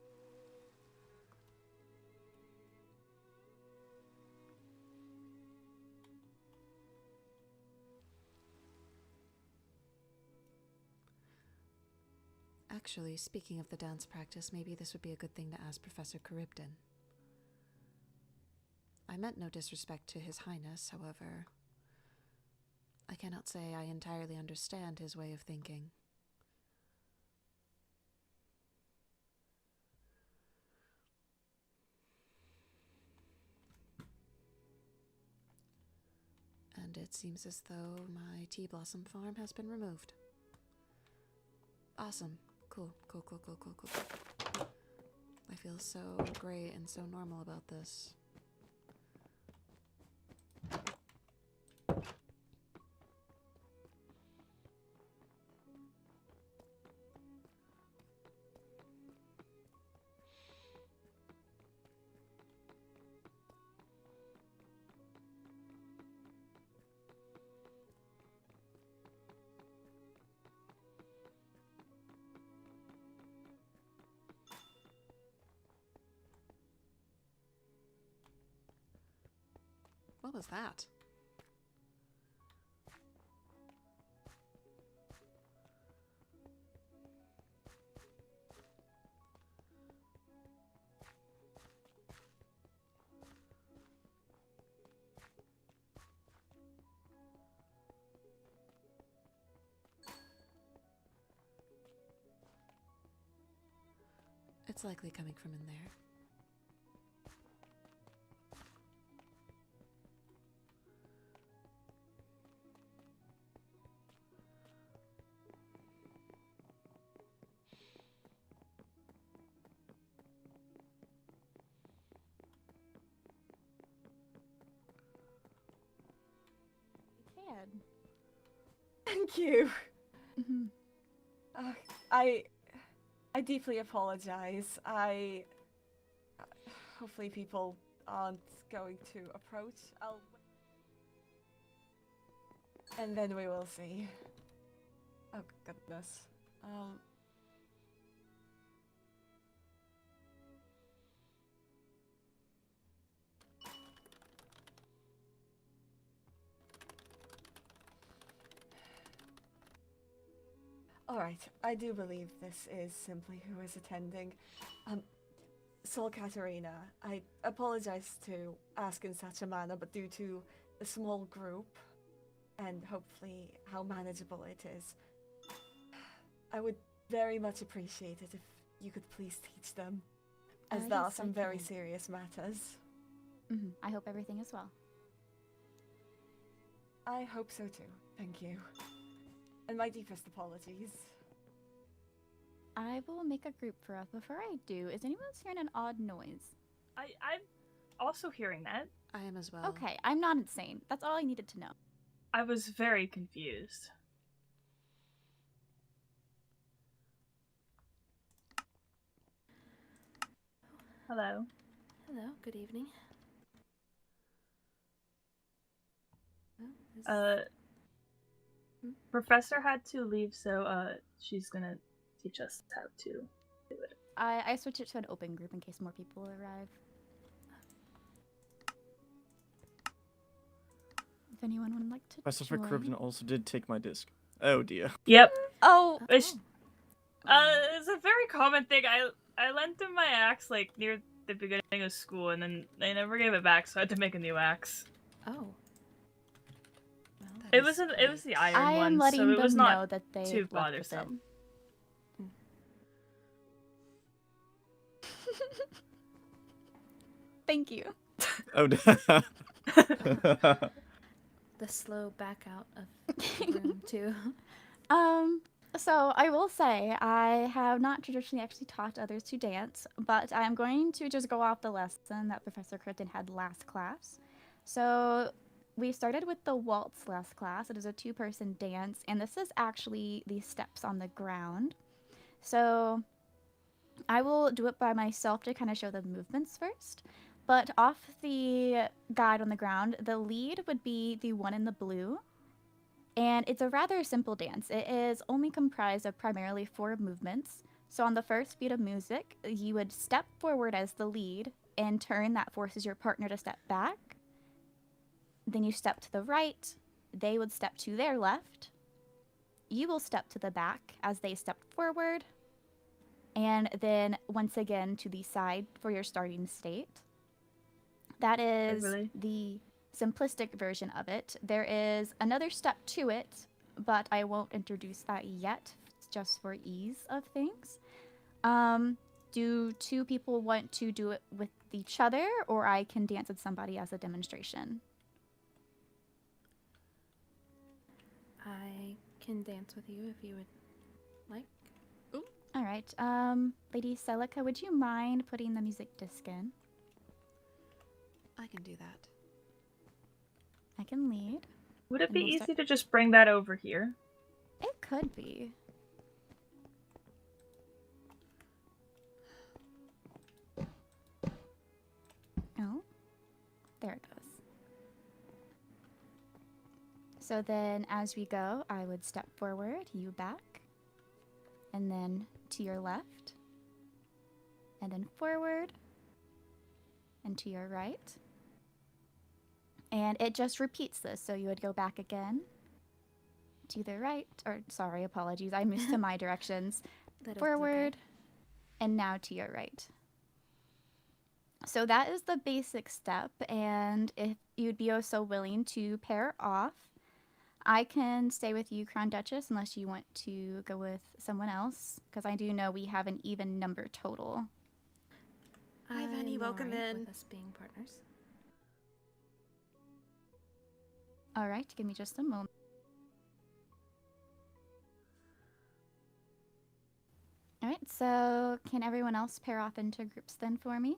Actually, speaking of the dance practice, maybe this would be a good thing to ask Professor Charybdin. I meant no disrespect to His Highness, however, I cannot say I entirely understand his way of thinking. And it seems as though my tea blossom farm has been removed. Awesome. Cool. I feel so great and so normal about this. What was that? It's likely coming from in there. Thank you. Mhm. I deeply apologize. Hopefully people aren't going to approach. And then we will see. Oh goodness. Alright, I do believe this is simply who is attending. Sol Katerina, I apologize to ask in such a manner, but due to the small group, and hopefully how manageable it is, I would very much appreciate it if you could please teach them, as there are Yes, I some very can. serious matters. I hope everything is well. I hope so too, thank you. And my deepest apologies. I will make a group for us. Before I do, is anyone else hearing an odd noise? I'm also hearing that. I am as well. Okay, I'm not insane. That's all I needed to know. I was very confused. Hello. Hello, good evening. Professor had to leave, so she's gonna teach us how to do it. I switched it to an open group in case more people arrive. If anyone would like to Professor join. Cribden also did take my disc. Oh dear. Yep. Oh. It's a very common thing. I lent them my axe like near the beginning of school, and then they never gave it back, so I had to make a new axe. Oh. It was the iron I one, am letting so it them was know not that they too left with it. bothersome. Thank you. Oh dear. The slow back out of the room too. So I will say I have not traditionally actually taught others to dance, but I'm going to just go off the lesson that Professor Curtin had last class. So we started with the waltz last class. It is a 2-person dance, and this is actually the steps on the ground. So I will do it by myself to kind of show the movements first. But off the guide on the ground, the lead would be the one in the blue. And it's a rather simple dance. It is only comprised of primarily 4 movements. So on the first beat of music, you would step forward as the lead. In turn, that forces your partner to step back. Then you step to the right. They would step to their left. You will step to the back as they step forward. And then once again to the side for your starting state. That is the simplistic version of it. There is another step to it, but I won't introduce that yet, just for ease of things. Do 2 people want to do it with each other, or I can dance with somebody as a demonstration? I can dance with you if you would like. Ooh. All right. Lady Celica, would you mind putting the music disc in? I can do that. I can lead. Would it And be we'll easy start- to just bring that over here? It could be. Oh, there it goes. So then as we go, I would step forward, you back, and then to your left, and then forward, and to your right. And it just repeats this. So you would go back again, to the right, or sorry, apologies, I'm used to my directions. That is Forward, and now to your right. So that is the basic step, and if you'd be oh so willing to pair off, I can stay with you, Crown Duchess, unless you want to go with someone else, because I do know we have an even number total. Hi, Venny. I'm Welcome alright in. with us being partners. All right, give me just a moment. All right, so can everyone else pair off into groups then for me?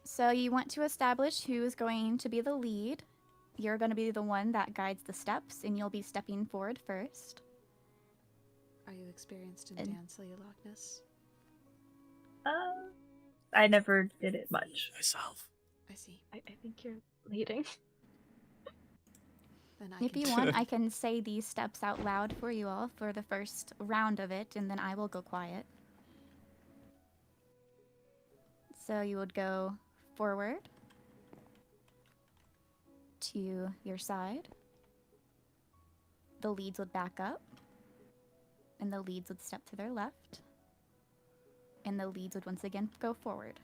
So you want to establish who is going to be the lead. You're going to be the one that guides the steps, and you'll be stepping forward first. Are you experienced in And- dance, Lady Loch-Ness? I never did it much. Myself. I see. I think you're leading. Then I If can you want, I can say these steps out loud for you all for the first round of it, and then I will go quiet. So you would go forward to your side. The leads would back up, and the leads would step to their left, and the leads would once again go forward.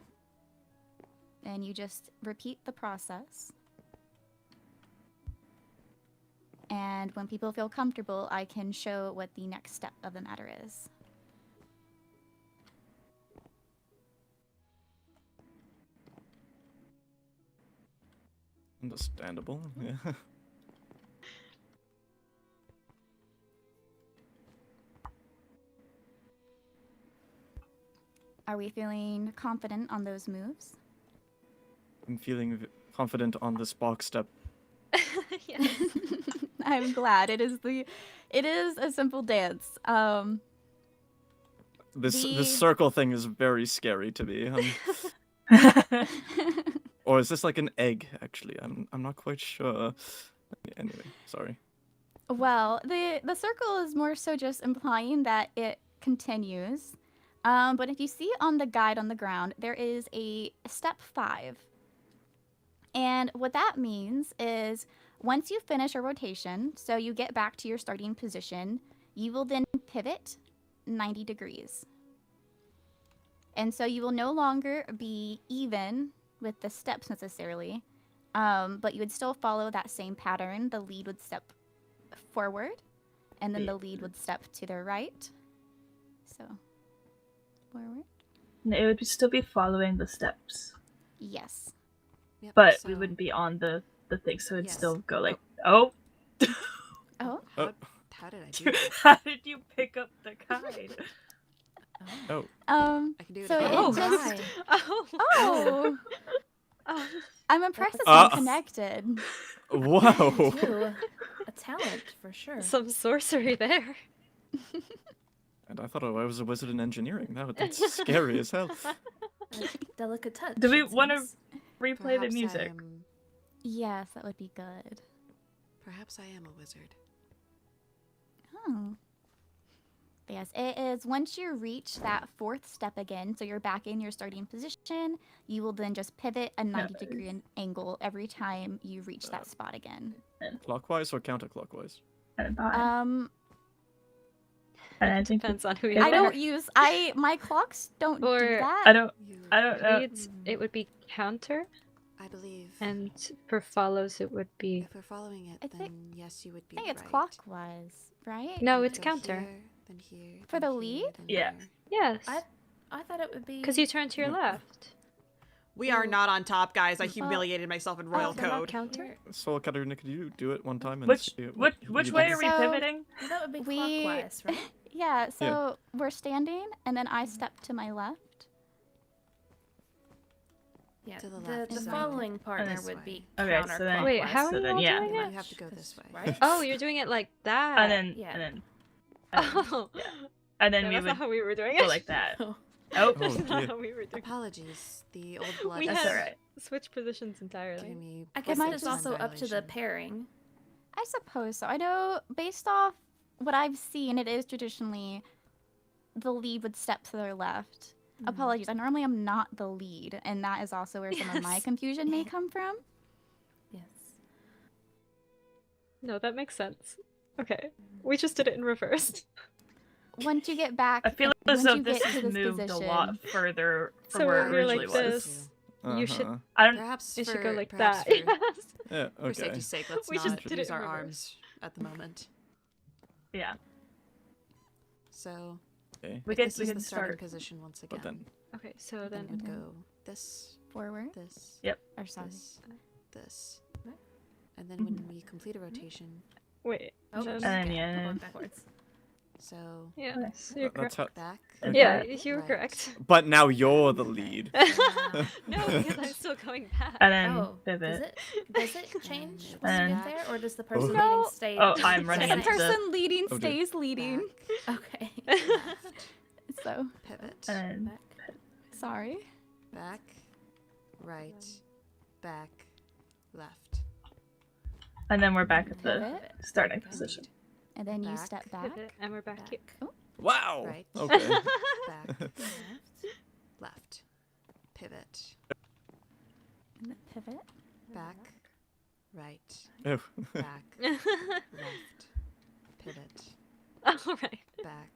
And you just repeat the process. And when people feel comfortable, I can show what the next step of the matter is. Understandable, yeah. Are we feeling confident on those moves? I'm feeling confident on this box step. I'm glad. It is a simple dance. This circle thing is very scary to me. Or is this like an egg? Actually, I'm not quite sure. Anyway, sorry. Well, the circle is more so just implying that it continues. But if you see on the guide on the ground, there is a step 5. And what that means is once you finish a rotation, so you get back to your starting position, you will then pivot 90 degrees. And so you will no longer be even with the steps necessarily, but you would still follow that same pattern. The lead would step forward, and then the lead would step to their right. So, forward. No, it would still be following the steps. Yes. Yep, But so we wouldn't be on the thing, so it'd Yes. still go like, oh. Oh. How did I do that? How did you pick up the guide? Oh. I can do it So again. it just. my. Oh. I'm impressed it's Uh, all connected. Whoa. Too. A talent for sure. Some sorcery there. And I thought I was a wizard in engineering. That's scary as hell. A delicate touch. Do we it want to seems. replay the Perhaps music? Yes, that would be good. Perhaps I am a wizard. Oh. But yes, it is once you reach that 4th step again, so you're back in your starting position, you will then just pivot a 90-degree angle every time you reach that spot again. Clockwise or counterclockwise? And I think Depends on who I you're. don't use my clocks don't do Or that. I don't know. Reads, it would be counter, I believe. and for follows it would be. If we're following it, I then think- yes, you would be I think it's right. clockwise, right? No, You it's go counter. Here, then here, For then the here, lead? then Yeah. here. Yes, I thought it would be. because you turn to your left. We are not on top, guys. I humiliated myself in Royal They're not Code. counter. So, Katarina, could you do it one time? And Which see what which you way do? are we So- pivoting? Well, that would be We- clockwise, right? Yeah, so we're standing, and then I step to my left. Yeah. To the The, left, the so following partner this would way. be Okay, so then- counterclockwise. Wait, how are So you then, all yeah. doing You it? have to go this way. Right? Oh, you're doing it like that. And then Yeah. and then Oh, and then no, we that's would not how we were doing go it. like that. Oh. Oh, That's not dear. how we were doing. Apologies. The old blood We is that's had alright. switch positions entirely. giving me. I guess might it's just- also up to the violation. pairing. I suppose so. I know based off what I've seen, it is traditionally the lead would step to their left. Apologies. I normally am not the lead, and that is also where some of my Yes. confusion may come from. Yes. No, that makes sense. Okay, we just did it in reverse. Once you get back, I feel once as though you this get has to this moved position, a lot further from So where it we're originally like was. this. You should. Uh-huh. I don't. Perhaps It for, should go like perhaps that. For, Yes. Yeah, for okay. safety's sake, let's We just not did it use in our reverse. arms at the moment. Yeah. So Okay. this is the starting position once again. But then, Okay, so Then then would go this, Forward. this, Yep. Or sorry. this. And then when we complete a rotation, wait. Oh, then- and then yeah, Going and then, backwards. so Yeah, Nice. you're that's correct. how. back, Yeah, Okay. you were Right. correct. But now you're the lead. No, because I'm still going back. and then Oh, pivot. does it change And when you then- get there, or does the person No. leading stay? Oh, the I'm running The into the- person leading Oh, dear. stays leading. Okay. left, So, pivot, And then sorry. back, right, back, left. and then we're back at the Pivot. starting position. And then you Back. step back. Pivot, and we're back here. Oh, Wow. Right. Okay. Back, left, pivot, and then pivot. back, right, Oh. back, left, pivot, All right. back,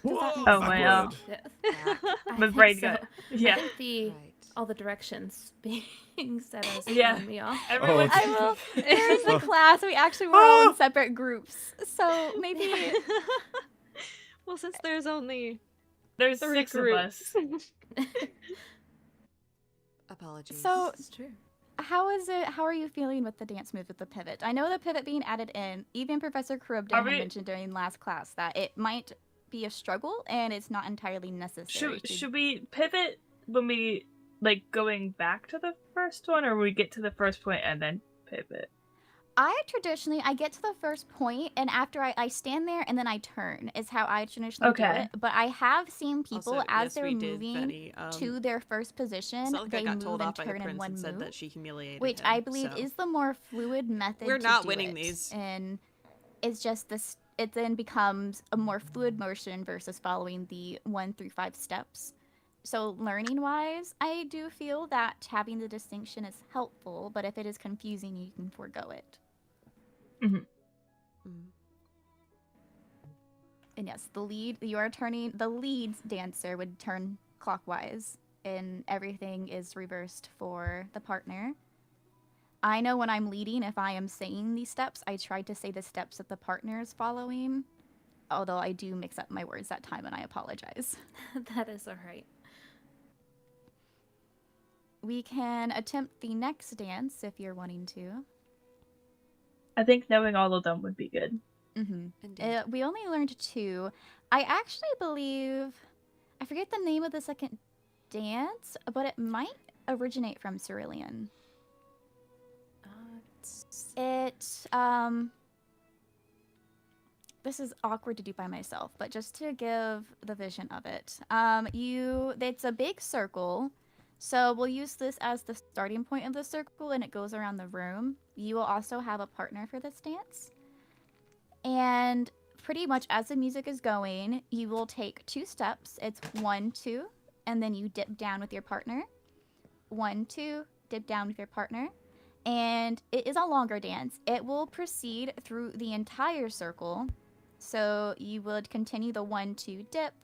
Does that make Oh sense? wow. Yeah. back, I My think brain so. got I yeah. think the right. all the directions being said as Yeah. throwing me off. Everyone. okay. I will. During the class, we actually were all in separate groups. So maybe. Well, since there's only There's 3 6 groups. of us. Apologies. So, It's true. how is it? How are you feeling with the dance move with the pivot? I know the pivot being added in. Even Professor Kurubden Are had we- mentioned during last class that it might be a struggle and it's not entirely necessary. Should we pivot when we like going back to the first one, or we get to the first point and then pivot? I get to the first point, and after I stand there and then I turn is how I traditionally do Okay. it. But I have seen people Also, as yes, they're we did, moving Betty. to their first position, Celica they got move told and off by the turn in prince one and said move, that she humiliated which him, I believe so- is the more fluid method. We're to not do winning it. these. And it's just this. It then becomes a more fluid motion versus following the 1 through 5 steps. So learning wise, I do feel that having the distinction is helpful, but if it is confusing, you can forego it. Mhm. And yes, the lead dancer would turn clockwise, and everything is reversed for the partner. I know when I'm leading, if I am saying these steps, I try to say the steps that the partner is following, although I do mix up my words that time, and I apologize. That is alright. We can attempt the next dance if you're wanting to. I think knowing all of them would be good. Indeed. We only learned 2. I actually believe, I forget the name of the second dance, but it might originate from Cerulean. This is awkward to do by myself, but just to give the vision of it. It's a big circle, so we'll use this as the starting point of the circle, and it goes around the room. You will also have a partner for this dance. And pretty much as the music is going, you will take 2 steps. It's 1, 2, and then you dip down with your partner. 1, 2, dip down with your partner. And it is a longer dance. It will proceed through the entire circle. So you would continue the 1, 2, dip,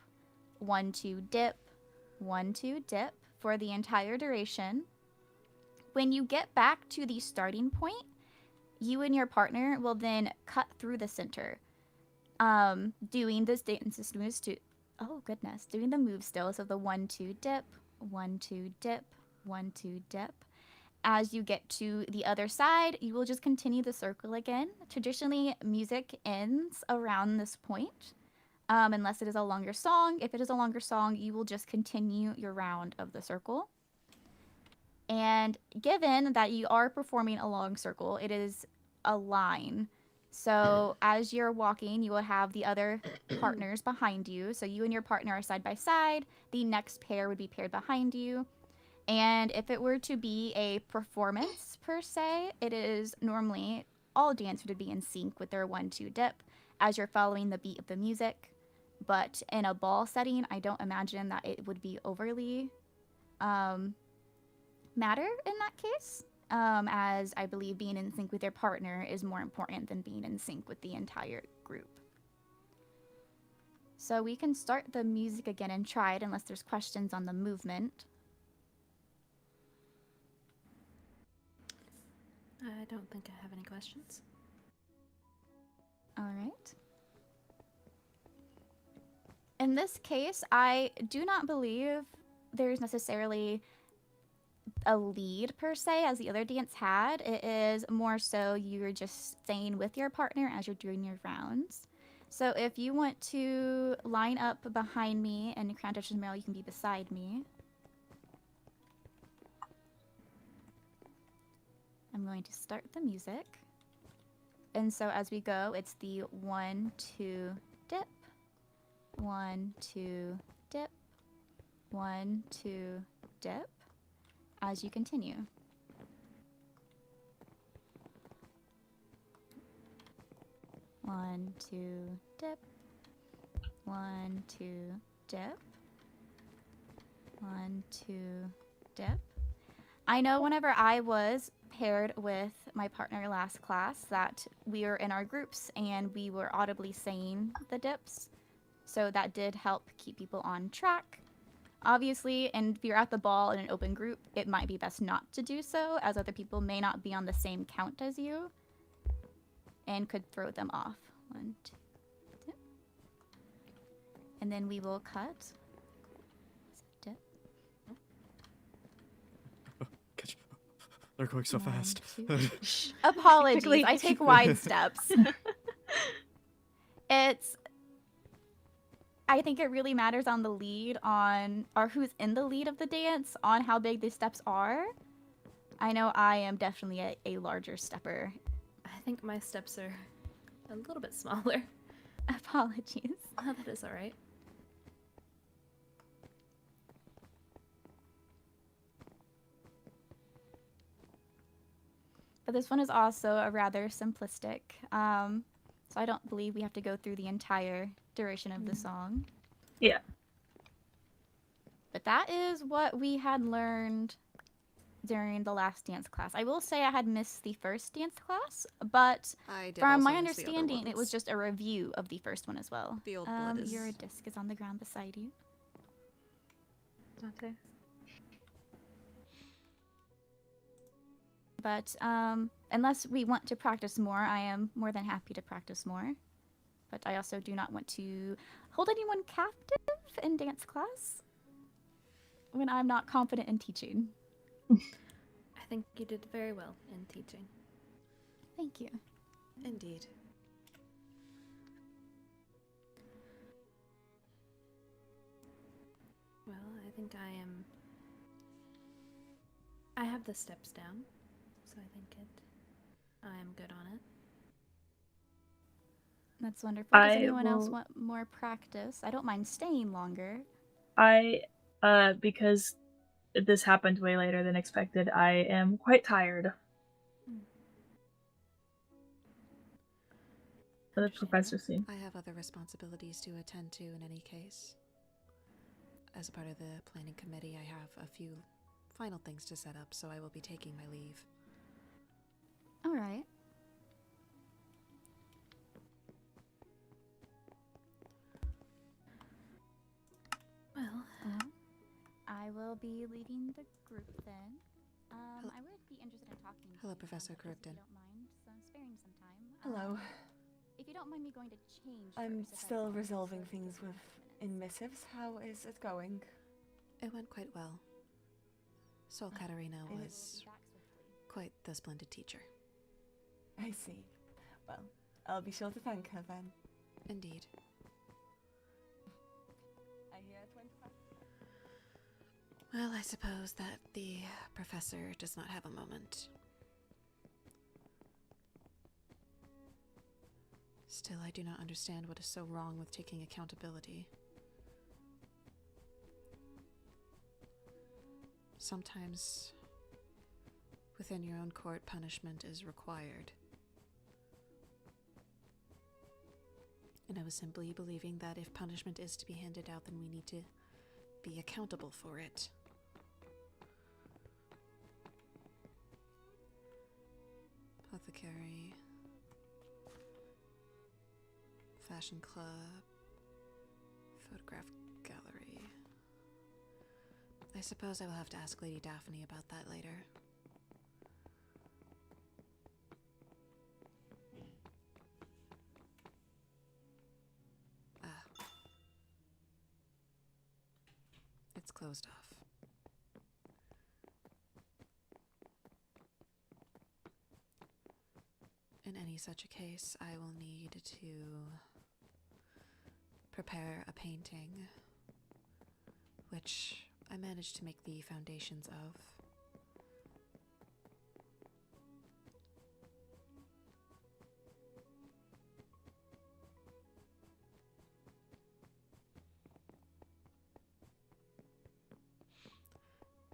1, 2, dip, 1, 2, dip for the entire duration. When you get back to the starting point, you and your partner will then cut through the center, doing this dance. Doing the move still. So the 1, 2, dip, 1, 2, dip, 1, 2, dip. As you get to the other side, you will just continue the circle again. Traditionally, music ends around this point, unless it is a longer song. If it is a longer song, you will just continue your round of the circle. And given that you are performing a long circle, it is a line. So as you're walking, you will have the other partners behind you. So you and your partner are side by side. The next pair would be paired behind you. And if it were to be a performance per se, it is normally all dancers would be in sync with their 1, 2 dip as you're following the beat of the music. But in a ball setting, I don't imagine that it would be overly matter in that case, as I believe being in sync with your partner is more important than being in sync with the entire group. So we can start the music again and try it unless there's questions on the movement. I don't think I have any questions. All right. In this case, I do not believe there's necessarily a lead per se as the other dance had. It is more so you're just staying with your partner as you're doing your rounds. So if you want to line up behind me and Crown Duchess Meryl, you can be beside me. I'm going to start the music. And so as we go, it's the 1, 2, dip. 1, 2, dip. 1, 2, dip. As you continue. One, two, dip. 1, 2, dip. 1, 2, dip. I know whenever I was paired with my partner last class that we were in our groups and we were audibly saying the dips. So that did help keep people on track. Obviously, and if you're at the ball in an open group, it might be best not to do so, as other people may not be on the same count as you and could throw them off. 1, 2, dip. And then we will cut. Dip. Catch. They're going so 1, fast. 2. Apologies, Quickly. I take wide steps. I think it really matters on the lead or who's in the lead of the dance on how big the steps are. I know I am definitely a larger stepper. I think my steps are a little bit smaller. Apologies. Oh, that is alright. But this one is also a rather simplistic. So I don't believe we have to go through the entire duration of the song. Yeah. But that is what we had learned during the last dance class. I will say I had missed the first dance class, but I did from also my miss the other understanding, it was ones. just a review of the first one as well. The old blood is... Your disc is on the ground beside you. Dante. But unless we want to practice more, I am more than happy to practice more. But I also do not want to hold anyone captive in dance class when I'm not confident in teaching. I think you did very well in teaching. Thank you. Indeed. Well, I think I have the steps down, so I think I am good on it. That's wonderful. Does I anyone else will- want more practice? I don't mind staying longer. Because this happened way later than expected, I am quite tired. The professor scene. I have other responsibilities to attend to in any case. As a part of the planning committee, I have a few final things to set up, so I will be taking my leave. All right. Well, I will be leaving the group then. I would be interested in talking to Hello, you, Professor Crown Duchess, if Cribden. you don't mind, so sparing some time. Hello. If you don't mind me going to change. I'm first, if I still can, resolving so things just with in minutes. in missives. How is it going? It went quite well. Sol Katarina and was quite the splendid teacher. I see. Well, I'll be sure to thank her then. Indeed. I hear it went well. Well, I suppose that the professor does not have a moment. Still, I do not understand what is so wrong with taking accountability. Sometimes, within your own court, punishment is required. And I was simply believing that if punishment is to be handed out, then we need to be accountable for it. Apothecary, fashion club, photograph gallery. I suppose I will have to ask Lady Daphne about that later. closed off. In any such a case, I will need to prepare a painting, which I managed to make the foundations of.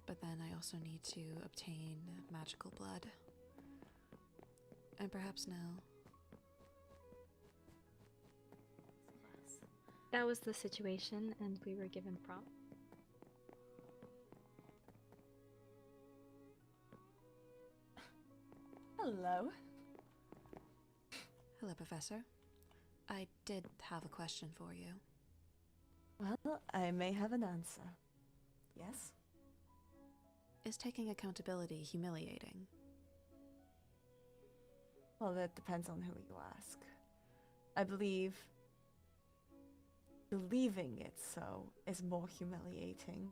But then I also need to obtain magical blood. And perhaps now. That was the situation, and we were given prompt. Hello. Hello, Professor. I did have a question for you. Well, I may have an answer. Yes? Is taking accountability humiliating? Well, that depends on who you ask. I believe believing it so is more humiliating.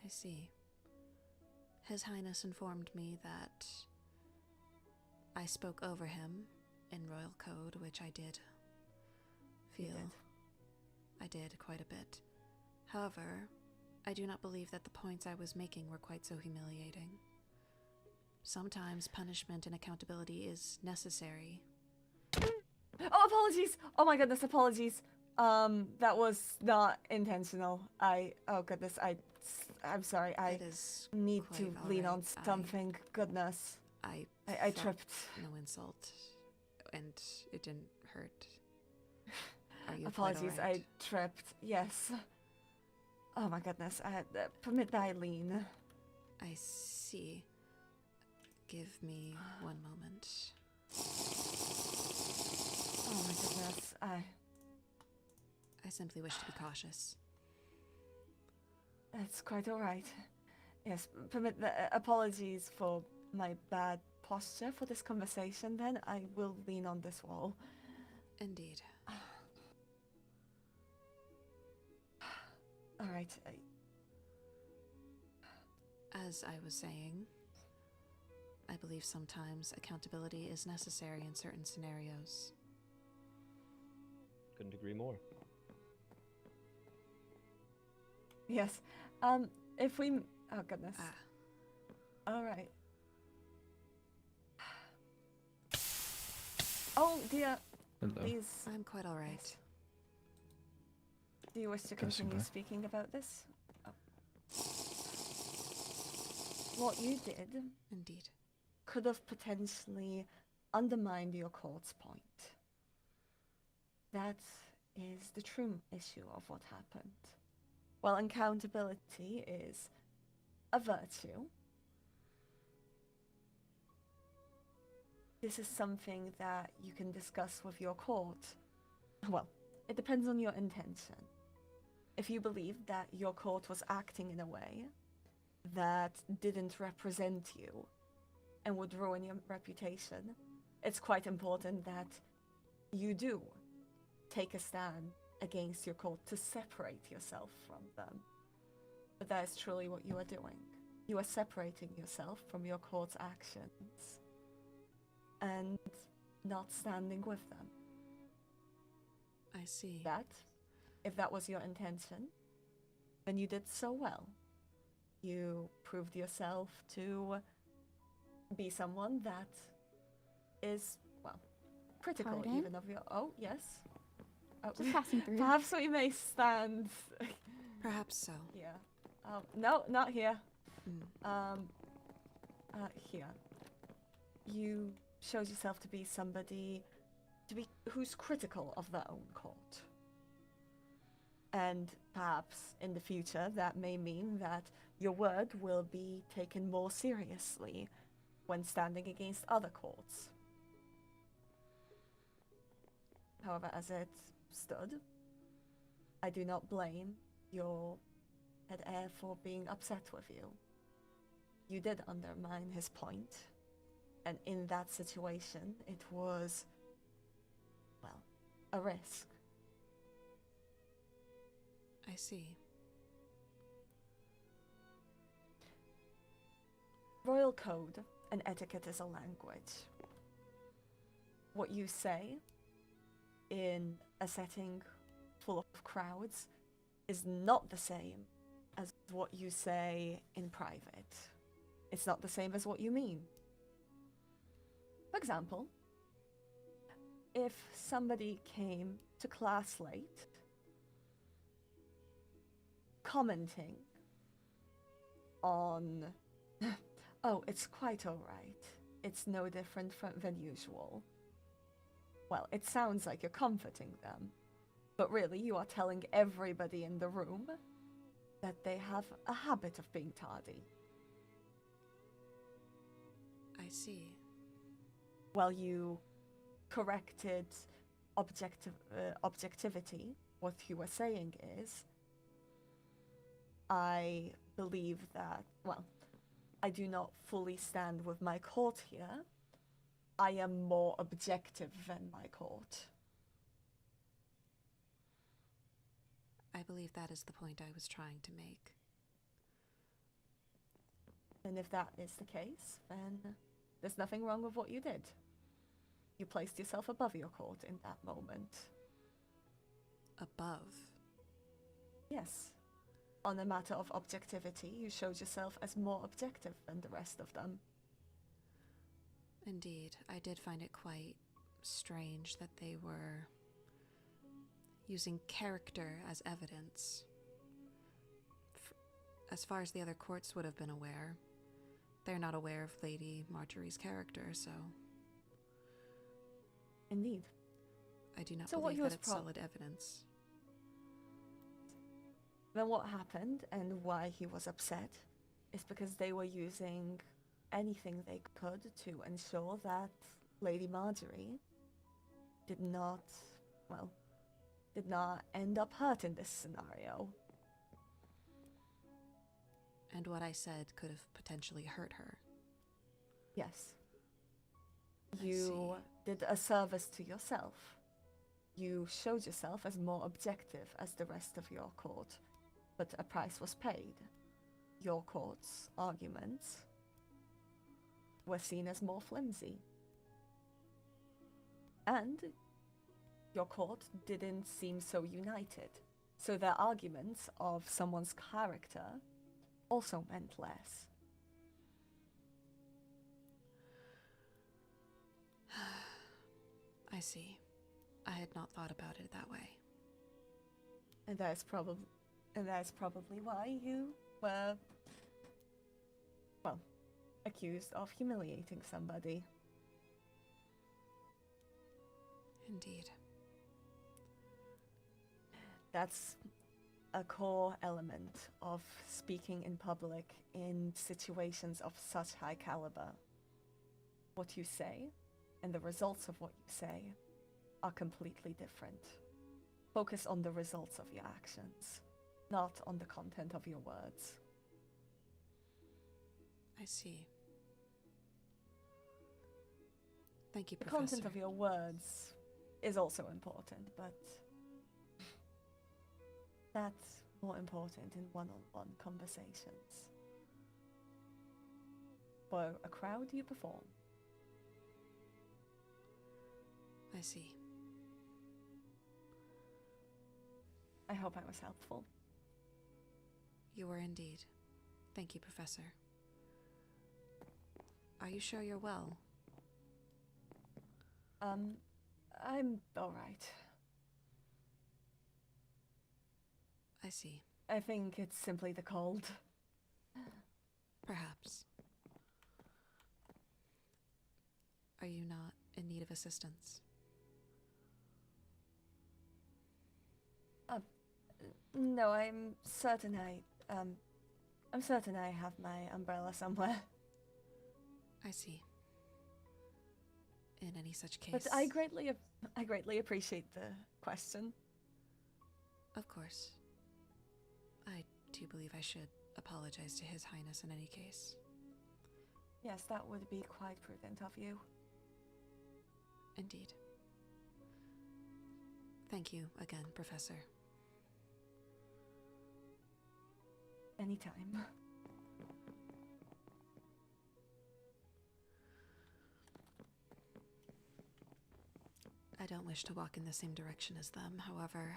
I see. His Highness informed me that I spoke over him in Royal Code, which I did feel. I did quite a bit. However, I do not believe that the points I was making were quite so humiliating. Sometimes punishment and accountability is necessary. Oh, apologies! Oh my goodness, apologies. That was not intentional. Oh goodness, I'm sorry. I need to lean on something. Goodness. I tripped. No insult, and it didn't hurt. Are you Apologies, quite all right? I tripped. Yes. Oh my goodness. Permit that I lean. I see. Give me one moment. Oh my goodness. I simply wish to be cautious. That's quite all right. Yes, permit the apologies for my bad posture for this conversation. Then I will lean on this wall. Indeed. All right. As I was saying, I believe sometimes accountability is necessary in certain scenarios. Couldn't agree more. Yes. If we... Oh, goodness. All right. Oh, dear. Hello. Please. I'm quite all right. Do you wish to Passing continue by. speaking about this? Oh. What you did... Indeed. Could have potentially undermined your court's point. That is the true issue of what happened. While accountability is a virtue, this is something that you can discuss with your court. Well, it depends on your intention. If you believe that your court was acting in a way that didn't represent you and would ruin your reputation, it's quite important that you do take a stand against your court to separate yourself from them. But that is truly what you are doing. You are separating yourself from your court's actions and not standing with them. I see. That, if that was your intention, then you did so well. You proved yourself to be someone that is, well, critical Pardon? even of your... Oh, yes. Oh, Just passing through. Perhaps we may stand... Perhaps so. Yeah. No, not here. Mm. Here. You showed yourself to be somebody who's critical of their own court. And perhaps in the future that may mean that your word will be taken more seriously when standing against other courts. However, as it stood, I do not blame your head heir for being upset with you. You did undermine his point, and in that situation, it was, well, a risk. I see. royal code and etiquette is a language. What you say in a setting full of crowds is not the same as what you say in private. It's not the same as what you mean. For example, if somebody came to class late, commenting on, oh, it's quite alright, it's no different than usual. Well, it sounds like you're comforting them, but really you are telling everybody in the room that they have a habit of being tardy. I see. Well, you corrected objectivity. What you were saying is, I believe that, well, I do not fully stand with my court here. I am more objective than my court. I believe that is the point I was trying to make. And if that is the case, then there's nothing wrong with what you did. You placed yourself above your court in that moment. Above? Yes. On a matter of objectivity, you showed yourself as more objective than the rest of them. Indeed, I did find it quite strange that they were using character as evidence. As far as the other courts would have been aware, they're not aware of Lady Marjorie's character, so... Indeed. I do not So believe that it's solid evidence. Then what happened and why he was upset is because they were using anything they could to ensure that Lady Marjorie did not end up hurt in this scenario. And what I said could have potentially hurt her. Yes. You did a service to yourself. You showed yourself as more objective as the rest of your court, but a price was paid. Your court's arguments were seen as more flimsy. And your court didn't seem so united, so their arguments of someone's character also meant less. I see. I had not thought about it that way. And that's probably why you were, well, accused of humiliating somebody. Indeed. That's a core element of speaking in public in situations of such high caliber. What you say and the results of what you say are completely different. Focus on the results of your actions, not on the content of your words. I see. Thank you, The Professor. content of your words is also important, but that's more important in one-on-one conversations. For a crowd, you perform. I see. I hope I was helpful. You were indeed. Thank you, Professor. Are you sure you're well? I'm alright. I see. I think it's simply the cold. Perhaps. Are you not in need of assistance? No, I'm certain I have my umbrella somewhere. I see. In any such case... But I greatly appreciate the question. Of course. I do believe I should apologize to His Highness in any case. Yes, that would be quite prudent of you. Indeed. Thank you again, Professor. Anytime. don't wish to walk in the same direction as them, however.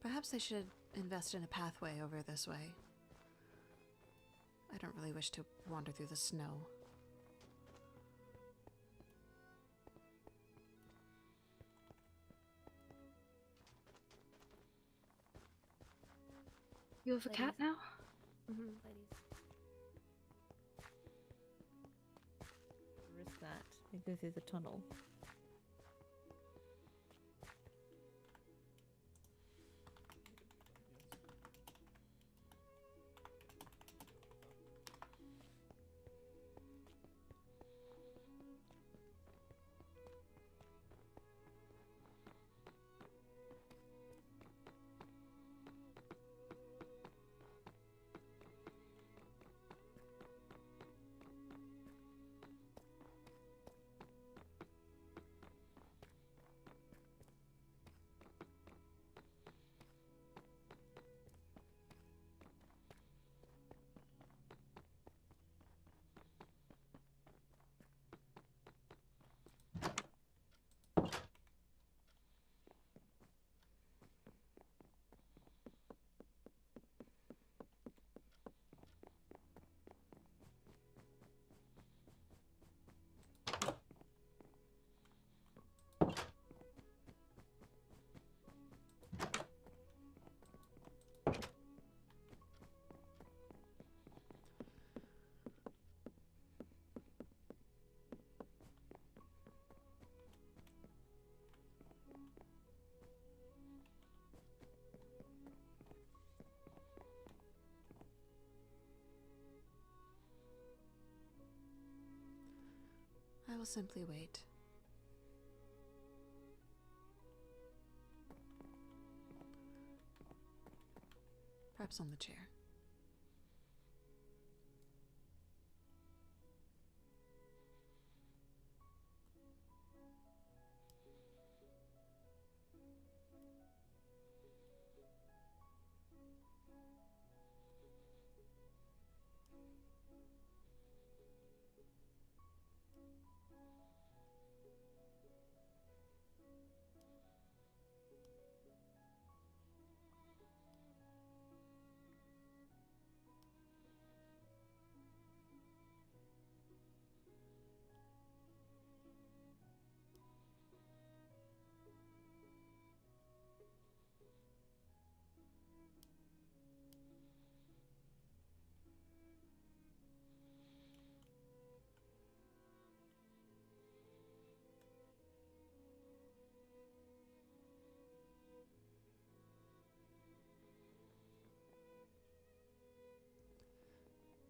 Perhaps I should invest in a pathway over this way. I don't really wish to wander through the snow. You have a cat now? Ladies. Risk that. We go through the tunnel. I will simply wait. Perhaps on the chair.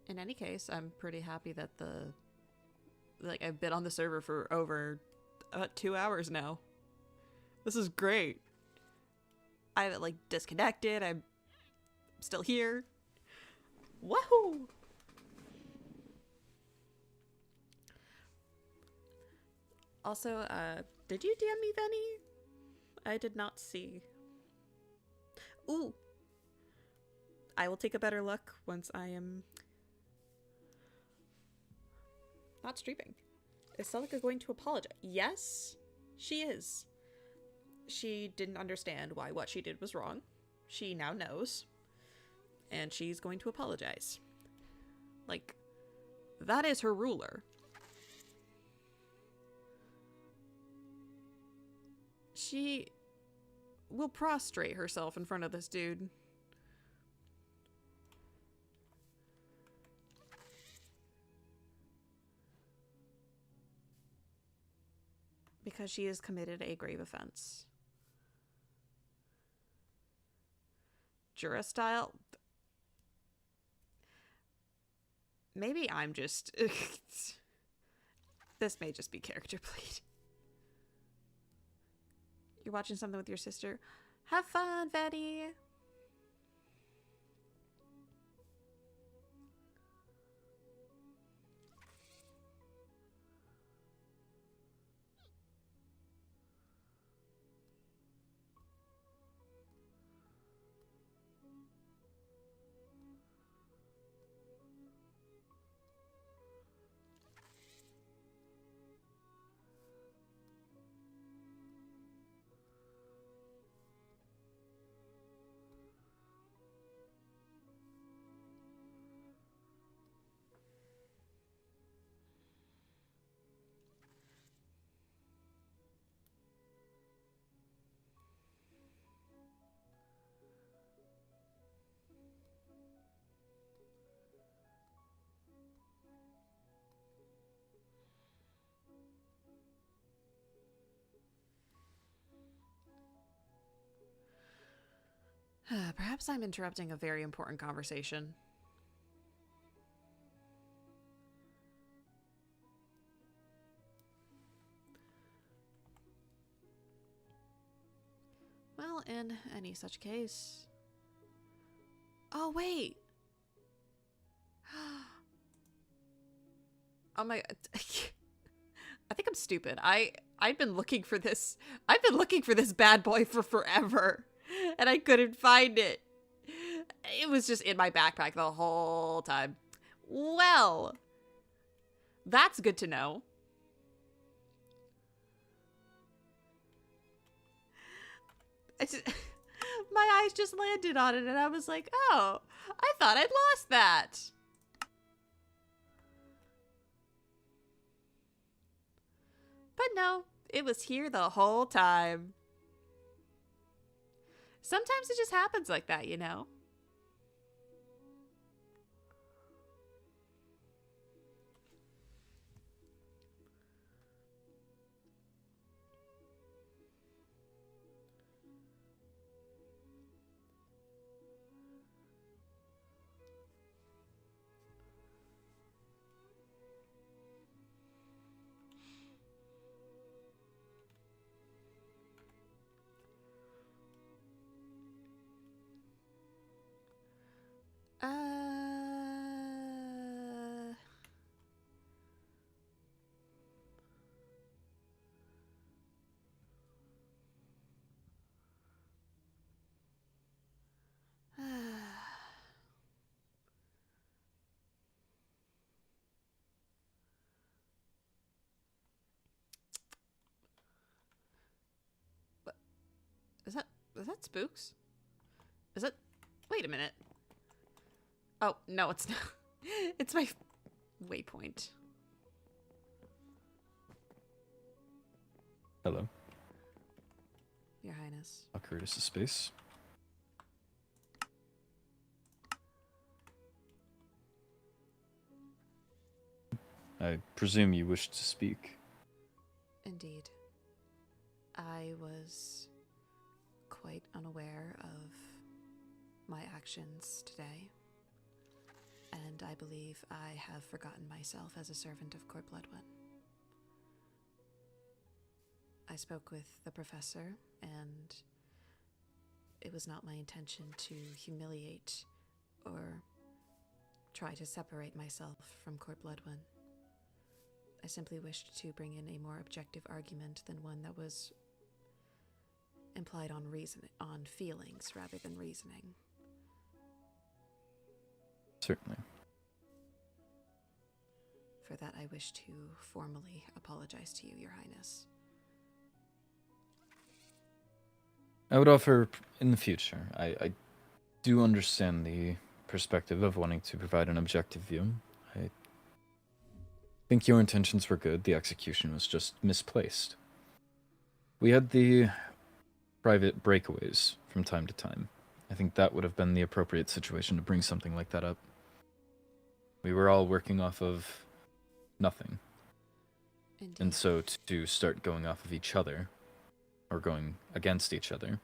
In any case, I'm pretty happy that I've been on the server for over about 2 hours now. This is great. I haven't disconnected. I'm still here. Woohoo! Also, did you DM me, Venny? I did not see. Ooh. I will take a better look once I am not streaming. Is Celica going to apologize? Yes, she is. She didn't understand why what she did was wrong. She now knows. And she's going to apologize. That is her ruler. She will prostrate herself in front of this dude. because she has committed a grave offense. Jura style? Maybe I'm just... This may just be character played. You're watching something with your sister? Have fun, Betty! Perhaps I'm interrupting a very important conversation. Well, in any such case... Oh, wait! Oh my... I think I'm stupid. I've been looking for this... I've been looking for this bad boy for forever. And I couldn't find it. It was just in my backpack the whole time. Well, that's good to know. My eyes just landed on it and I was like, oh, I thought I'd lost that. But no, it was here the whole time. Sometimes it just happens like that, you know? What? Is that spooks? Is it? Wait a minute. Oh, no, it's not. It's my waypoint. Hello. Your Highness. I'll courtesy space. I presume you wish to speak. Indeed. I was quite unaware of my actions today, and I believe I have forgotten myself as a servant of Court Bloodwin. I spoke with the professor, and it was not my intention to humiliate or try to separate myself from Court Bloodwin. I simply wished to bring in a more objective argument than one that was implied on feelings rather than reasoning. Certainly. For that, I wish to formally apologize to you, Your Highness. I would offer in the future. I do understand the perspective of wanting to provide an objective view. I think your intentions were good. The execution was just misplaced. We had the private breakaways from time to time. I think that would have been the appropriate situation to bring something like that up. We were all working off of nothing. And so to start going off of each other, or going against each other,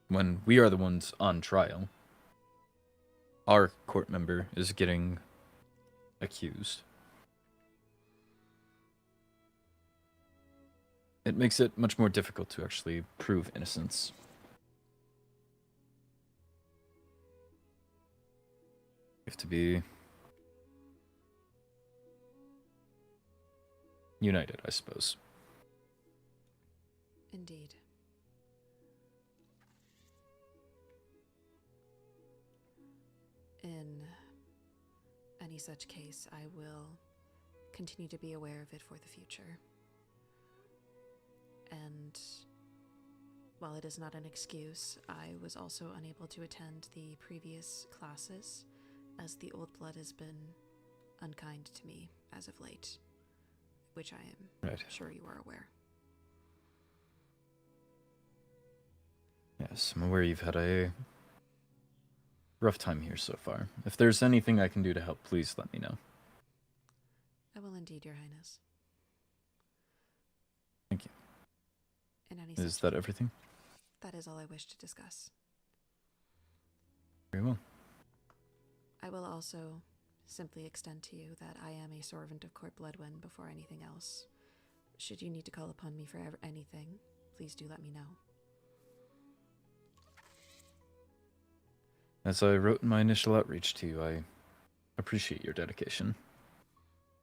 when we are the ones on trial, our court member is getting accused. It makes it much more difficult to actually prove innocence. You have to be united, I suppose. Indeed. In any such case, I will continue to be aware of it for the future. And while it is not an excuse, I was also unable to attend the previous classes, as the old blood has been unkind to me as of late, which I am sure you are aware. Yes, I'm aware you've had a rough time here so far. If there's anything I can do to help, please let me know. I will indeed, Your Highness. Thank you. In any Is such that everything? That is all I wish to discuss. Very well. I will also simply extend to you that I am a servant of Court Bloodwind before anything else. Should you need to call upon me for anything, please do let me know. As I wrote in my initial outreach to you, I appreciate your dedication.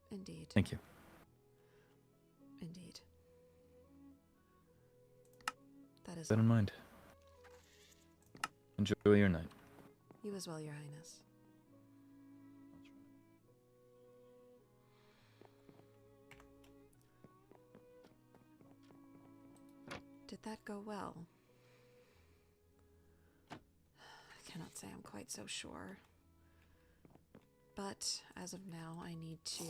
Indeed. Thank you. Indeed. That is That in mind. Enjoy your night. You as well, Your Highness. Did that go well? I cannot say I'm quite so sure. But as of now, I need to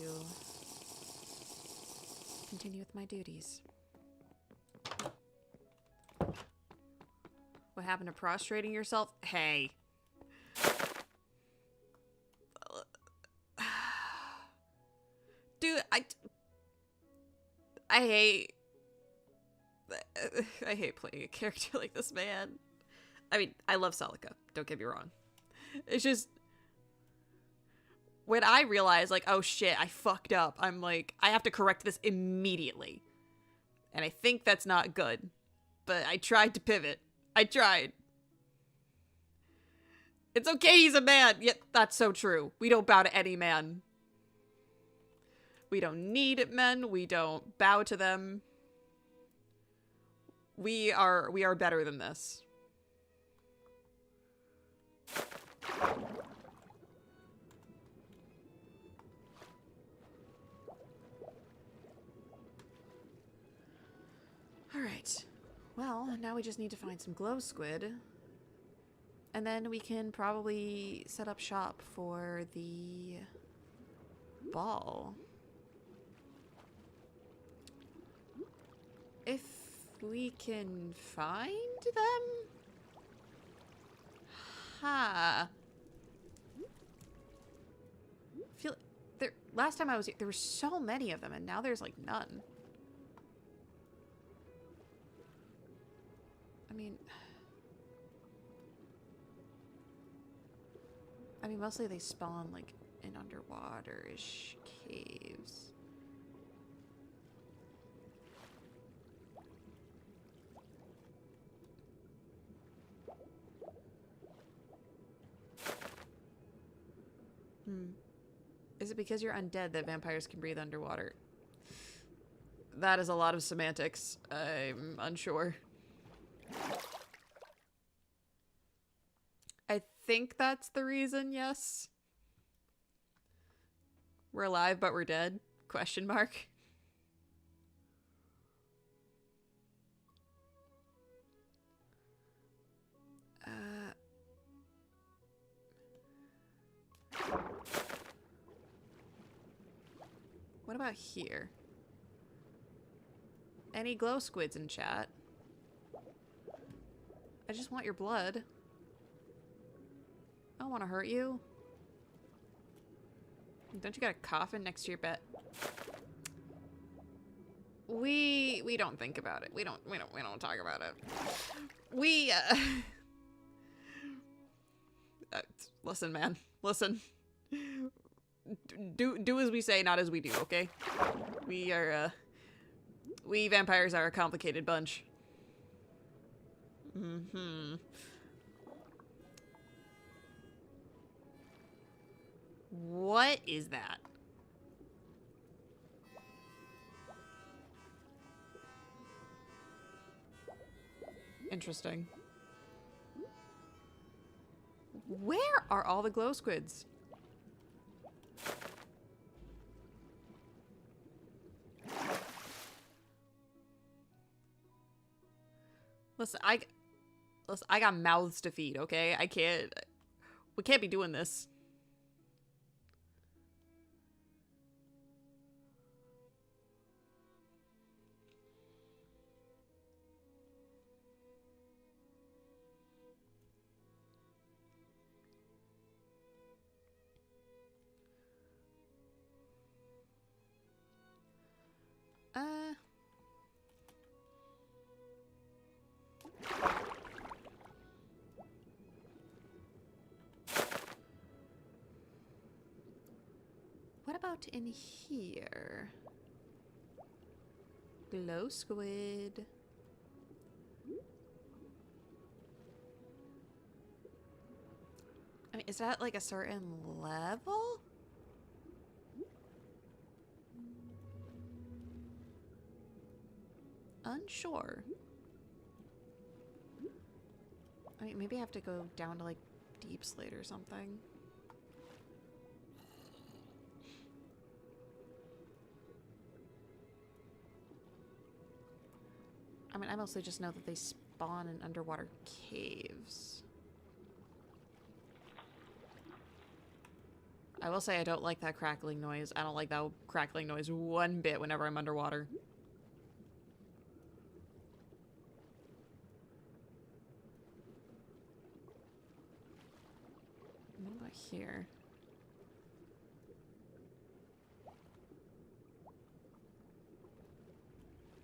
continue with my duties. What happened to prostrating yourself? Hey. Dude, I hate playing a character like this, man. I mean, I love Celica, don't get me wrong. It's just when I realize, like, oh shit, I fucked up, I'm like, I have to correct this immediately. And I think that's not good. But I tried to pivot. I tried. It's okay, he's a man. Yet that's so true. We don't bow to any man. We don't need men. We don't bow to them. We are better than this. Alright. Well, now we just need to find some glow squid. And then we can probably set up shop for the ball. If we can find them? Ha. Feel there. Last time I was here, there were so many of them, and now there's like none. I mean, mostly they spawn like in underwater-ish caves. Is it because you're undead that vampires can breathe underwater? That is a lot of semantics. I'm unsure. I think that's the reason, yes. We're alive, but we're dead? Question mark. What about here? Any glow squids in chat? I just want your blood. I don't want to hurt you. Don't you got a coffin next to your bed? We don't think about it. We don't talk about it. Listen, man. Listen. Do as we say, not as we do, okay? We vampires are a complicated bunch. Mm-hmm. What is that? Interesting. Where are all the glow squids? Listen, I got mouths to feed, okay? We can't be doing this. What about in here? Glow squid. I mean, is that like a certain level? Unsure. I mean, maybe I have to go down to like deep slate or something. I mean, I mostly just know that they spawn in underwater caves. I will say I don't like that crackling noise. I don't like that crackling noise one bit whenever I'm underwater. What about here?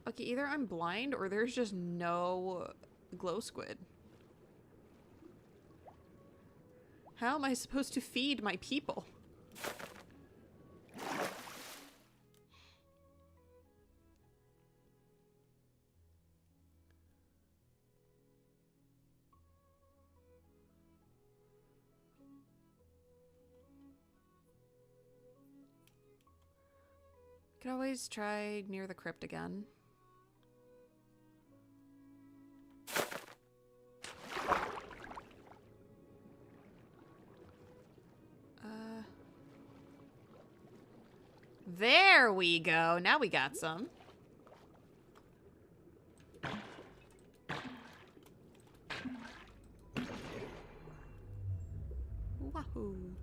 Okay, either I'm blind or there's just no glow squid. How am I supposed to feed my people? Could always try near the crypt again. There we go. Now we got some. Wahoo.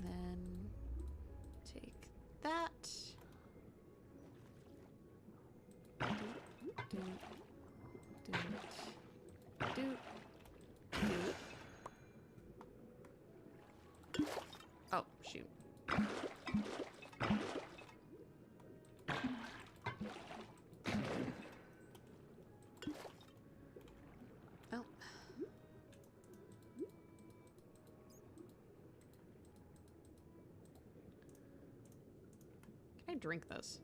Then take that. Oh, shoot. Oh. Can I drink this?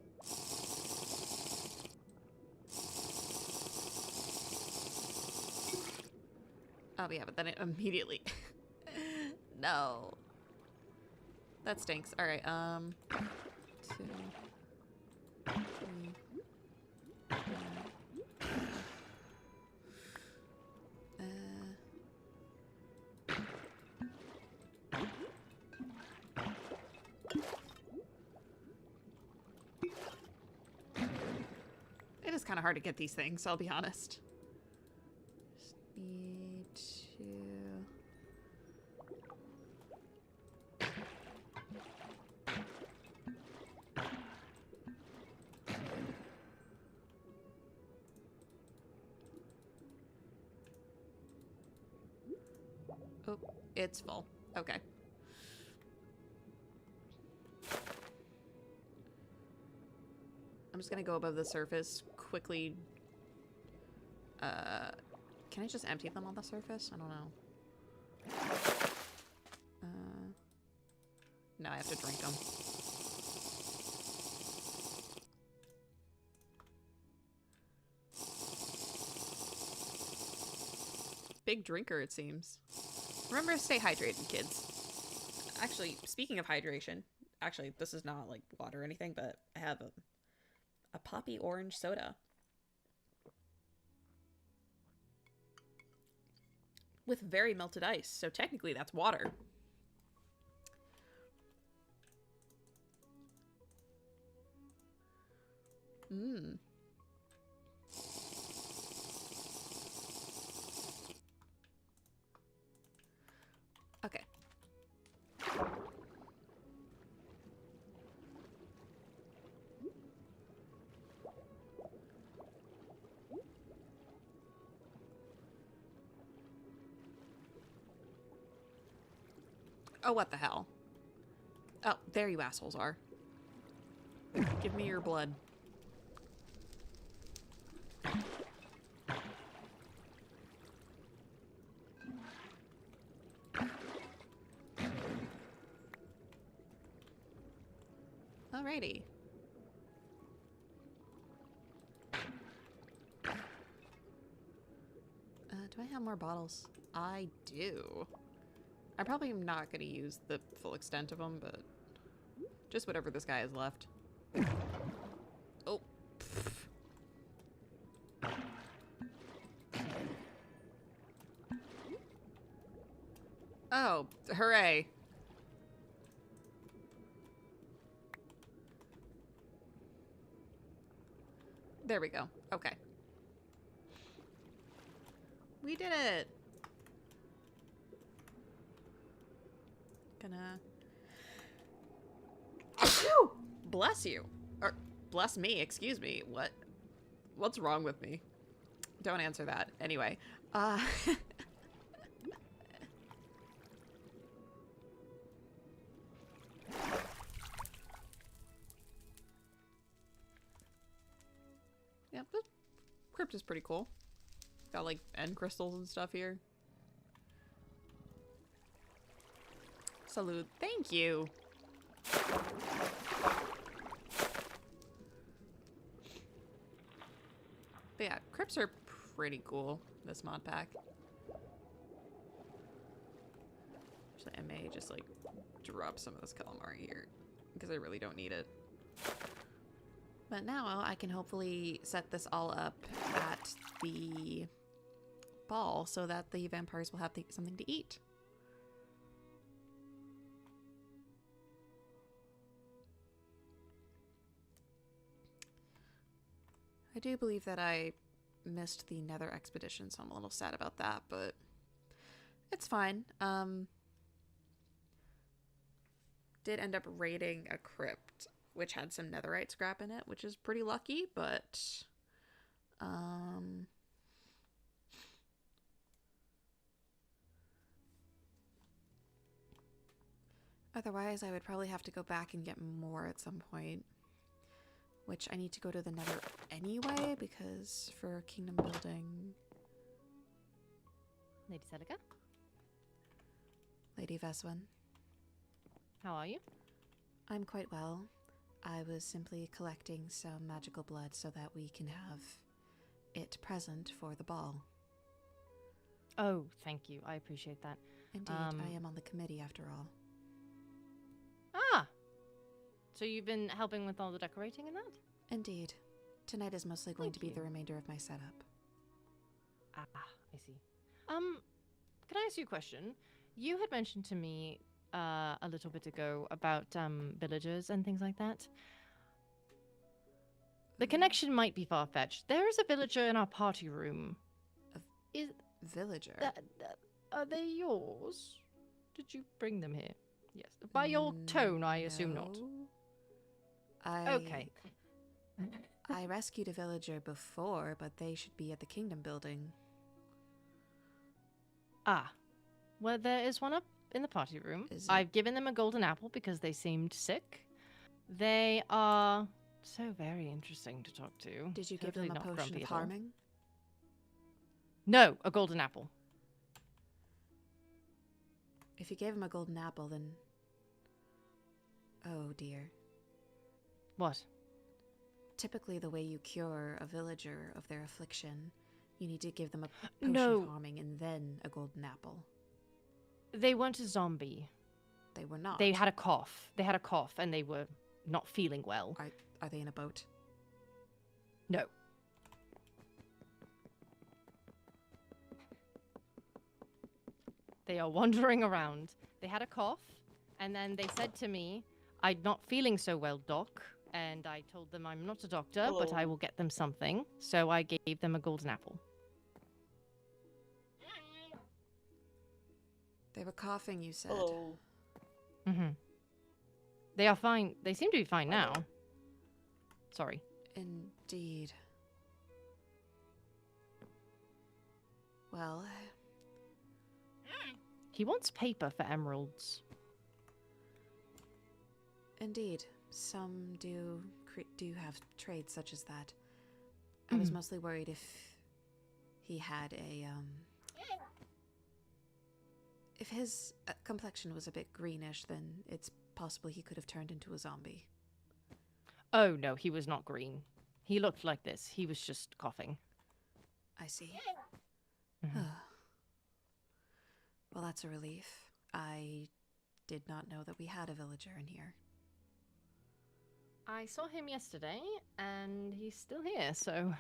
Oh, yeah, but then it immediately... No. That stinks. Alright, 2, 3, 4, It is kind of hard to get these things, I'll be honest. Just need to... Oh, it's full. Okay. just gonna go above the surface quickly. Can I just empty them on the surface? I don't know. No, I have to drink them. Big drinker, it seems. Remember to stay hydrated, kids. Actually, speaking of hydration, actually, this is not like water or anything, but I have a poppy orange soda. With very melted ice, so technically that's water. Mmm. Okay. Oh, what the hell? Oh, there you assholes are. Give me your blood. Alrighty. Do I have more bottles? I do. I probably am not going to use the full extent of them, but just whatever this guy has left. Oh. Oh, hooray. There we go. Okay. We did it. Gonna... Bless you. Or, bless me, excuse me. What's wrong with me? Don't answer that. Anyway. Yeah, the crypt is pretty cool. Got like end crystals and stuff here. Salute. Thank you. But yeah, crypts are pretty cool, this mod pack. Actually, I may just like drop some of this calamari here because I really don't need it. But now I can hopefully set this all up at the ball so that the vampires will have something to eat. I do believe that I missed the Nether expedition, so I'm a little sad about that, but it's fine. Did end up raiding a crypt, which had some netherite scrap in it, which is pretty lucky, but otherwise I would probably have to go back and get more at some point, which I need to go to the Nether anyway because for kingdom building. Lady Celica? Lady Veswin. How are you? I'm quite well. I was simply collecting some magical blood so that we can have it present for the ball. Oh, thank you. I appreciate that. Indeed, I am on the committee after all. Ah! So you've been helping with all the decorating and that? Indeed. Tonight is mostly going to be the remainder of my setup. Ah, I see. Can I ask you a question? You had mentioned to me a little bit ago about villagers and things like that. The connection might be far-fetched. There is a villager in our party room. Is villager? Are they yours? Did you bring them here? Yes. By your tone, I assume not. Okay. I rescued a villager before, but they should be at the kingdom building. Ah. Well, there is one up in the party room. I've given them a golden apple because they seemed sick. They are so very interesting to talk to. Did you give Totally them a not potion grumpy of at all. harming? No, a golden apple. If you gave him a golden apple, then... Oh, dear. What? Typically, the way you cure a villager of their affliction, you need to give them a potion No. of harming and then a golden apple. They weren't a zombie. They were not. They had a cough. They had a cough and they were not feeling well. Are they in a boat? No. They are wandering around. They had a cough, and then they said to me, I'm not feeling so well, Doc. And I told them I'm not a doctor, but I Hello. will get them something. So I gave them a golden apple. They were coughing, you said. Hello. Mm-hmm. They are fine. They seem to be fine now. Sorry. Indeed. Well... He wants paper for emeralds. Indeed. Some do have trades such as that. I was mostly worried if he had a, If his complexion was a bit greenish, then it's possible he could have turned into a zombie. Oh, no, he was not green. He looked like this. He was just coughing. I see. Mhm. Well, that's a relief. I did not know that we had a villager in here. I saw him yesterday, and he's still here, so...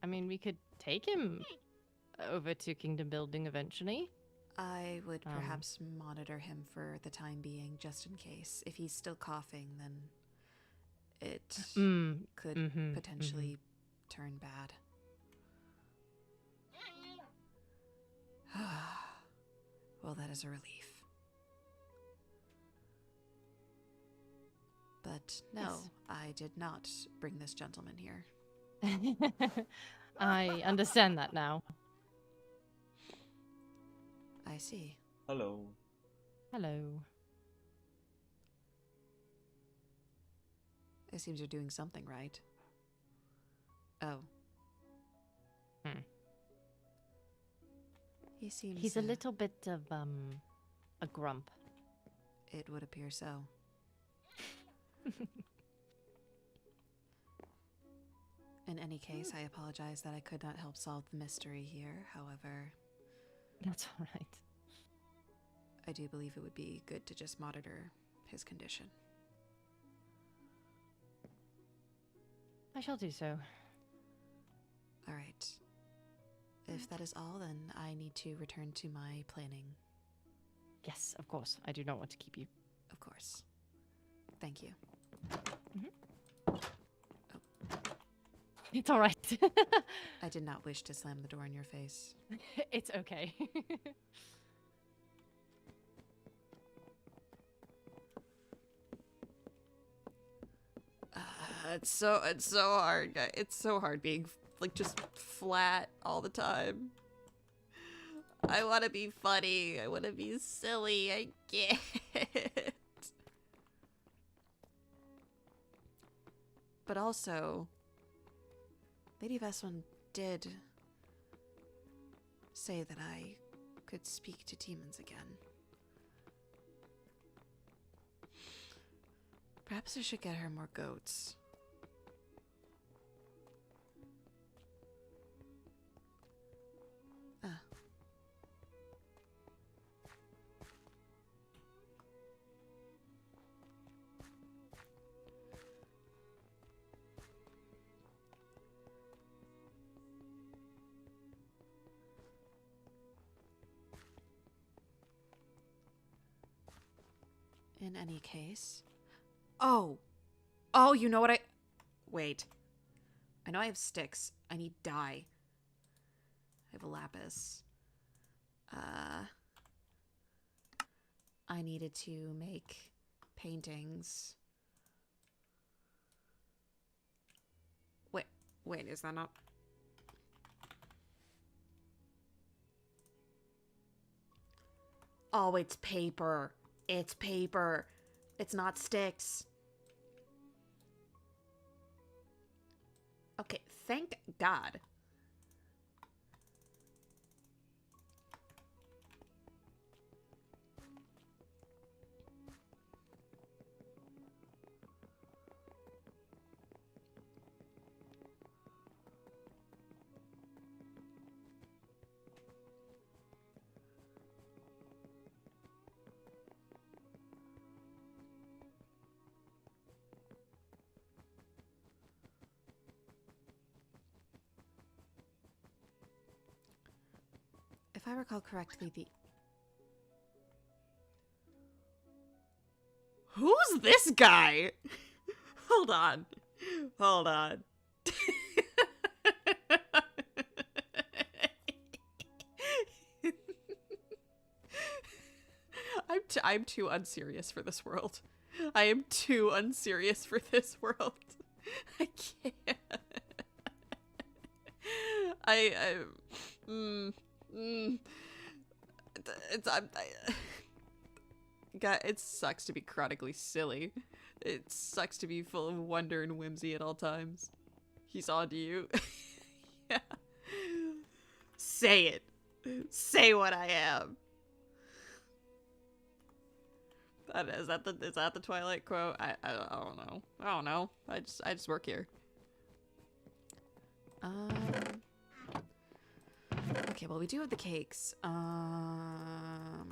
I mean, we could take him over to Kingdom Building eventually. I would perhaps monitor him for the time being, just in case. If he's still coughing, then it could potentially turn bad. Well, that is a relief. But no, Yes. I did not bring this gentleman here. I understand that now. I see. Hello. Hello. It seems you're doing something right. Oh. He seems... He's a little bit of, a grump. It would appear so. In any case, I apologize that I could not help solve the mystery here. However... That's all right. I do believe it would be good to just monitor his condition. I shall do so. All right. If that is all, then I need to return to my planning. Yes, of course. I do not want to keep you. Of course. Thank you. It's all right. I did not wish to slam the door in your face. It's okay. It's so hard. It's so hard being like just flat all the time. I want to be funny. I want to be silly. I can't. But also, Lady Veswan did say that I could speak to demons again. Perhaps I should get her more goats. In any case... Oh! Oh, you know what I... Wait. I know I have sticks. I need dye. I have a lapis. I needed to make paintings. Wait, is that not... Oh, it's paper. It's paper. It's not sticks. Okay, thank God. If I recall correctly, the... Who's this guy? Hold on. Hold on. I'm too unserious for this world. I am too unserious for this world. I can't. God, it sucks to be chronically silly. It sucks to be full of wonder and whimsy at all times. He's on to you. Yeah. Say it. Say what I am. Is that the Twilight quote? I don't know. I don't know. I just work here. Okay, well, we do have the cakes. I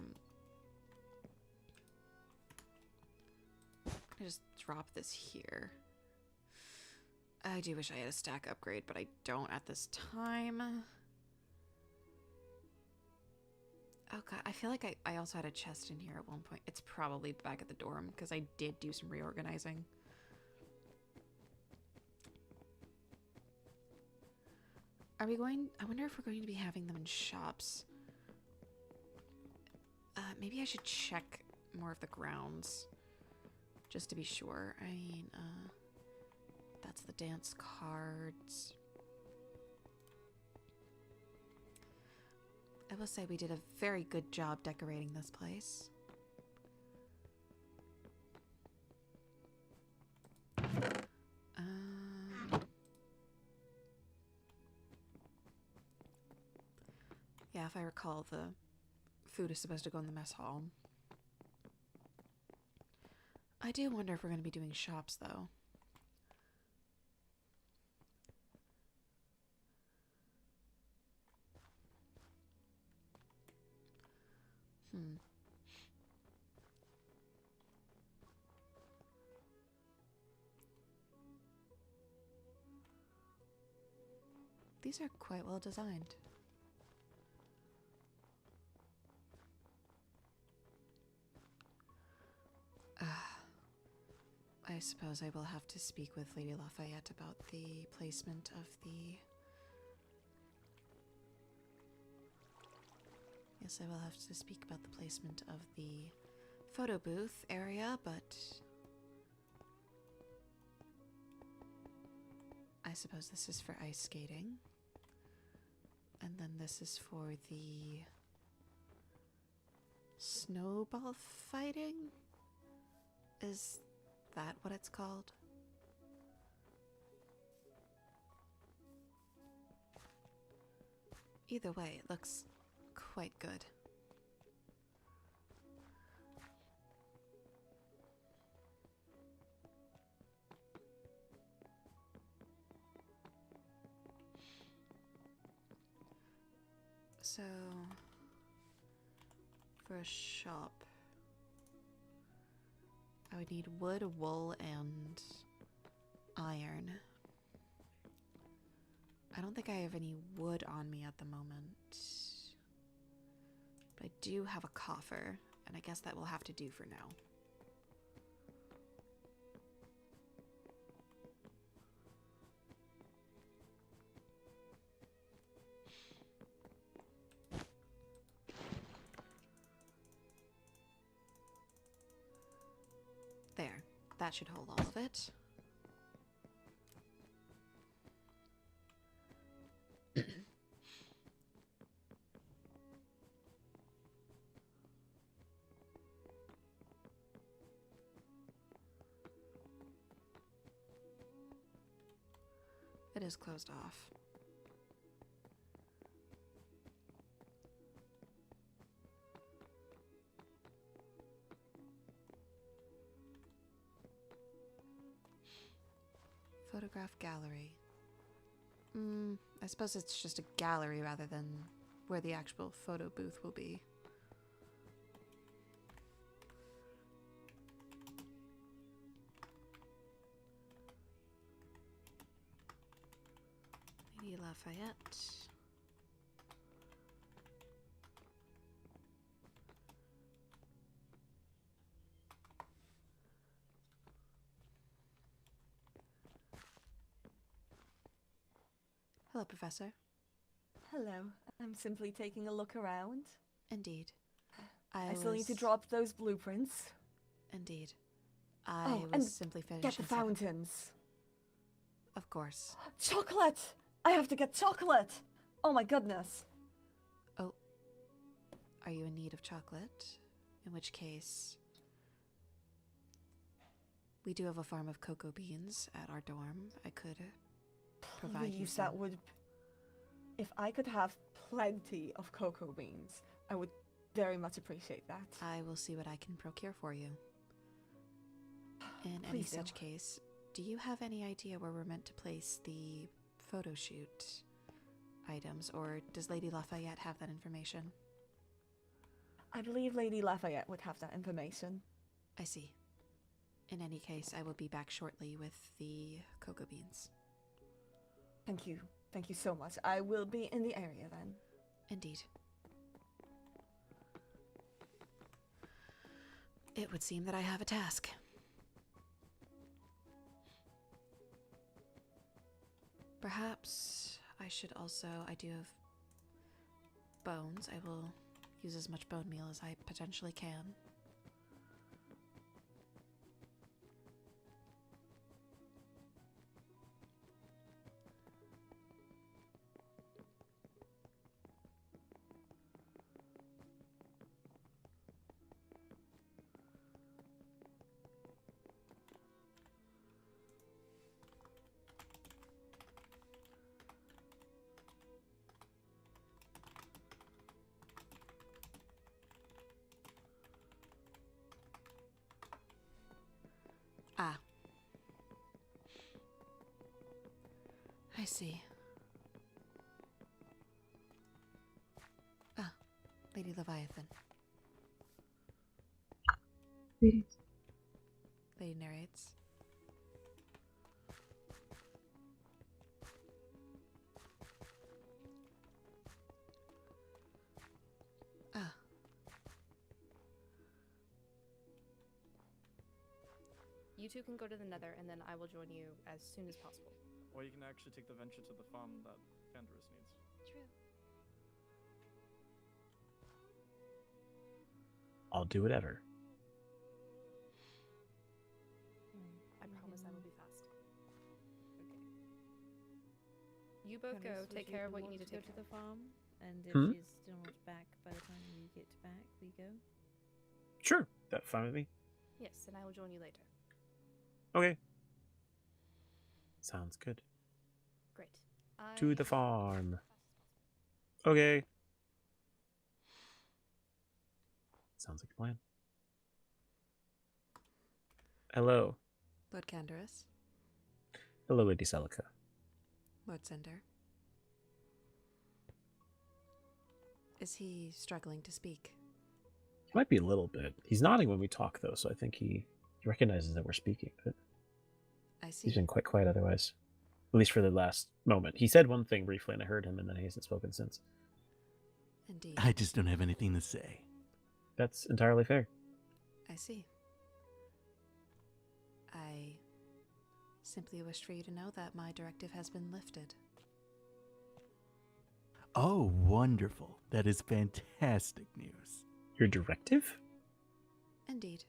just drop this here. I do wish I had a stack upgrade, but I don't at this time. Oh god, I feel like I also had a chest in here at one point. It's probably back at the dorm, because I did do some reorganizing. Are we going... I wonder if we're going to be having them in shops. Maybe I should check more of the grounds. Just to be sure. I mean, that's the dance cards. I will say we did a very good job decorating this place. Yeah, if I recall, the food is supposed to go in the mess hall. I do wonder if we're going to be doing shops, though. These are quite well designed. I suppose I will have to speak with Lady Lafayette about the placement of the... Yes, I will have to speak about the placement of the photo booth area, but... I suppose this is for ice skating. And then this is for the... snowball fighting? Is that what it's called? Either way, it looks quite good. So, for a shop, I would need wood, wool, and iron. I don't think I have any wood on me at the moment. But I do have a coffer, and I guess that will have to do for now. There. That should hold all of it. It is closed off. Photograph gallery. I suppose it's just a gallery rather than where the actual photo booth will be. Lady Lafayette. Hello, Professor. Hello. I'm simply taking a look around. Indeed. I still need to drop those blueprints. Indeed. I was simply finishing... Get the fountains. Of course. Chocolate! I have to get chocolate! Oh my goodness. Oh. Are you in need of chocolate? In which case... We do have a farm of cocoa beans at our dorm. I could provide you some. That would... If I could have plenty of cocoa beans, I would very much appreciate that. I will see what I can procure for you. In any such case, do you have any idea where we're meant to place the photo shoot items, or does Lady Lafayette have that information? I believe Lady Lafayette would have that information. I see. In any case, I will be back shortly with the cocoa beans. Thank you. Thank you so much. I will be in the area then. Indeed. It would seem that I have a task. Perhaps I should also... I do have bones. I will use as much bone meal as I potentially can. Ah. I see. Ah, Lady Leviathan. Greetings. Lady narrates. Ah. You two can go to the Nether, and then I will join you as soon as possible. Or you can actually take the venture to the farm that Canderous needs. True. I'll do whatever. I promise I will be fast. Okay. You both go. Take care of what you need to take to the farm, and if Hmm? she's still not back by the time you get back, we go. Sure, that's fine with me. Yes, and I will join you later. Okay. Sounds good. Great. To the farm. Okay. Sounds like a plan. Hello. Lord Canderous. Hello, Lady Celica. Lord Cinder. Is he struggling to speak? Might be a little bit. He's nodding when we talk, though, so I think he recognizes that we're speaking. But I see. he's been quite quiet otherwise. At least for the last moment. He said one thing briefly, and I heard him, and then he hasn't spoken since. Indeed. I just don't have anything to say. That's entirely fair. I see. I simply wished for you to know that my directive has been lifted. Oh, wonderful. That is fantastic news. Your directive? Indeed.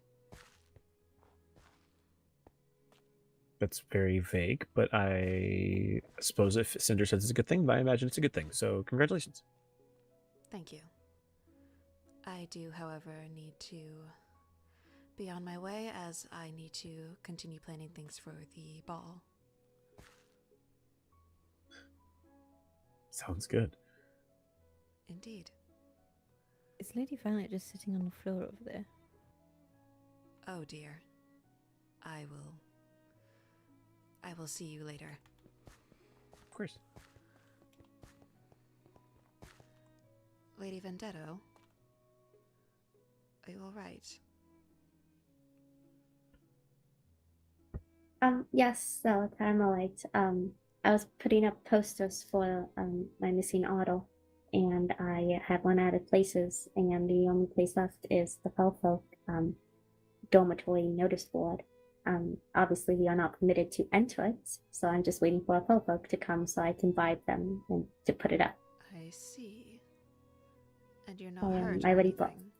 That's very vague, but I suppose if Cinder says it's a good thing, I imagine it's a good thing. So congratulations. Thank you. I do, however, need to be on my way as I need to continue planning things for the ball. Sounds good. Indeed. Is Lady Violet just sitting on the floor over there? Oh dear. I will see you later. Of course. Lady Vendetto, are you alright? Yes, so I'm alright. I was putting up posters for my missing auto, and I have run out of places, and the only place left is the Felfolk dormitory notice board. Obviously we are not permitted to enter it, so I'm just waiting for a Felfolk to come so I can bribe them and to put it up. I see. And you're not hurt I or already anything?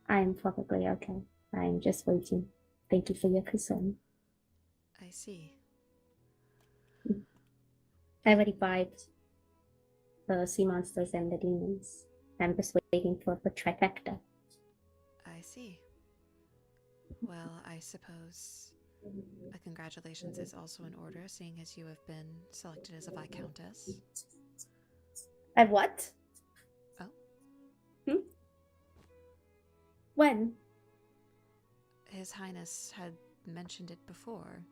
I am perfectly okay. I'm just waiting. Thank you for your concern. I see. I already bribed the sea monsters and the demons. I'm just waiting for the trifecta. I see. Well, I suppose a congratulations is also in order, seeing as you have been selected as a Viscountess. And what? Oh? When? His Highness had mentioned it before.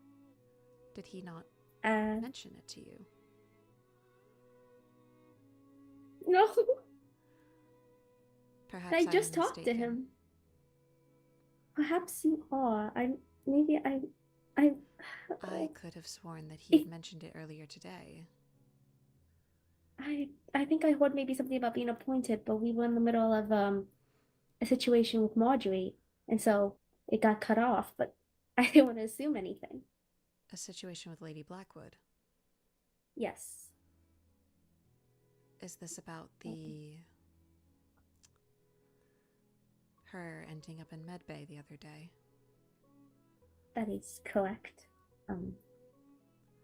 Did he not mention it to you? No. Perhaps I I just am talked to mistaken. him. Perhaps you are. I could have sworn that he had mentioned it earlier today. I think I heard maybe something about being appointed, but we were in the middle of a situation with Marjorie, and so it got cut off, but I didn't want to assume anything. A situation with Lady Blackwood. Yes. Is this about her ending up in Medbay the other day? That is correct.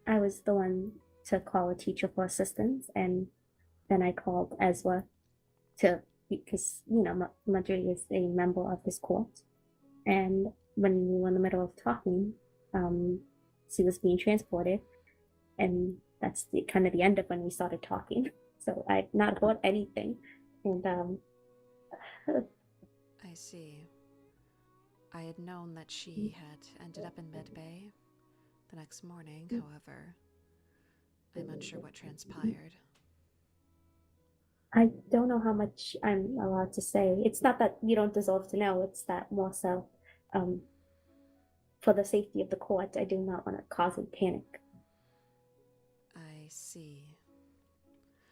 I was the one to call a teacher for assistance, and then I called Ezra because, Marjorie is a member of his court. And when we were in the middle of talking, she was being transported, and that's kind of the end of when we started talking. So I'd not heard anything, and I see. I had known that she had ended up in Medbay the next morning, however, I'm unsure what transpired. I don't know how much I'm allowed to say. It's not that you don't deserve to know, it's that more so, for the safety of the court, I do not want to cause a panic. I see.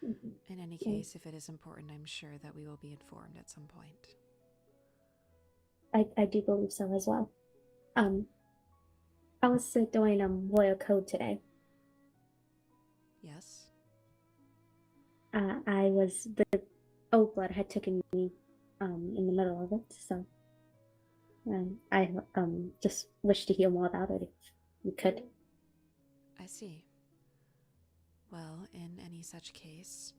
In any case, if it is important, I'm sure that we will be informed at some point. I do believe so as well. I was doing royal code today. Yes? The old blood had taken me in the middle of it, so I just wish to hear more about it if you could. I see. Well, in any such case,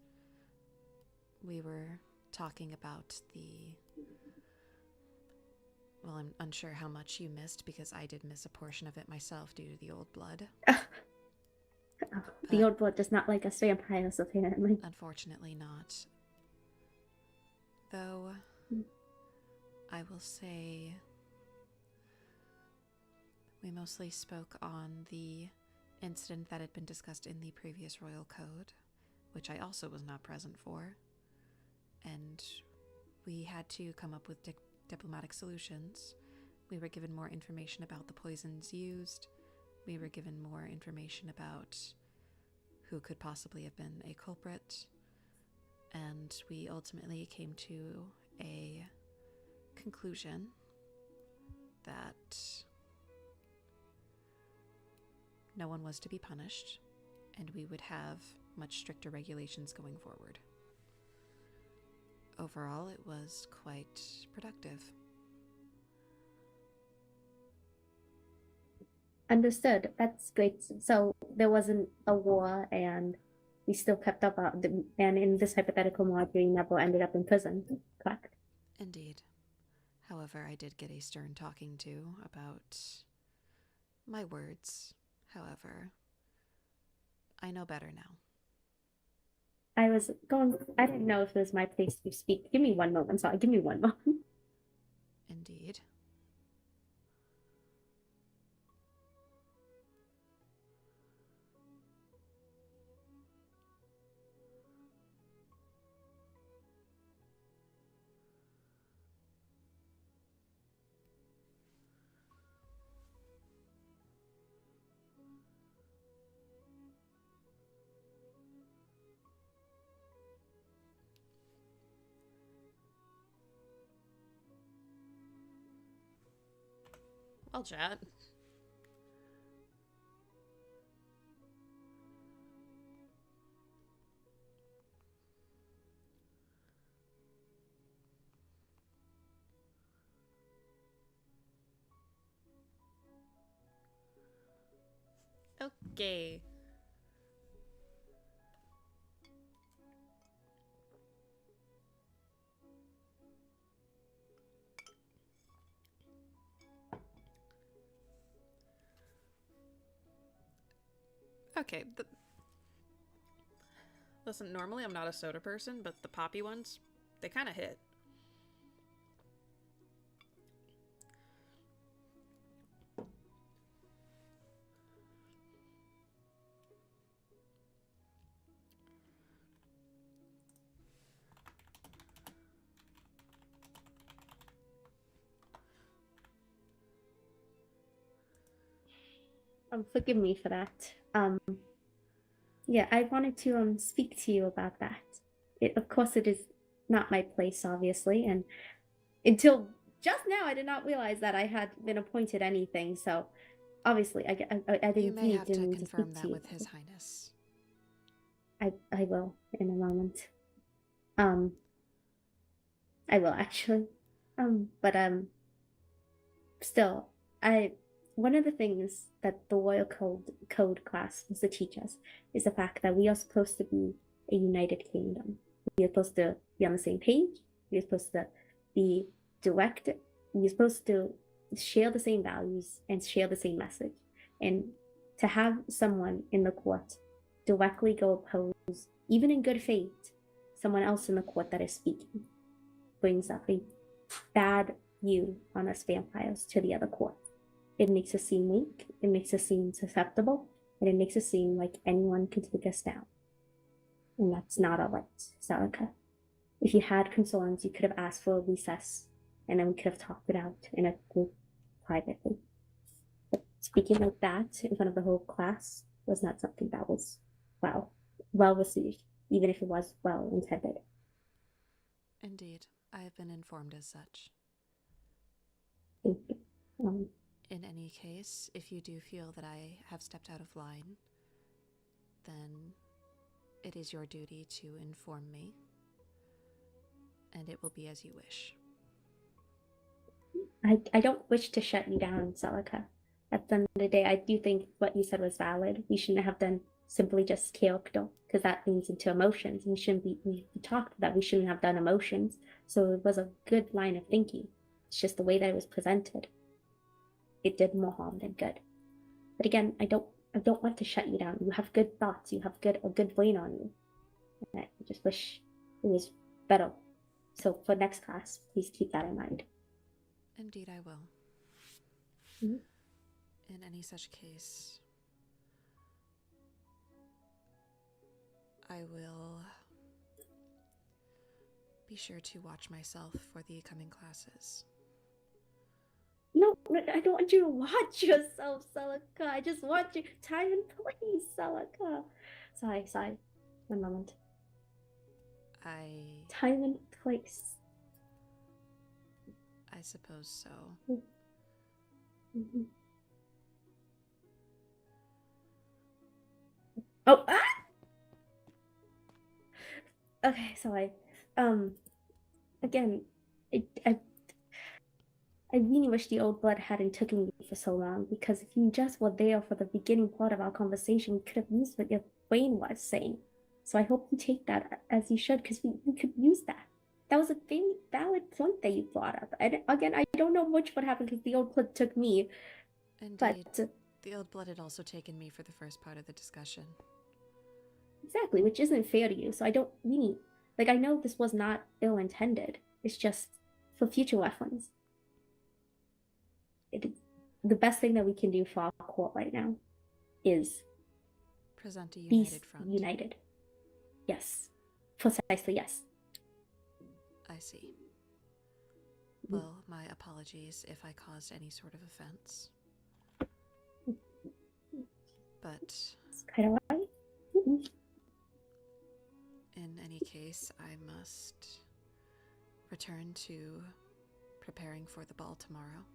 we were talking about well, I'm unsure how much you missed because I did miss a portion of it myself due to the old blood. The old blood does not like us vampires, apparently. Unfortunately not. Though, I will say, we mostly spoke on the incident that had been discussed in the previous royal code, which I also was not present for, and we had to come up with diplomatic solutions. We were given more information about the poisons used. We were given more information about who could possibly have been a culprit, and we ultimately came to a conclusion that no one was to be punished, and we would have much stricter regulations going forward. Overall, it was quite productive. Understood. That's great. So there wasn't a war, and we still kept up. And in this hypothetical, Marjorie never ended up in prison, correct? Indeed. However, I did get a stern talking to about my words. However, I know better now. I was going. I didn't know if it was my place to speak. Give me one moment. Sorry, give me one moment. Indeed. Well, chat. Okay. Okay. Listen, normally I'm not a soda person, but the poppy ones, they kind of hit. Forgive me for that. Yeah, I wanted to speak to you about that. Of course, it is not my place, obviously, and until just now, I did not realize that I had been appointed anything. So, obviously, I You didn't may have to need to confirm speak that to you. with His Highness. I will in a moment. I will actually. But still, one of the things that the Royal Code class was to teach us is the fact that we are supposed to be a united kingdom. We are supposed to be on the same page. We are supposed to be direct. We are supposed to share the same values and share the same message. And to have someone in the court directly go oppose, even in good faith, someone else in the court that is speaking brings up a bad view on us vampires to the other court. It makes us seem weak, it makes us seem susceptible, and it makes us seem like anyone can take us down. And that's not all right, Celica. If you had concerns, you could have asked for a recess, and then we could have talked it out in a group privately. But speaking like that in front of the whole class was not something that was well received, even if it was well intended. Indeed, I have been informed as such. Thank you. In any case, if you do feel that I have stepped out of line, then it is your duty to inform me, and it will be as you wish. I don't wish to shut you down, Celica. At the end of the day, I do think what you said was valid. We shouldn't have done simply just character, because that leads into emotions. We talked that we shouldn't have done emotions, so it was a good line of thinking. It's just the way that it was presented. It did more harm than good. But again, I don't want to shut you down. You have good thoughts. You have a good brain on you. And I just wish it was better. So for next class, please keep that in mind. Indeed, I will. Mm-hmm. In any such case, I will be sure to watch myself for the coming classes. No, I don't want you to watch yourself, Celica. I just want you time and place, Celica. Sorry. One moment. Time and place. I suppose so. Mm-hmm. Oh, ah! Okay, sorry. Again, I really wish the old blood hadn't taken you for so long, because if you just were there for the beginning part of our conversation, we could have used what your brain was saying. So I hope you take that as you should, because we could use that. That was a very valid point that you brought up. And again, I don't know much what happened because the old blood took me. Indeed. The old blood had also taken me for the first part of the discussion. Exactly, which isn't fair to you. So I don't really like. I know this was not ill intended. It's just for future reference. The best thing that we can do for our court right now is Present a be united front. united. Yes, precisely. Yes. I see. Well, my apologies if I caused any sort of offense. But It's kind of right. in any case, I must return to preparing for the ball tomorrow.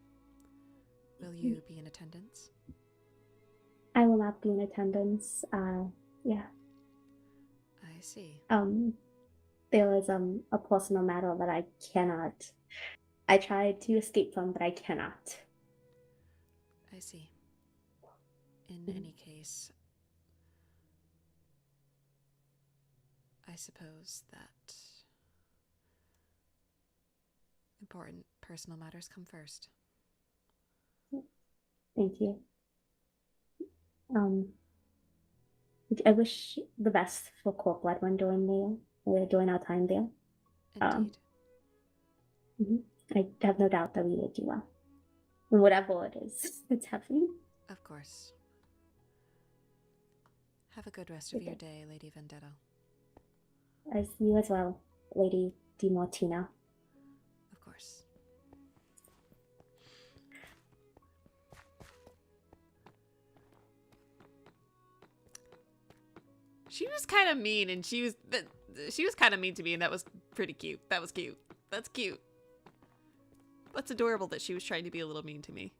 Will you be in attendance? I will not be in attendance. Yeah. I see. There was a personal matter that I cannot. I tried to escape from, but I cannot. I see. In any case, I suppose that important personal matters come first. Thank you. I wish the best for Corp Bloodrun during our time there. Indeed. I have no doubt that we will do well. Whatever it is that's happening. Of course. Have a good rest of your day, Lady Vendetta. As you as well, Lady DiMartino. Of course. She was kind of mean, and she was kind of mean to me, and that was pretty cute. That was cute. That's cute. That's adorable that she was trying to be a little mean to me.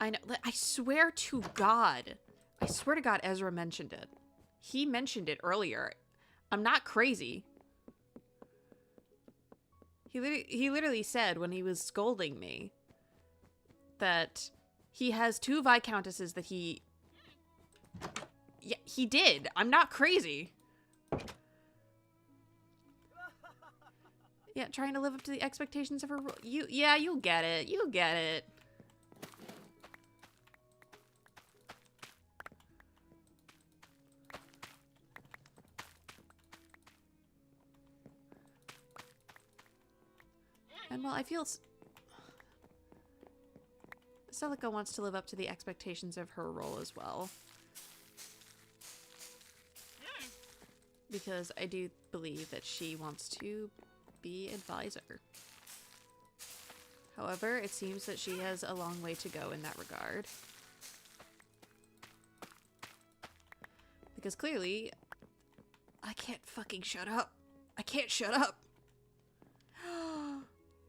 I know. I swear to God. I swear to God, Ezra mentioned it. He mentioned it earlier. I'm not crazy. He literally said when he was scolding me that he has 2 Viscountesses that he... Yeah, he did. I'm not crazy. Yeah, trying to live up to the expectations of her... Yeah, you'll get it. You'll get it. And well, I feel... Celica wants to live up to the expectations of her role as well. Because I do believe that she wants to be advisor. However, it seems that she has a long way to go in that regard. Because clearly, I can't fucking shut up. I can't shut up.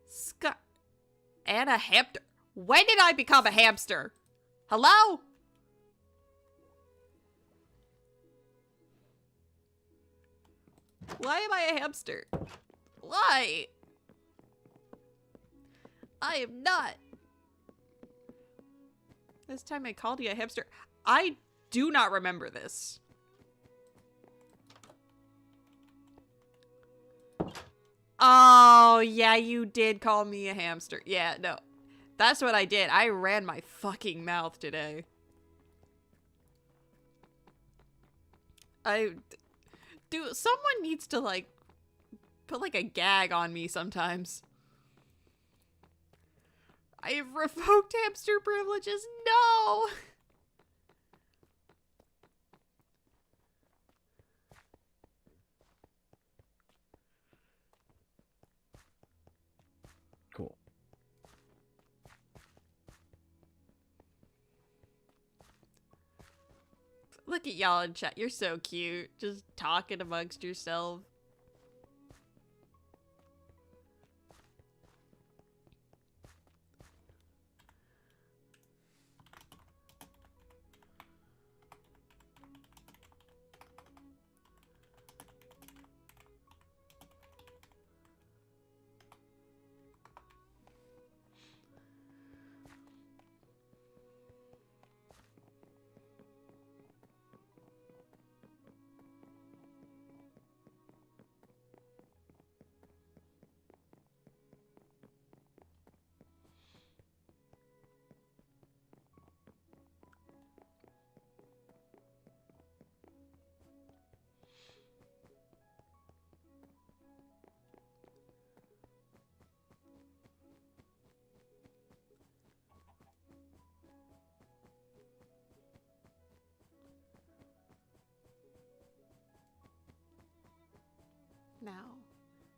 Scott. And a hamster. When did I become a hamster? Hello? Why am I a hamster? Why? I am not. This time I called you a hamster. I do not remember this. Oh, yeah, you did call me a hamster. Yeah, no. That's what I did. I ran my fucking mouth today. Dude, someone needs to, like, put, like, a gag on me sometimes. I have revoked hamster privileges. No! Cool. Look at y'all in chat. You're so cute. Just talking amongst yourself. Now,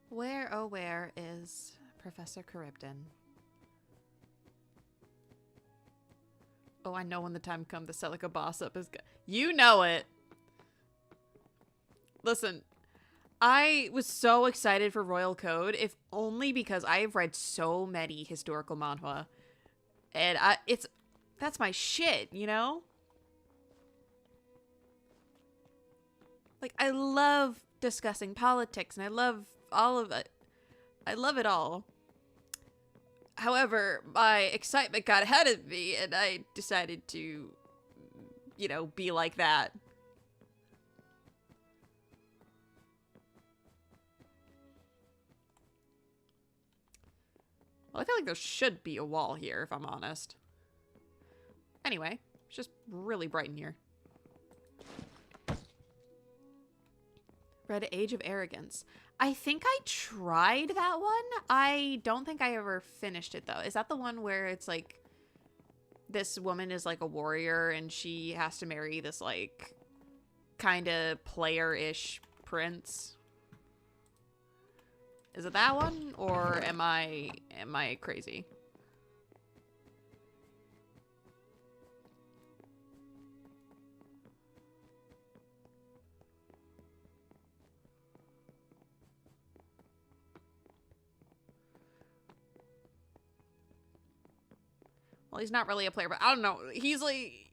where, oh where is Professor Charybdin? Oh, I know when the time comes the Celica boss up is good. You know it! Listen, I was so excited for Royal Code, if only because I have read so many historical manhwa. And that's my shit, you know? Like, I love discussing politics, and I love all of it. I love it all. However, my excitement got ahead of me, and I decided to, you know, be like that. Well, I feel like there should be a wall here, if I'm honest. Anyway, it's just really bright in here. Read Age of Arrogance. I think I tried that one. I don't think I ever finished it, though. Is that the one where it's like this woman is like a warrior and she has to marry this like kind of player-ish prince? Is it that one, or am I crazy? Well, he's not really a player, but I don't know. He's like,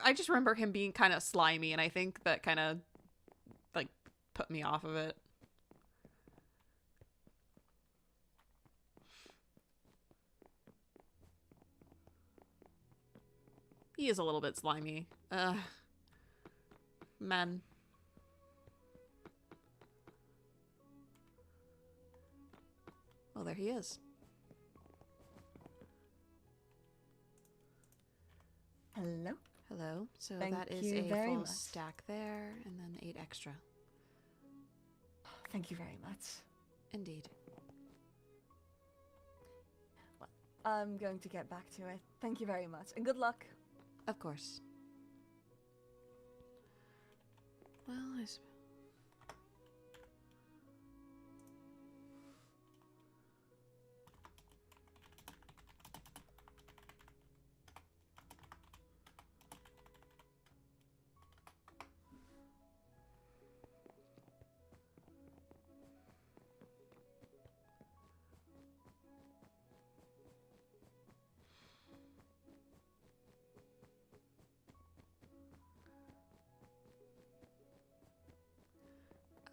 I just remember him being kind of slimy, and I think that kind of like put me off of it. He is a little bit slimy. Men. Oh, there he is. Hello. Hello. So Thank that is you a very full much. stack there, and then 8 extra. Thank you very much. Indeed. Well, I'm going to get back to it. Thank you very much, and good luck. Of course. Well,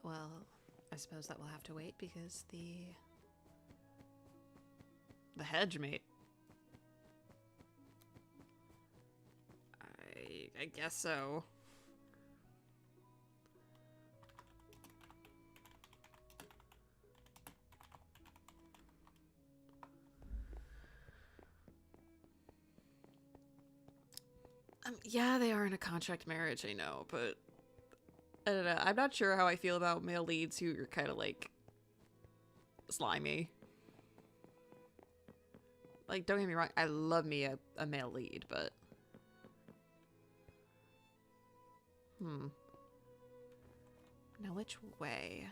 Well, I suppose that will have to wait because the hedge mate. I guess so. Yeah, they are in a contract marriage, I know, but I don't know. I'm not sure how I feel about male leads who are kind of like slimy. Like, don't get me wrong, I love me a male lead, but now which way?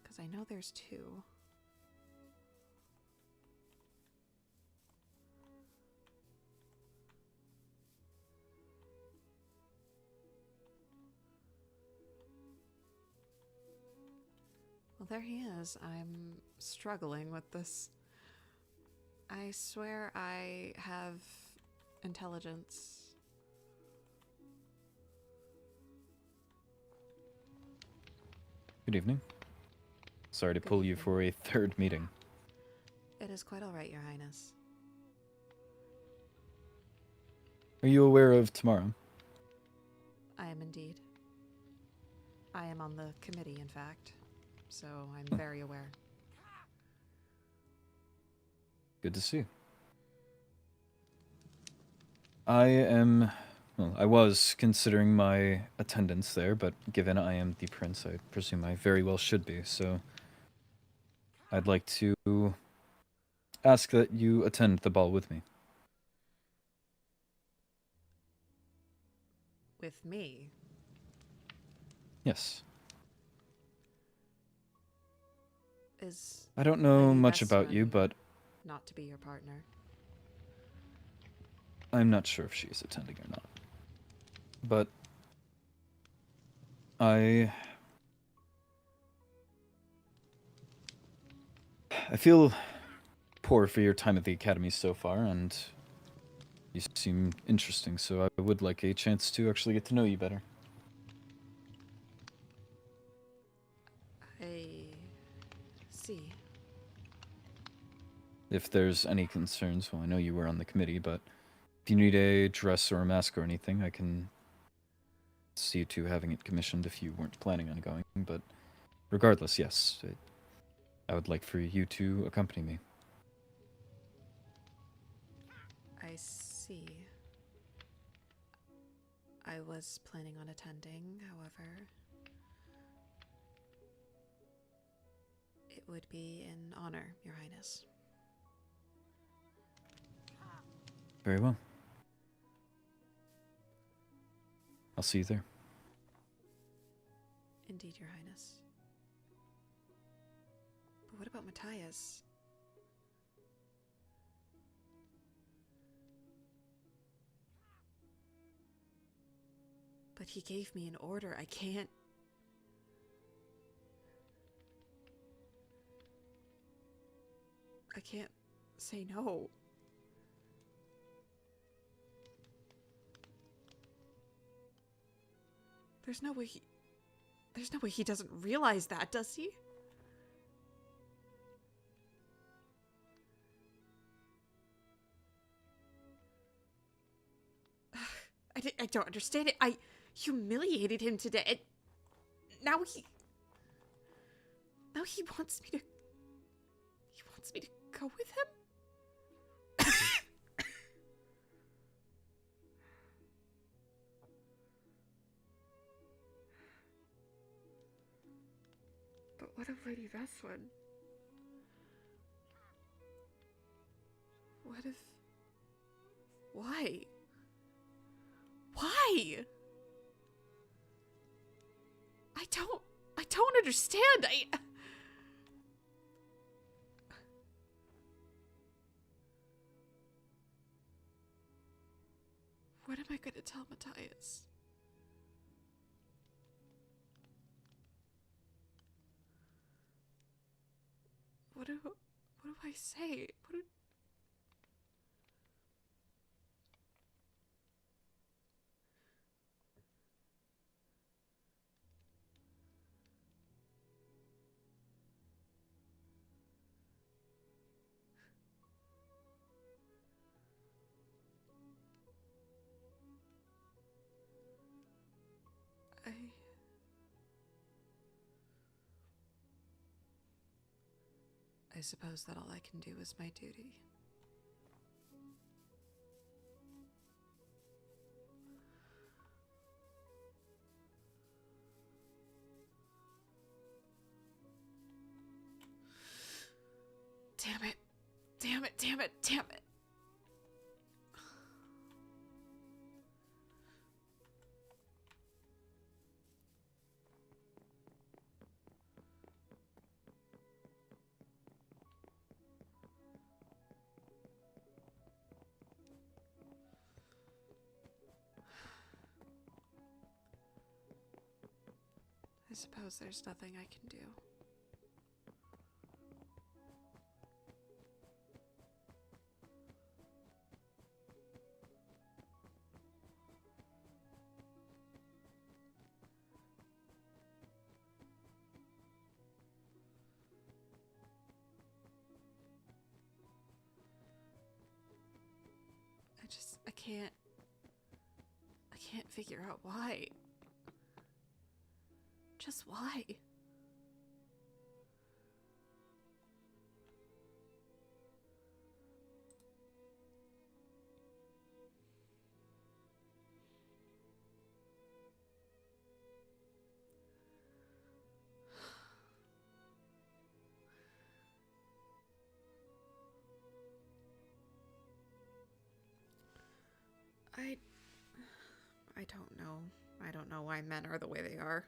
Because I know there's 2. Well, there he is. I'm struggling with this. I swear I have intelligence. Good evening. Sorry to pull you for a 3rd meeting. It is quite all right, Your Highness. Are you aware of tomorrow? I am indeed. I am on the committee, in fact, so I'm very aware. Good to see. I was considering my attendance there, but given I am the prince, I presume I very well should be, so I'd like to ask that you attend the ball with me. With me? Yes. Is I don't know Lady much about you, Veswin but not to be your partner? I'm not sure if she's attending or not. But I feel poor for your time at the academy so far, and you seem interesting, so I would like a chance to actually get to know you better. I see. If there's any concerns, well, I know you were on the committee, but if you need a dress or a mask or anything, I can see to having it commissioned if you weren't planning on going. But regardless, yes, I would like for you to accompany me. I see. I was planning on attending, however. It would be an honor, Your Highness. Very well. I'll see you there. Indeed, Your Highness. But what about Matthias? But he gave me an order. I can't... I can't say no. There's no way he doesn't realize that, does he? I don't understand it. I humiliated him today. Now he wants me to... He wants me to go with him? But what of Lady Veswin? What if... Why? Why? I don't understand. What am I gonna tell Matthias? What do I say? I suppose that all I can do is my duty. Damn it. Damn it, damn it, damn it. I suppose there's nothing I can do. I can't figure out why. Just why? I don't know. I don't know why men are the way they are.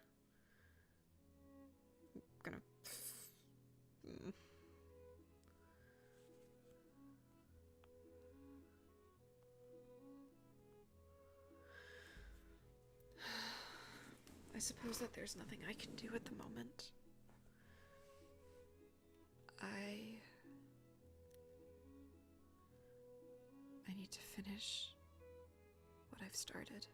I suppose that there's nothing I can do at the moment. I need to finish what I've started.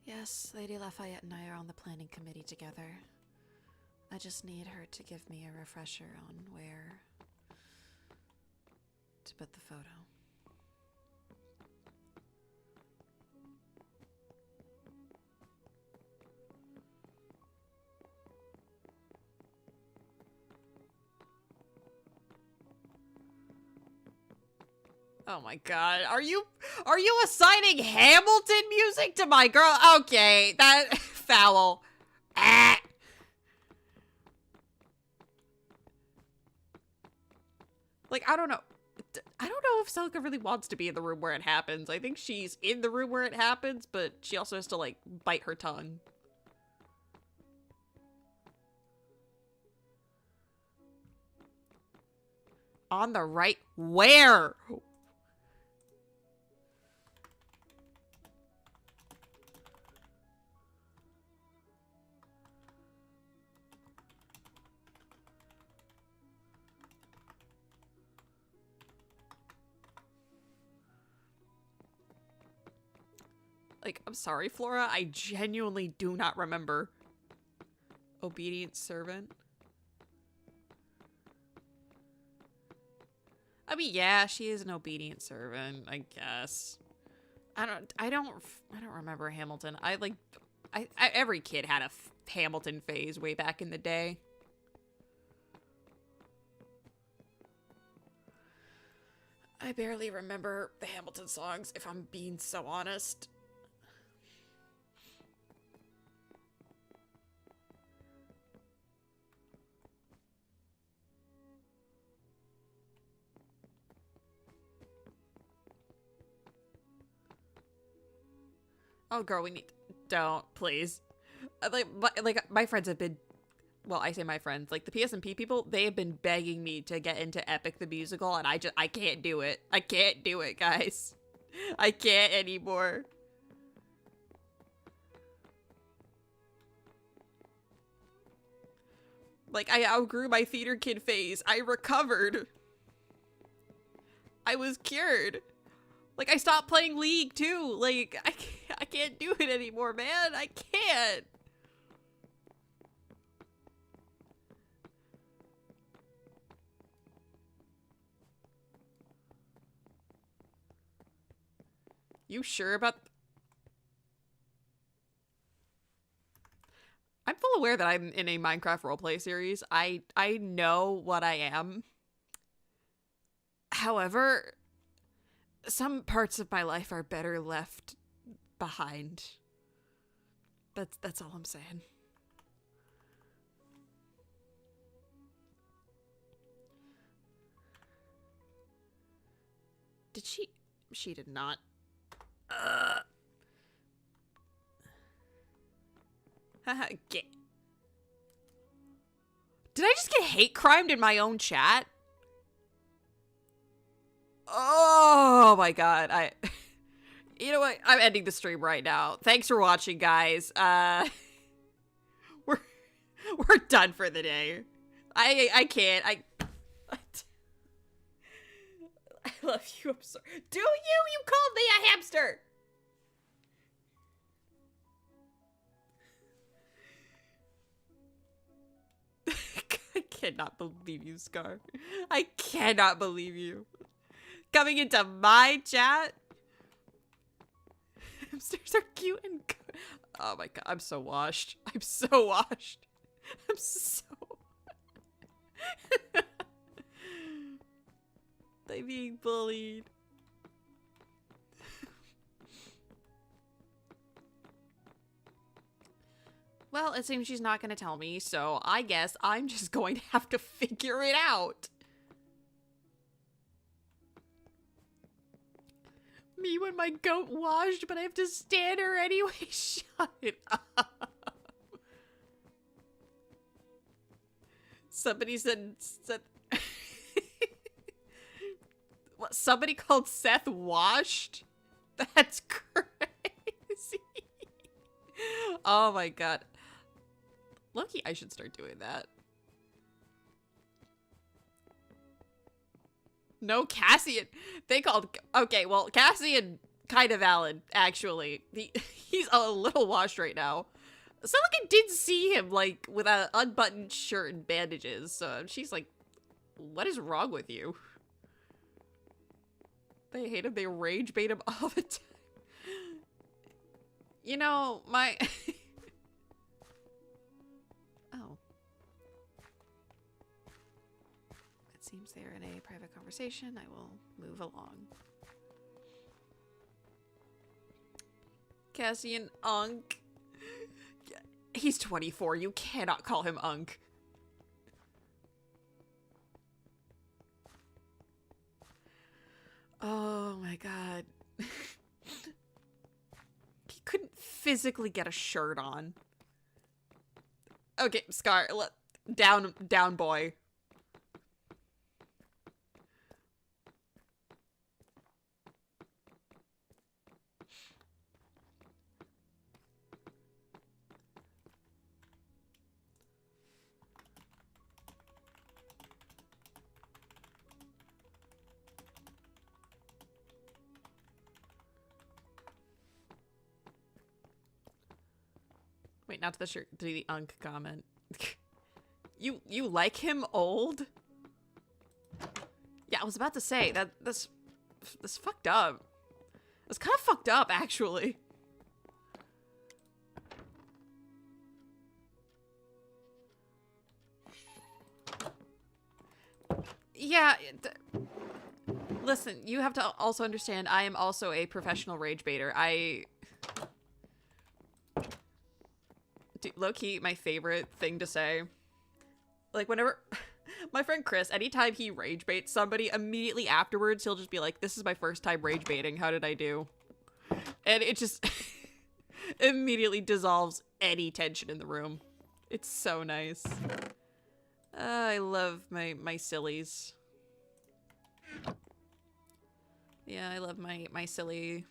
Yes, Lady Lafayette and I are on the planning committee together. I just need her to give me a refresher on where to put the photo. Oh my god, are you assigning Hamilton music to my girl? Okay, that foul. Ah. Like, I don't know. I don't know if Celica really wants to be in the room where it happens. I think she's in the room where it happens, but she also has to, like, bite her tongue. On the right? Where? Like, I'm sorry, Flora. I genuinely do not remember. Obedient servant. I mean, yeah, she is an obedient servant, I guess. I don't remember Hamilton. Every kid had a Hamilton phase way back in the day. I barely remember the Hamilton songs, if I'm being so honest. Oh, girl, we need... Don't, please. Like, my friends have been... Well, I say my friends. Like, the PSMP people, they have been begging me to get into Epic the Musical, and I can't do it. I can't do it, guys. I can't anymore. Like, I outgrew my theater kid phase. I recovered. I was cured. Like, I stopped playing League, too. Like, I can't do it anymore, man. I can't. You sure about... I'm full aware that I'm in a Minecraft roleplay series. I know what I am. However... some parts of my life are better left behind. That's all I'm saying. Did she? She did not. Did I just get hate crimed in my own chat? Oh my god, you know what? I'm ending the stream right now. Thanks for watching, guys. We're done for the day. I can't. I love you. I'm sorry. Do you? You called me a hamster. I cannot believe you, Scar. I cannot believe you. Coming into my chat? Hamsters are cute and good. Oh my god, I'm so washed. I'm so washed. I'm so... They're being bullied. Well, it seems she's not going to tell me, so I guess I'm just going to have to figure it out. Me when my goat washed, but I have to stand her anyway. Shut it up. Somebody said what, somebody called Seth washed? That's crazy. Oh my god. Loki, I should start doing that. No, Cassian. They called... Okay, well, Cassian, kind of valid, actually. He's a little washed right now. Celica did see him, like, with an unbuttoned shirt and bandages. So she's like, what is wrong with you? They hate him. They rage bait him all the time. You know, my... Oh. It seems they're in a private conversation. I will move along. Cassian Unk. He's 24. You cannot call him Unk. Oh my god. He couldn't physically get a shirt on. Okay, Scar, down boy. Wait, not to the shirt, to the Unk comment. You like him old? Yeah, I was about to say that this fucked up. It's kind of fucked up, actually. Yeah. Listen, you have to also understand, I am also a professional rage baiter. Dude, low-key, my favorite thing to say. Like, whenever... My friend Chris, anytime he rage baits somebody, immediately afterwards, he'll just be like, this is my first time rage baiting. How did I do? And it just immediately dissolves any tension in the room. It's so nice. I love my sillies. Yeah, I love my silly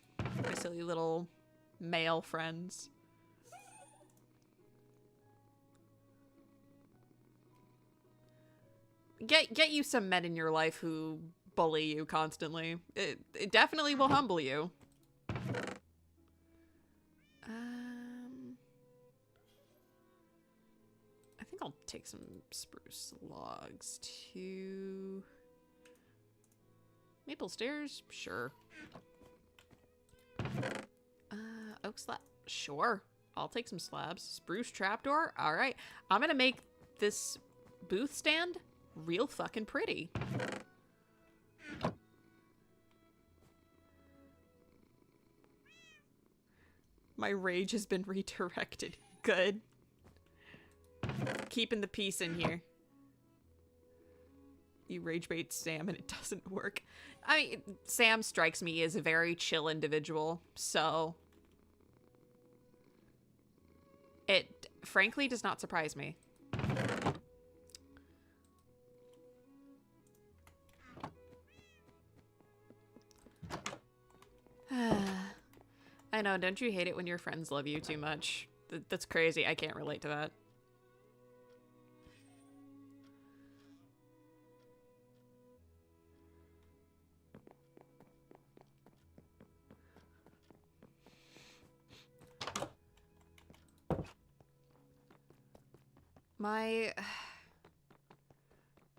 little male friends. Get you some men in your life who bully you constantly. It definitely will humble you. I think I'll take some spruce logs to Maple Stairs. Sure. Oak slab. Sure. I'll take some slabs. Spruce trapdoor. All right. I'm gonna make this booth stand real fucking pretty. My rage has been redirected. Good. Keeping the peace in here. You rage bait Sam and it doesn't work. I mean, Sam strikes me as a very chill individual, so it frankly does not surprise me. I know, don't you hate it when your friends love you too much? That's crazy. I can't relate to that.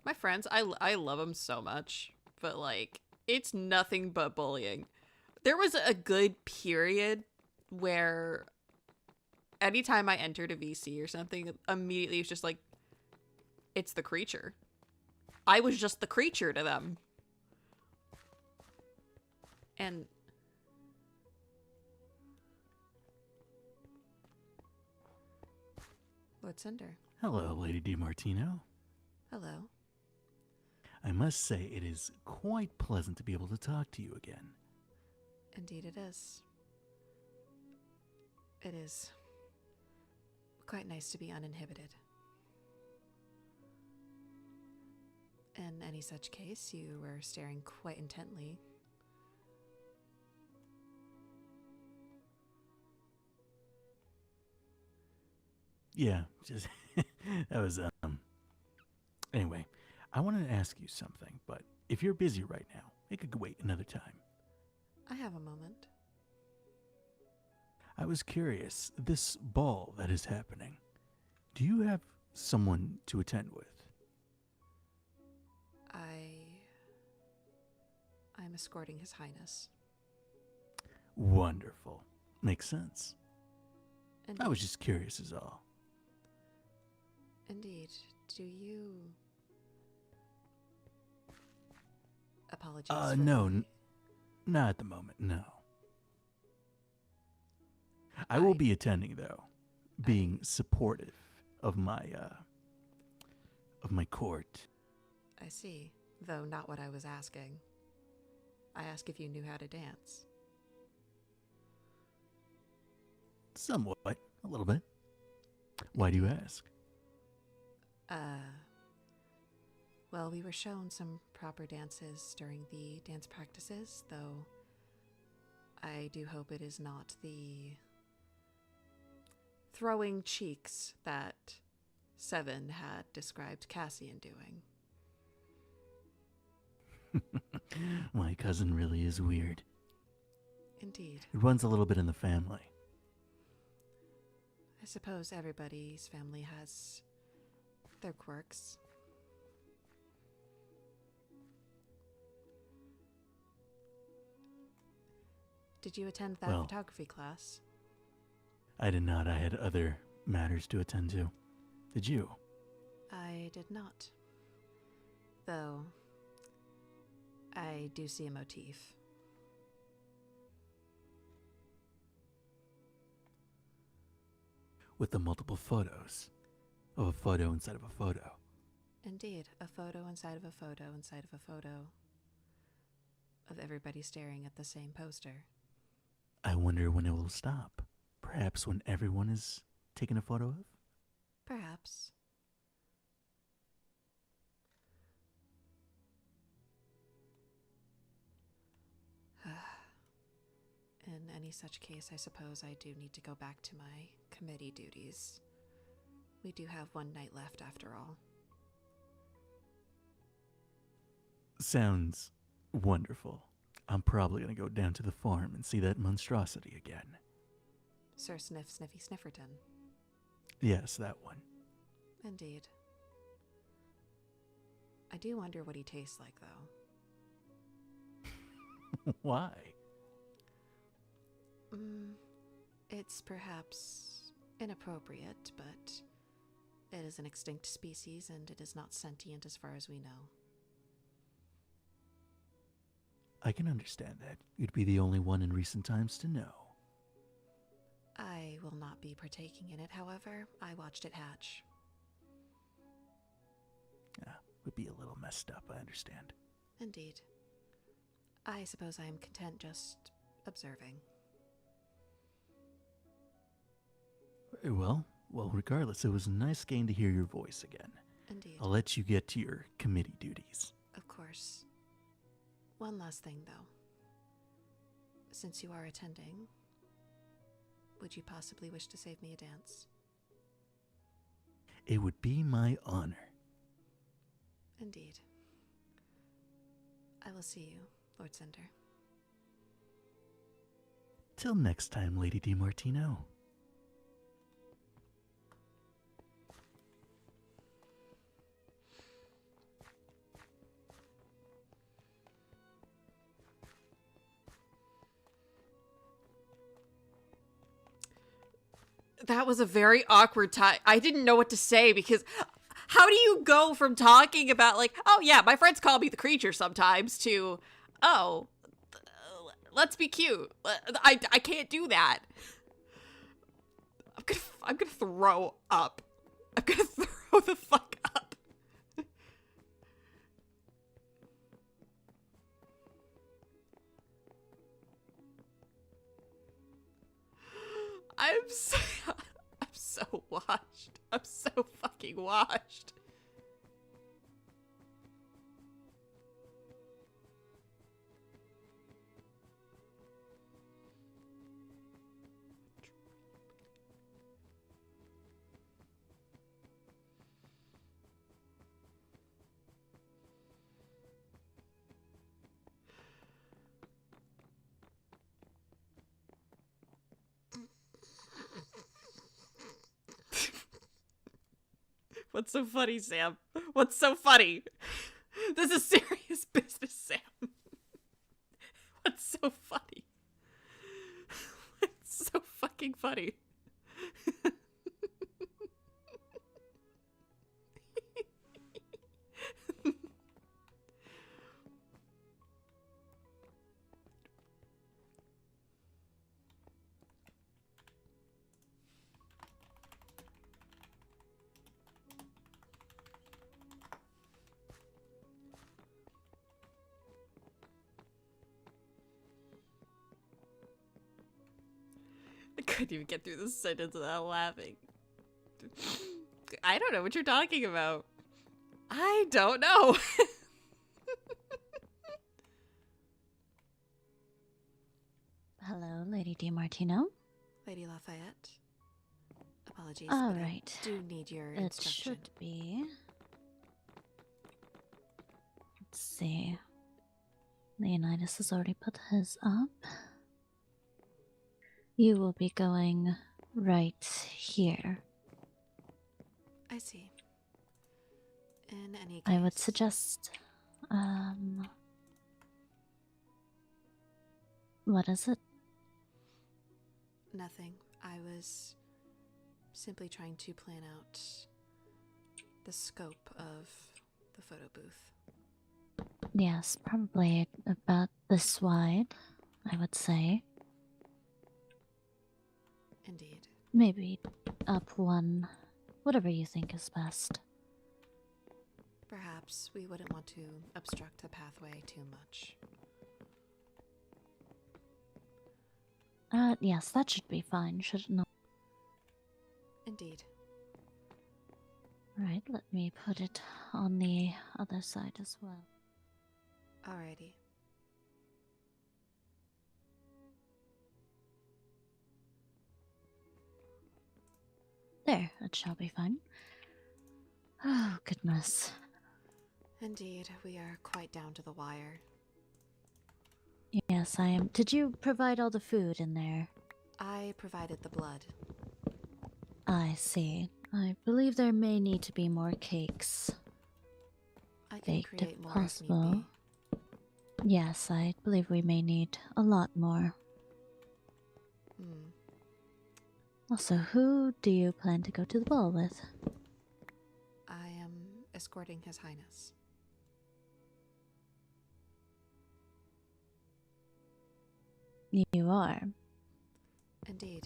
My friends, I love them so much, but like it's nothing but bullying. There was a good period where anytime I entered a VC or something, immediately it was just like, it's the creature. I was just the creature to them. And Lord Cinder. Hello, Lady DiMartino. Hello. I must say, it is quite pleasant to be able to talk to you again. Indeed it is. It is quite nice to be uninhibited. In any such case, you were staring quite intently. Yeah, just that was anyway, I wanted to ask you something, but if you're busy right now, it could wait another time. I have a moment. I was curious, this ball that is happening, do you have someone to attend with? I'm escorting His Highness. Wonderful. Makes sense. Indeed. I was just curious is all. Indeed. Do you... Apologies No, not at the moment, no. I will be attending, though, being supportive of my court. I see, though not what I was asking. I asked if you knew how to dance. Somewhat, a little bit. Why do you ask? Well, we were shown some proper dances during the dance practices, though I do hope it is not the throwing cheeks that Seven had described Cassian doing. My cousin really is weird. Indeed. It runs a little bit in the family. I suppose everybody's family has their quirks. Did you attend that photography class? I did not. I had other matters to attend to. Did you? I did not. Though, I do see a motif. With the multiple photos of a photo inside of a photo. Indeed, a photo inside of a photo inside of a photo of everybody staring at the same poster. I wonder when it will stop. Perhaps when everyone is taken a photo of? Perhaps. In any such case, I suppose I do need to go back to my committee duties. We do have one night left after all. Sounds wonderful. I'm probably going to go down to the farm and see that monstrosity again. Sir Sniff Sniffy Snifferton. Yes, that one. Indeed. I do wonder what he tastes like, though. Why? It's perhaps inappropriate, but it is an extinct species and it is not sentient as far as we know. I can understand that. You'd be the only one in recent times to know. I will not be partaking in it, however. I watched it hatch. Would be a little messed up, I understand. Indeed. I suppose I am content just observing. Very well, regardless, it was nice getting to hear your voice again. Indeed. I'll let you get to your committee duties. Of course. One last thing, though. Since you are attending, would you possibly wish to save me a dance? It would be my honor. Indeed. I will see you, Lord Cinder. Till next time, Lady DiMartino. That was a very awkward time. I didn't know what to say because how do you go from talking about like, oh yeah, my friends call me the creature sometimes to, oh, let's be cute. I can't do that. I'm gonna throw up. I'm gonna throw the fuck up. I'm so washed. I'm so fucking washed. What's so funny, Sam? What's so funny? This is serious business, Sam. What's so funny? It's so fucking funny. I couldn't even get through this sentence without laughing. I don't know what you're talking about. I don't know. Hello, Lady DiMartino. Lady Lafayette. Apologies, All but right. I do need your It instruction. should be. Let's see. Leonidas has already put his up. You will be going right here. I see. In any case, I would suggest, what is it? nothing. I was simply trying to plan out the scope of the photo booth. Yes, probably about this wide, I would say. Indeed. Maybe up one, whatever you think is best. Perhaps we wouldn't want to obstruct the pathway too much. Yes, that should be fine, should it not? Indeed. Right, let me put it on the other side as well. Alrighty. There, it shall be fine. Oh, goodness. Indeed, we are quite down to the wire. Yes, I am. Did you provide all the food in there? I provided the blood. I see. I believe there may need to be more cakes. I can Baked create if more possible. if need be. Yes, I believe we may need a lot more. Also, who do you plan to go to the ball with? I am escorting His Highness. You are. Indeed.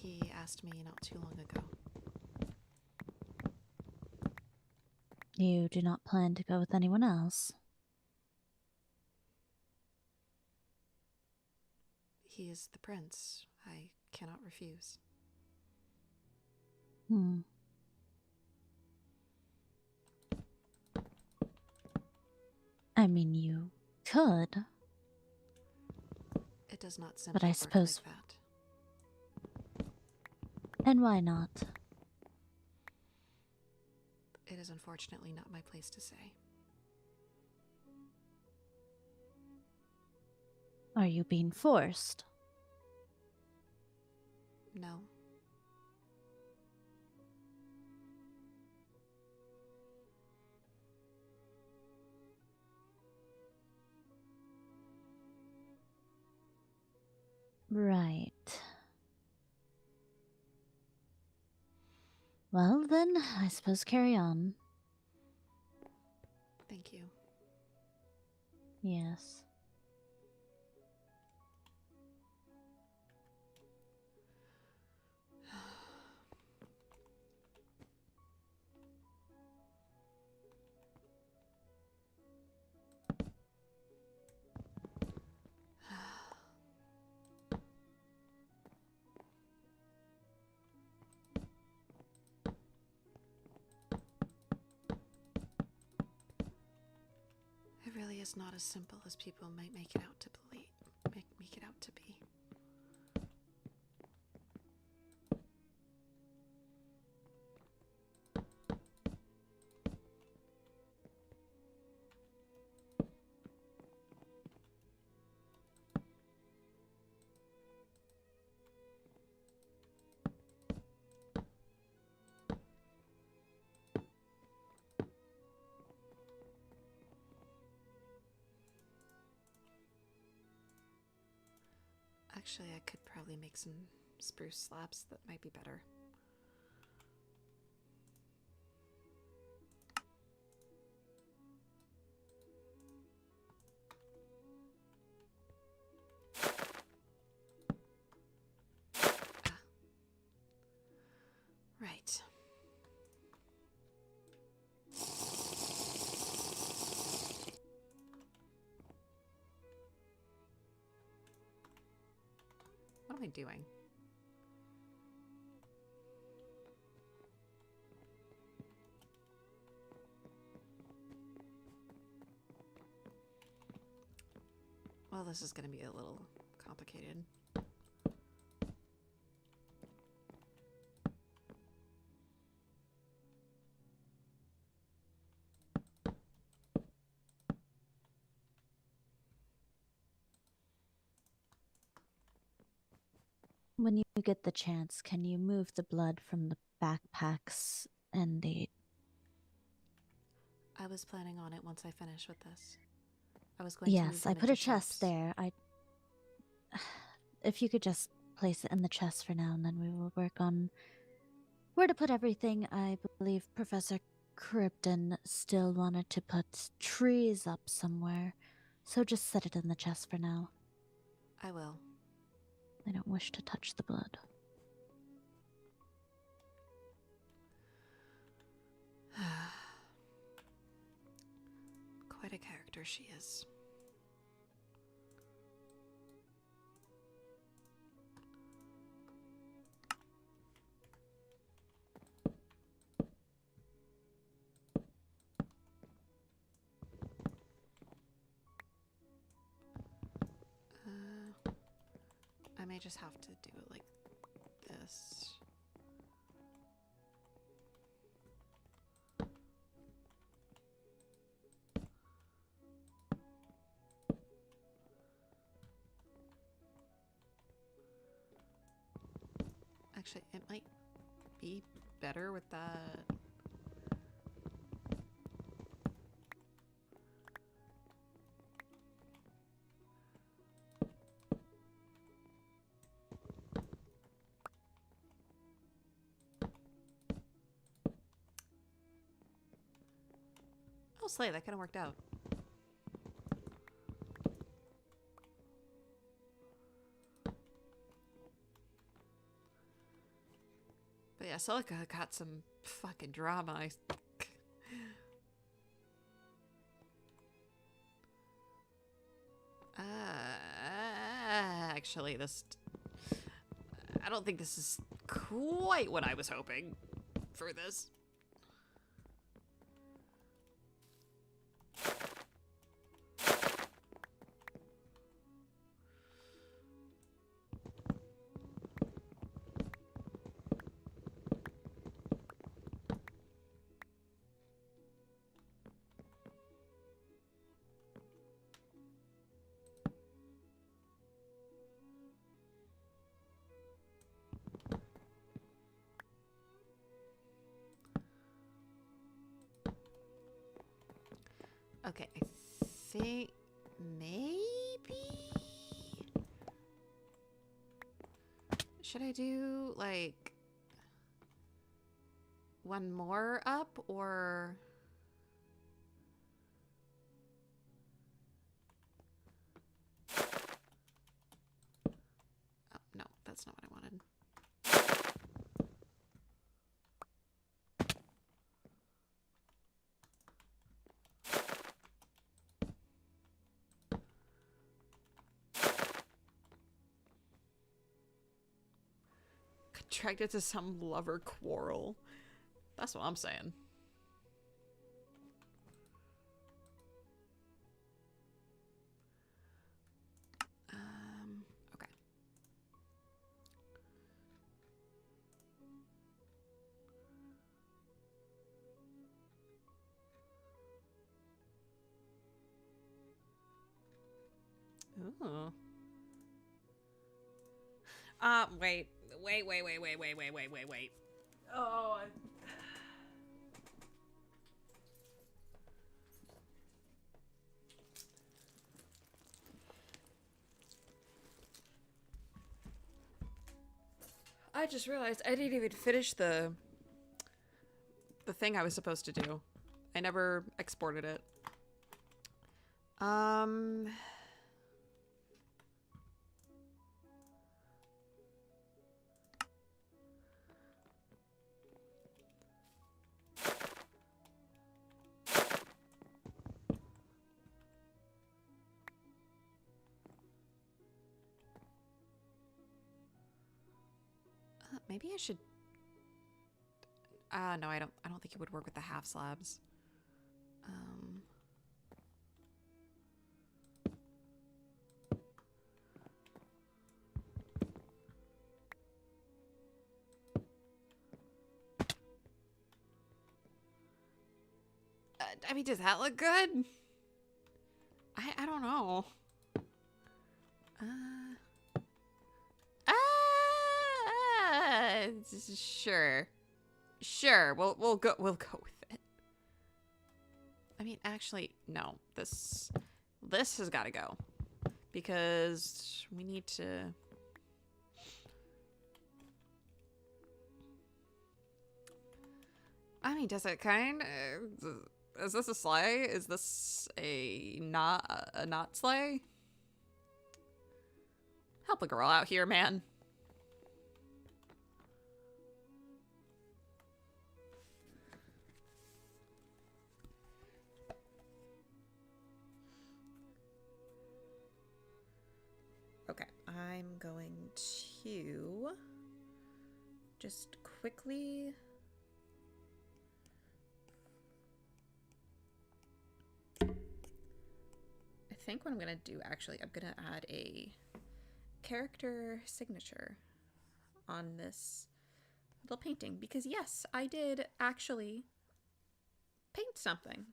He asked me not too long ago. You do not plan to go with anyone else? He is the prince. I cannot refuse. I mean, you could. It does not simply But I work suppose. like that. And why not? It is unfortunately not my place to say. Are you being forced? No. Right. Well, then, I suppose carry on. Thank you. Yes. It really is not as simple as people might make it out to believe. Make it out to be. Actually, I could probably make some spruce slabs that might be better. Ah. Right. What am I doing? Well, this is going to be a little complicated. When you get the chance, can you move the blood from the backpacks and the... I was planning on it once I finish with this. I was going to move Yes, them I put into a chest shelves. there. If you could just place it in the chest for now, and then we will work on where to put everything. I believe Professor Krypton still wanted to put trees up somewhere, so just set it in the chest for now. I will. I don't wish to touch the blood. Quite a character she is. I may just have to do it like this. Actually, it might be better with that. Oh, Slay, that kind of worked out. But yeah, Celica got some fucking drama. Actually, I don't think this is quite what I was hoping for this. Okay, I think maybe... Should I do, like... one more up, or... Oh, no, that's not what I wanted. Contracted to some lover quarrel. That's what I'm saying. Okay. Ooh. Wait. Wait. Oh, I just realized I didn't even finish the thing I was supposed to do. I never exported it. Maybe I should... no, I don't think it would work with the half slabs. I mean, does that look good? I don't know. Sure. We'll go with it. I mean, actually, no. This has got to go because we need to. I mean, does it kind of? Is this a sleigh? Is this a not sleigh? Help a girl out here, man. Okay, I'm going to just quickly... I think what I'm going to do, actually, I'm going to add a character signature on this little painting. Because, yes, I did actually paint something.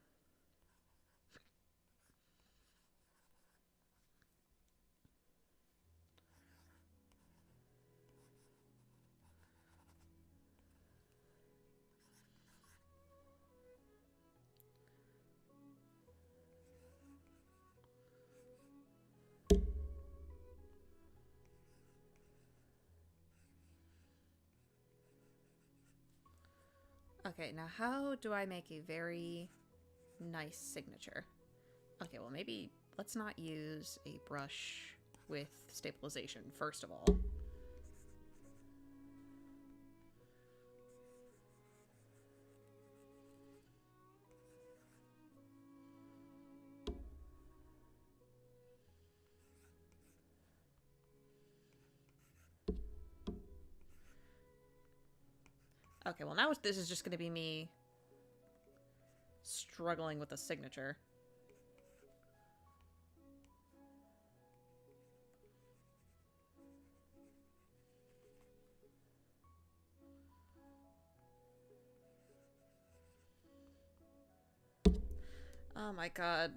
Okay, now how do I make a very nice signature? Okay, well maybe let's not use a brush with stabilization, first of all. Okay, well now this is just going to be me struggling with a signature. Oh my god.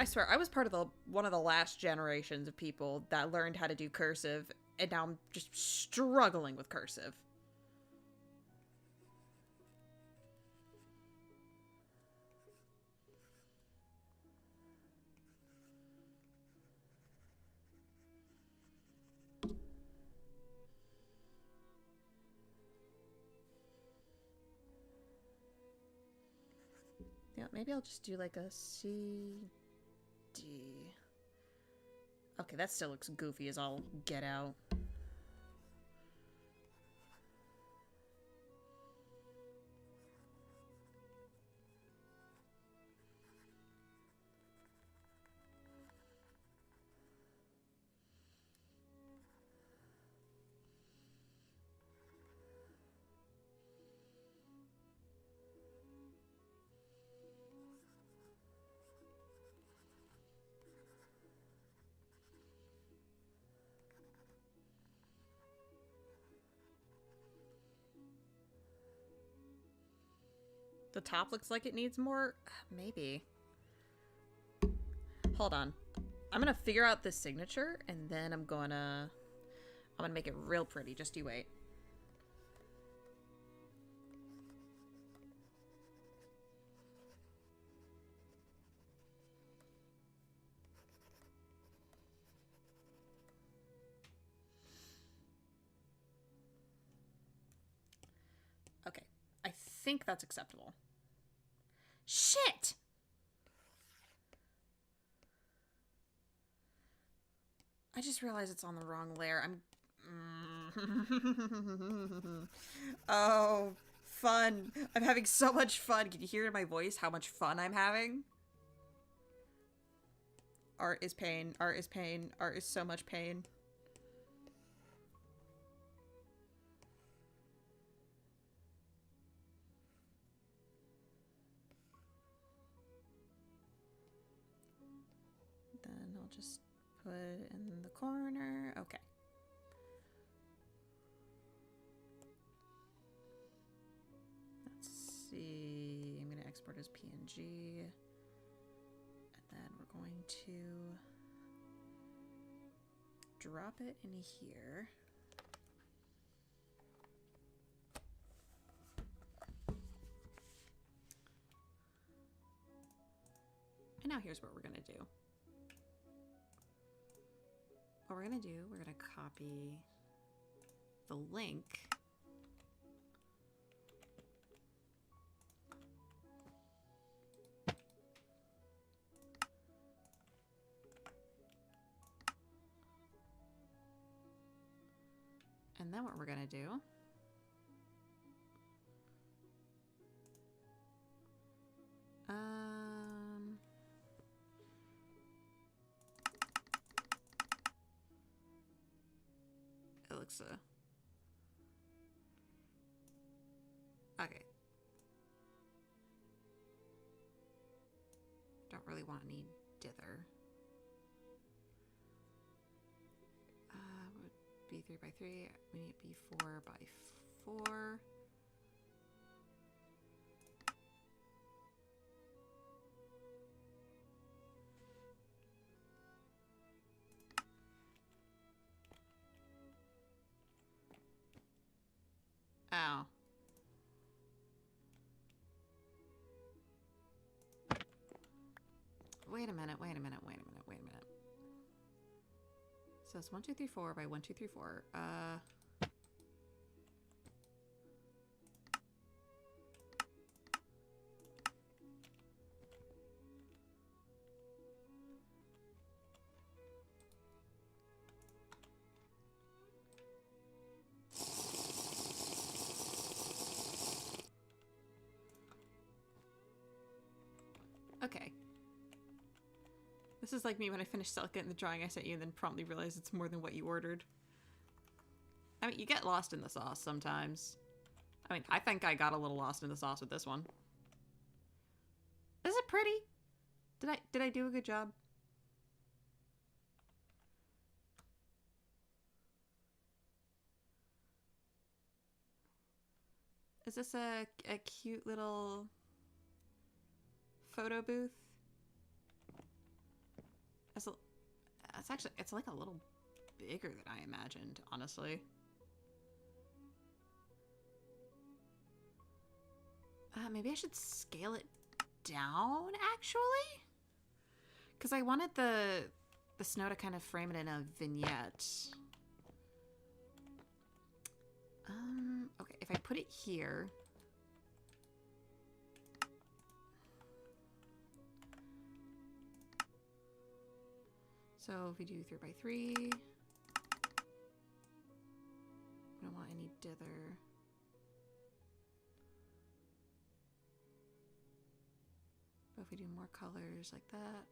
I swear, I was part of one of the last generations of people that learned how to do cursive, and now I'm just struggling with cursive. Yeah, maybe I'll just do like a C, D. Okay, that still looks goofy as all get out. The top looks like it needs more. Maybe. Hold on. I'm gonna figure out this signature, and then I'm gonna make it real pretty. Just you wait. Okay. I think that's acceptable. Shit! I just realized it's on the wrong layer. Oh, fun. I'm having so much fun. Can you hear in my voice how much fun I'm having? Art is pain. Art is pain. Art is so much pain. Then I'll just put it in the corner. Okay. Let's see. I'm going to export as PNG. And then we're going to drop it in here. And now here's what we're going to do. What we're going to do, we're going to copy the link. And then what we're going to do, it looks okay. Don't really want any dither. Would be 3 by 3. We need to be 4 by 4. Ow. Wait a minute, wait a minute, wait a minute, wait a minute. So it's 1, 2, 3, 4 by 1, 2, 3, 4. Okay. This is like me when I finished Celica in the drawing I sent you and then promptly realized it's more than what you ordered. I mean, you get lost in the sauce sometimes. I mean, I think I got a little lost in the sauce with this one. Is it pretty? Did I do a good job? Is this a cute little photo booth? It's like a little bigger than I imagined, honestly. Maybe I should scale it down, actually? Because I wanted the snow to kind of frame it in a vignette. Okay, if I put it here... So if we do 3x3, we don't want any dither. But if we do more colors like that.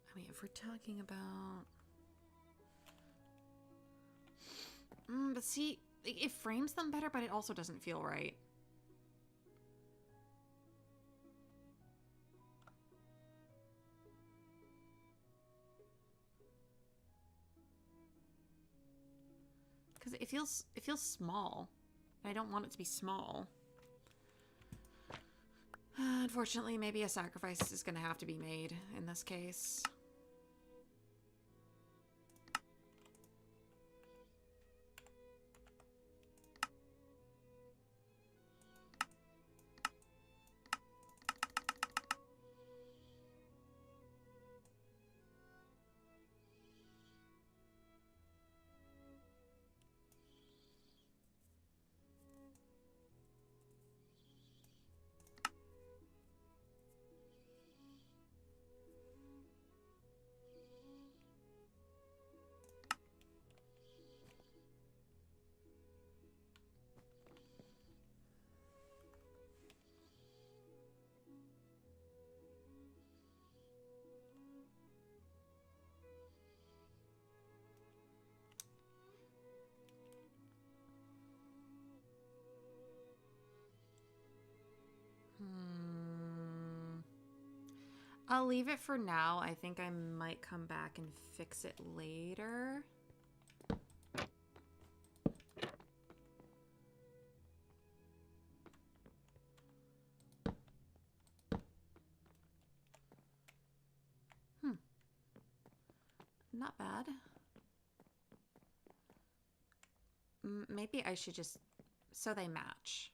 I mean, if we're talking about... but see, it frames them better, but it also doesn't feel right. Because it feels small. And I don't want it to be small. Unfortunately, maybe a sacrifice is going to have to be made in this case. I'll leave it for now. I think I might come back and fix it later. Not bad. Maybe I should just... so they match.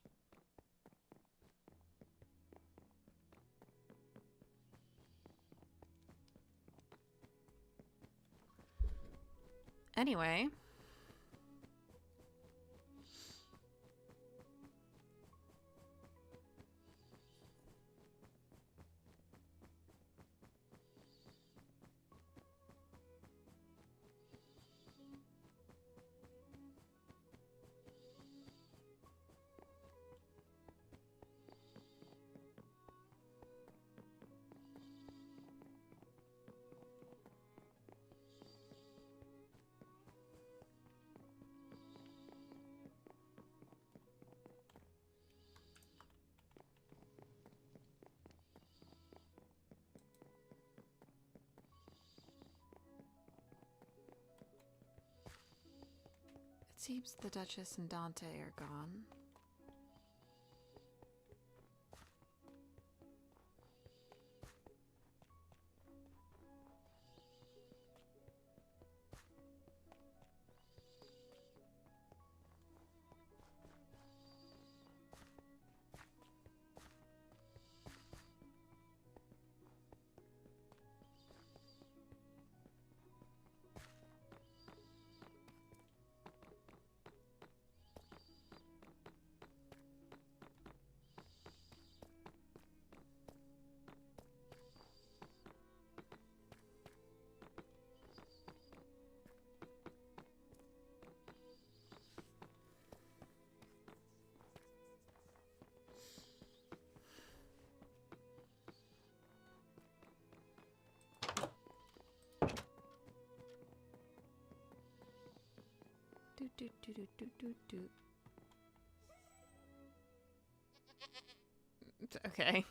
Anyway. It seems the Duchess and Dante are gone. Do. Okay.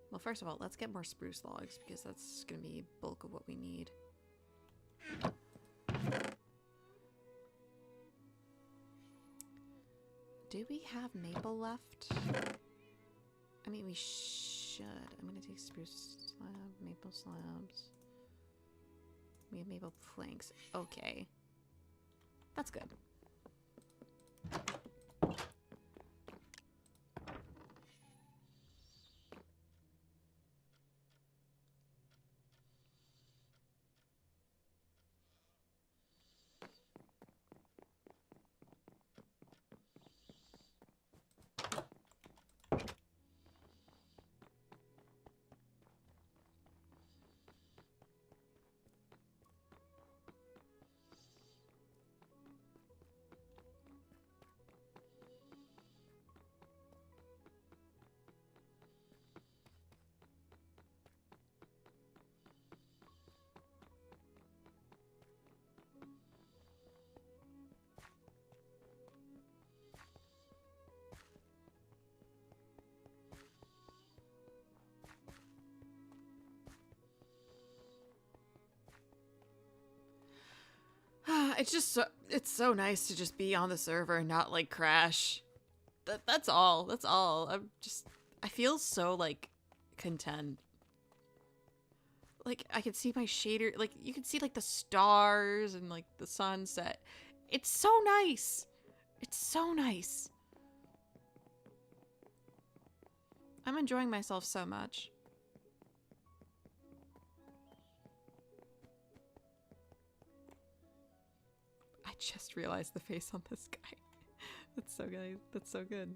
Well, first of all, let's get more spruce logs because that's going to be bulk of what we need. Do we have maple left? I mean, we should. I'm gonna take spruce slab, maple slabs. We have maple planks. Okay. That's good. It's so nice to just be on the server and not like crash. That's all. That's all. I feel so like content. Like I can see my shader, like you can see like the stars and like the sunset. It's so nice. It's so nice. I'm enjoying myself so much. I just realized the face on this guy. That's so good. That's so good.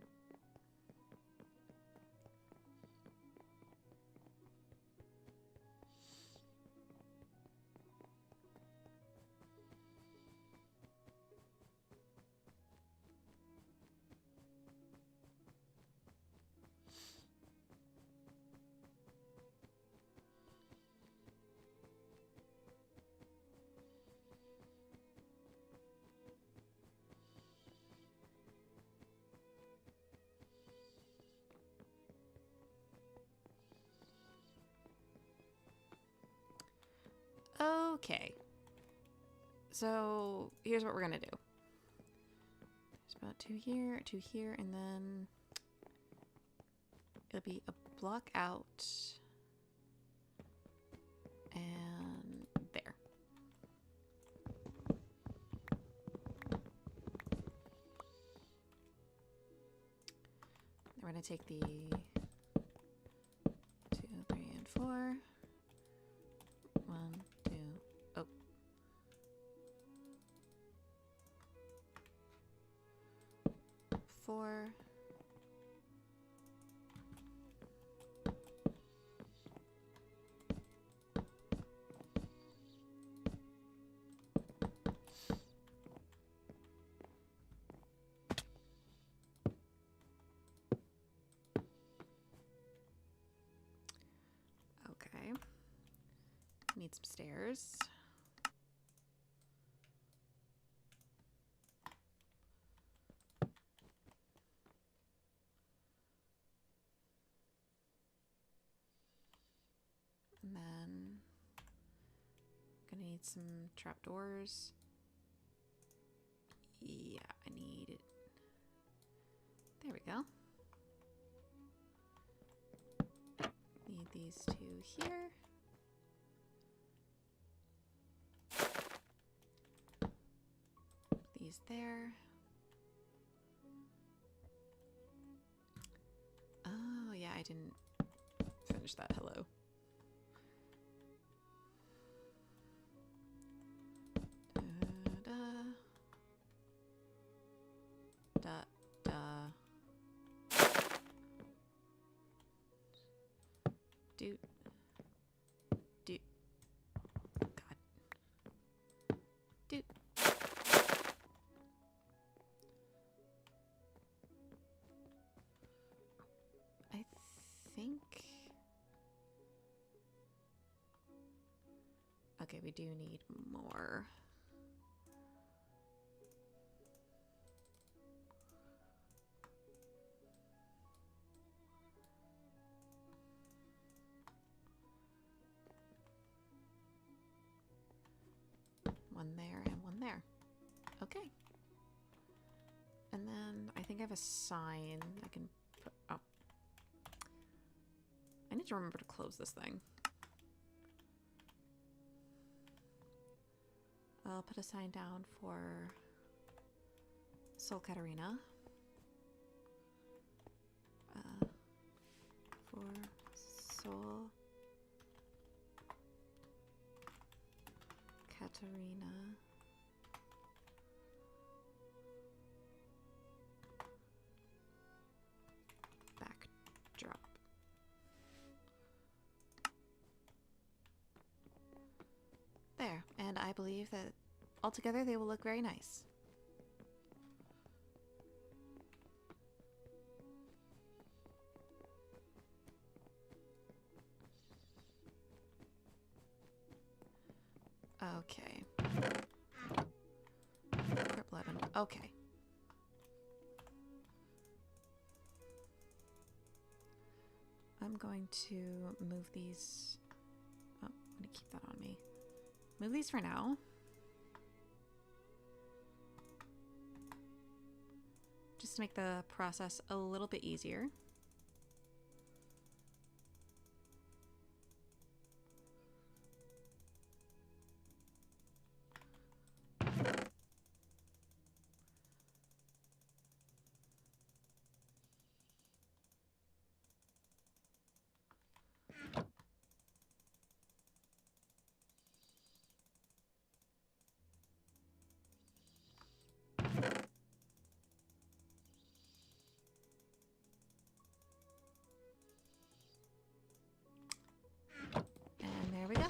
Okay. So here's what we're gonna do. There's about two here, and then it'll be a block out and there. Then we're gonna take the 2, 3, and 4. 1, 2, oh. 4. Okay. Need some stairs. And then gonna need some trapdoors. Yeah, I need it. There we go. Need these two here. These there. Oh, yeah, I didn't finish that. Hello. Da, da. Doot. Doot. God. Doot. I think... Okay, we do need more. One there and one there. Okay. And then I think I have a sign I can put up. I need to remember to close this thing. I'll put a sign down for Sol Katarina. For Sol Katarina. Backdrop. There, and I believe that altogether they will look very nice. Okay. Crip 11. Okay. I'm going to move these. Oh, I'm going to keep that on me. Move these for now. Just to make the process a little bit easier. And there we go.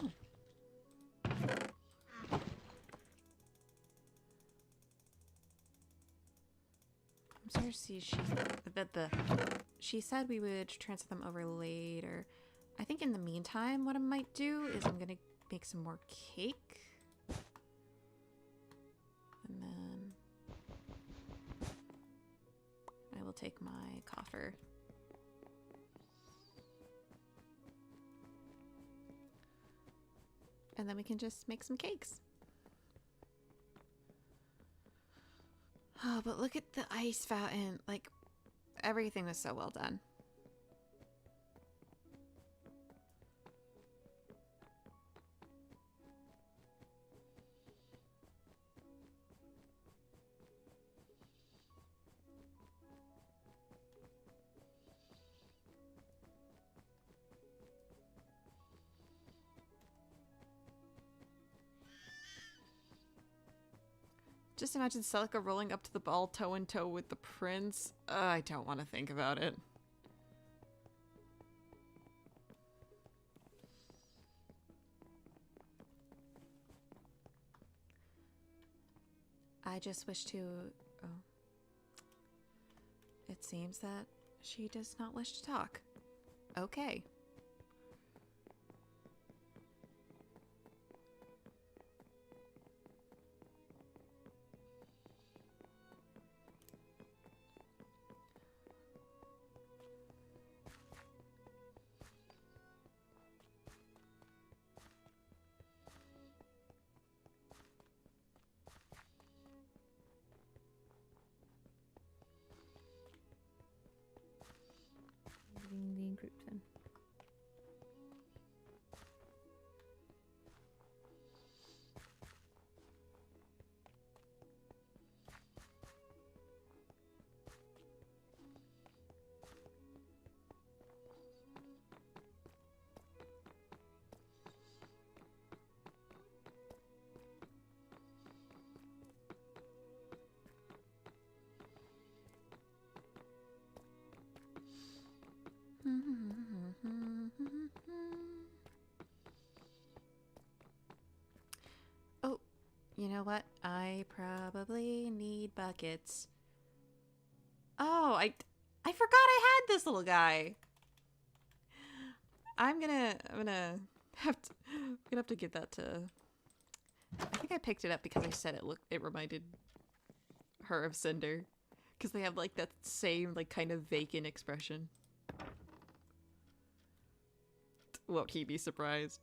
I'm sorry to see she said we would transfer them over later. I think in the meantime what I might do is I'm gonna make some more cake. And then I will take my coffer. And then we can just make some cakes. Oh, but look at the ice fountain. Like, everything was so well done. Just imagine Celica rolling up to the ball toe in toe with the prince. I don't want to think about it. I just wish to... Oh. It seems that she does not wish to talk. Okay. Leaving the group then. Oh, you know what? I probably need buckets. Oh, I forgot I had this little guy. I'm gonna have to give that to. I think I picked it up because I said it reminded her of Cinder, because they have like that same like kind of vacant expression. Won't he be surprised?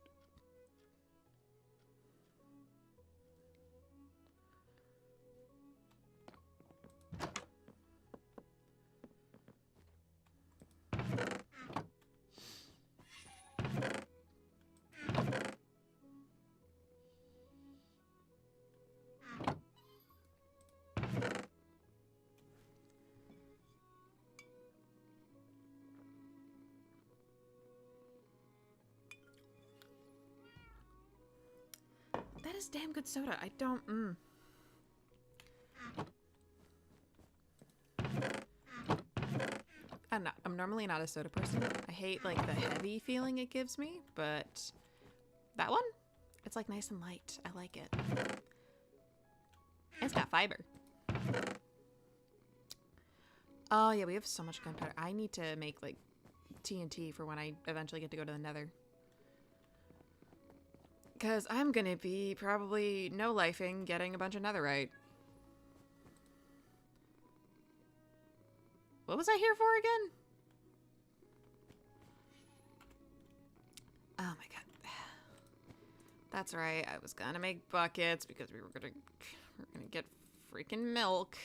this damn good soda. I don't. I'm normally not a soda person. I hate like the heavy feeling it gives me, but that one, it's like nice and light. I like it. And it's got fiber. Oh yeah, we have so much gunpowder. I need to make like TNT for when I eventually get to go to the Nether. Because I'm gonna be probably no-lifing getting a bunch of netherite. What was I here for again? Oh my god. That's right, I was gonna make buckets because we're gonna get freaking milk.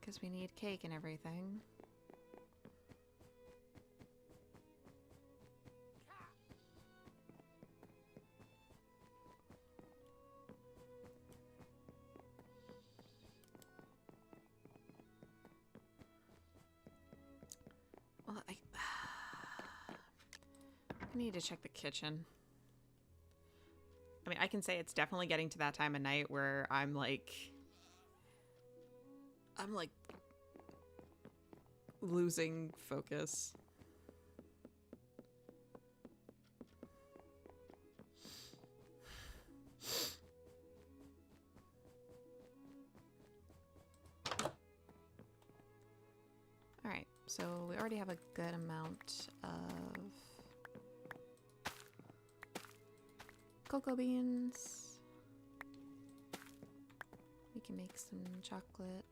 Because we need cake and everything. Well, I need to check the kitchen. I mean, I can say it's definitely getting to that time of night where I'm like losing focus. All right, so we already have a good amount of cocoa beans. We can make some chocolate.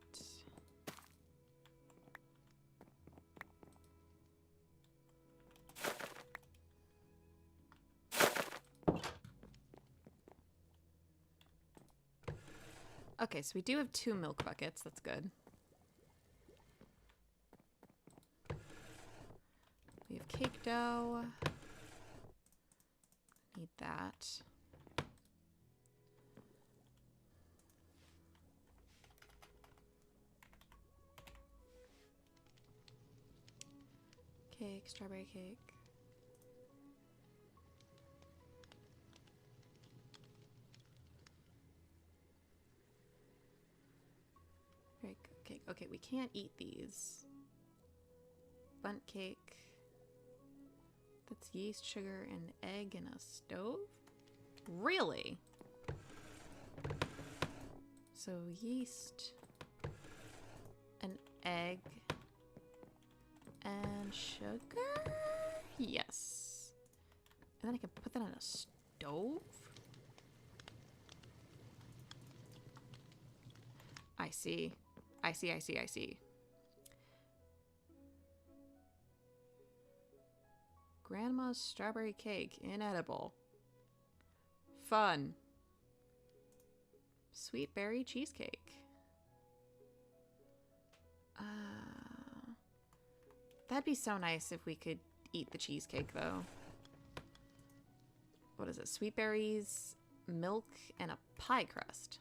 Okay, so we do have 2 milk buckets. That's good. We have cake dough. Need that. Cake, strawberry cake. Okay, we can't eat these. Bundt cake. That's yeast, sugar, and egg in a stove? Really? So yeast, an egg, and sugar? Yes. And then I can put that on a stove? I see. I see. Grandma's strawberry cake, inedible. Fun. Sweet berry cheesecake. That'd be so nice if we could eat the cheesecake, though. What is it? Sweet berries, milk, and a pie crust.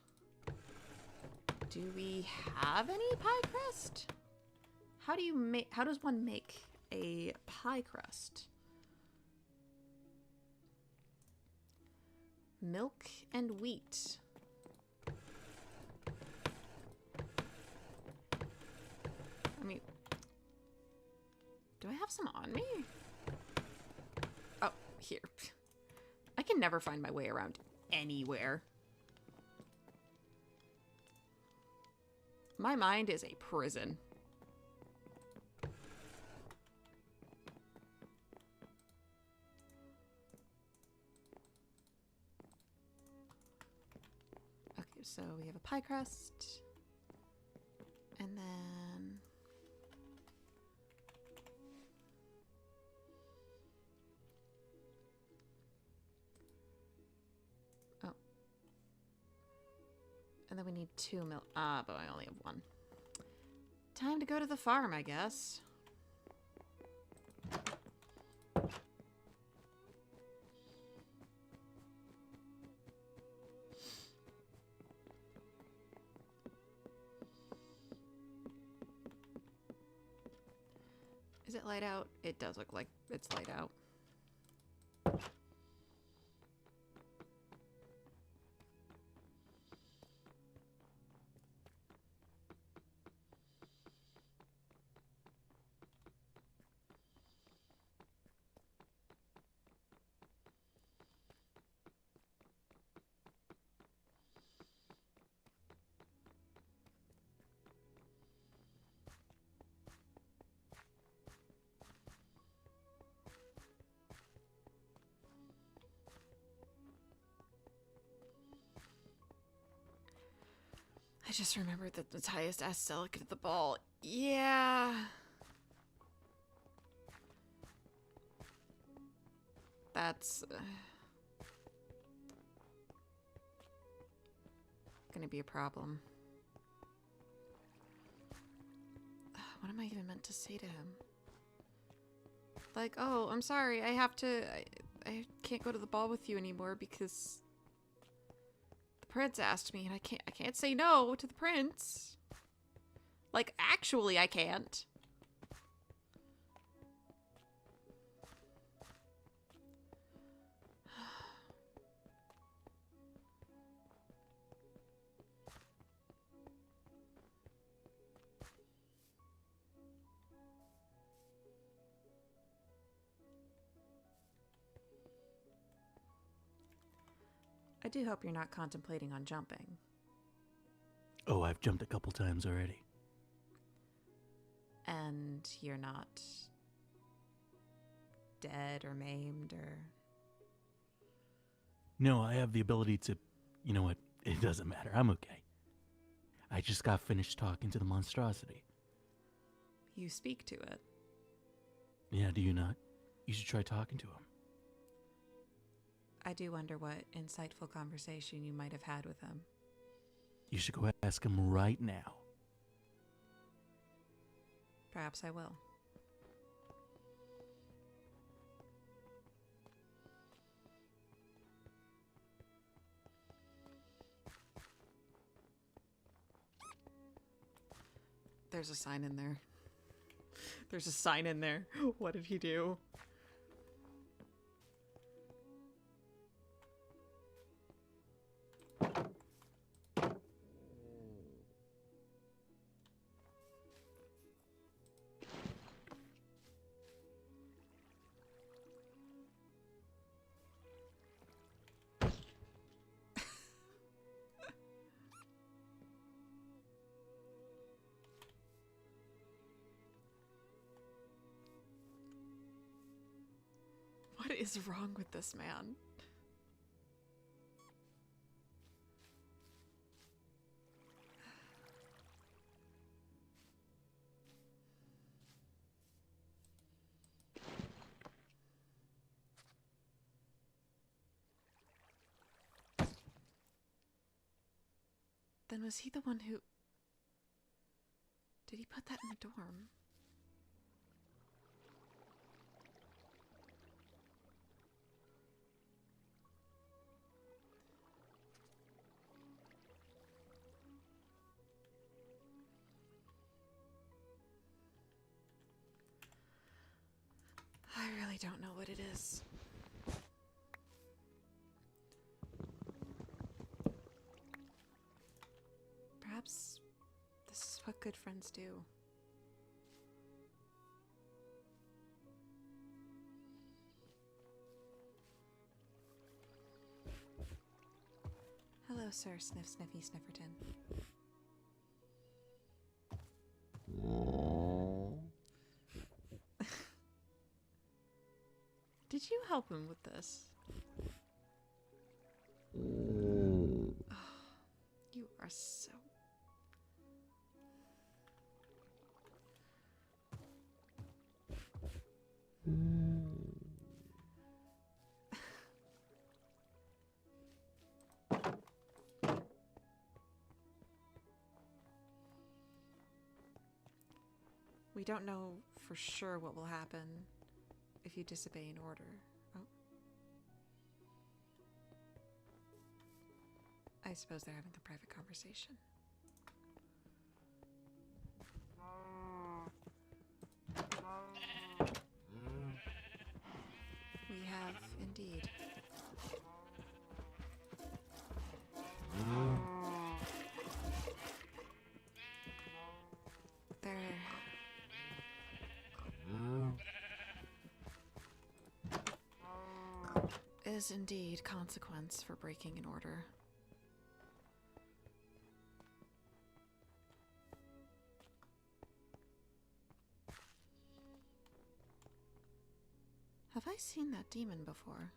Do we have any pie crust? How does one make a pie crust? Milk and wheat. I mean, do I have some on me? Oh, here. I can never find my way around anywhere. My mind is a prison. Okay, so we have a pie crust. And then... oh. And then we need 2 milk. Ah, but I only have 1. Time to go to the farm, I guess. Is it light out? It does look like it's light out. I just remembered that Matthias asked Celica to the ball. Yeah. That's gonna be a problem. What am I even meant to say to him? Like, oh, I'm sorry, I can't go to the ball with you anymore because the prince asked me, and I can't say no to the prince. Like, actually, I can't. I do hope you're not contemplating on jumping. Oh, I've jumped a couple times already. And you're not dead or maimed or... No, I have the ability to... You know what? It doesn't matter. I'm okay. I just got finished talking to the monstrosity. You speak to it. Yeah, do you not? You should try talking to him. I do wonder what insightful conversation you might have had with him. You should go ask him right now. Perhaps I will. There's a sign in there. There's a sign in there. What did he do? What is wrong with this man? Then was he the one who... Did he put that in the dorm? I really don't know what it is. Perhaps this is what good friends do. Hello, sir. Sniff, sniffy, snifferton. Did you help him with this? Oh, you are so... We don't know for sure what will happen if you disobey an order. Oh. I suppose they're having a private conversation. indeed. There is indeed consequence for breaking an order. Have I seen that demon before?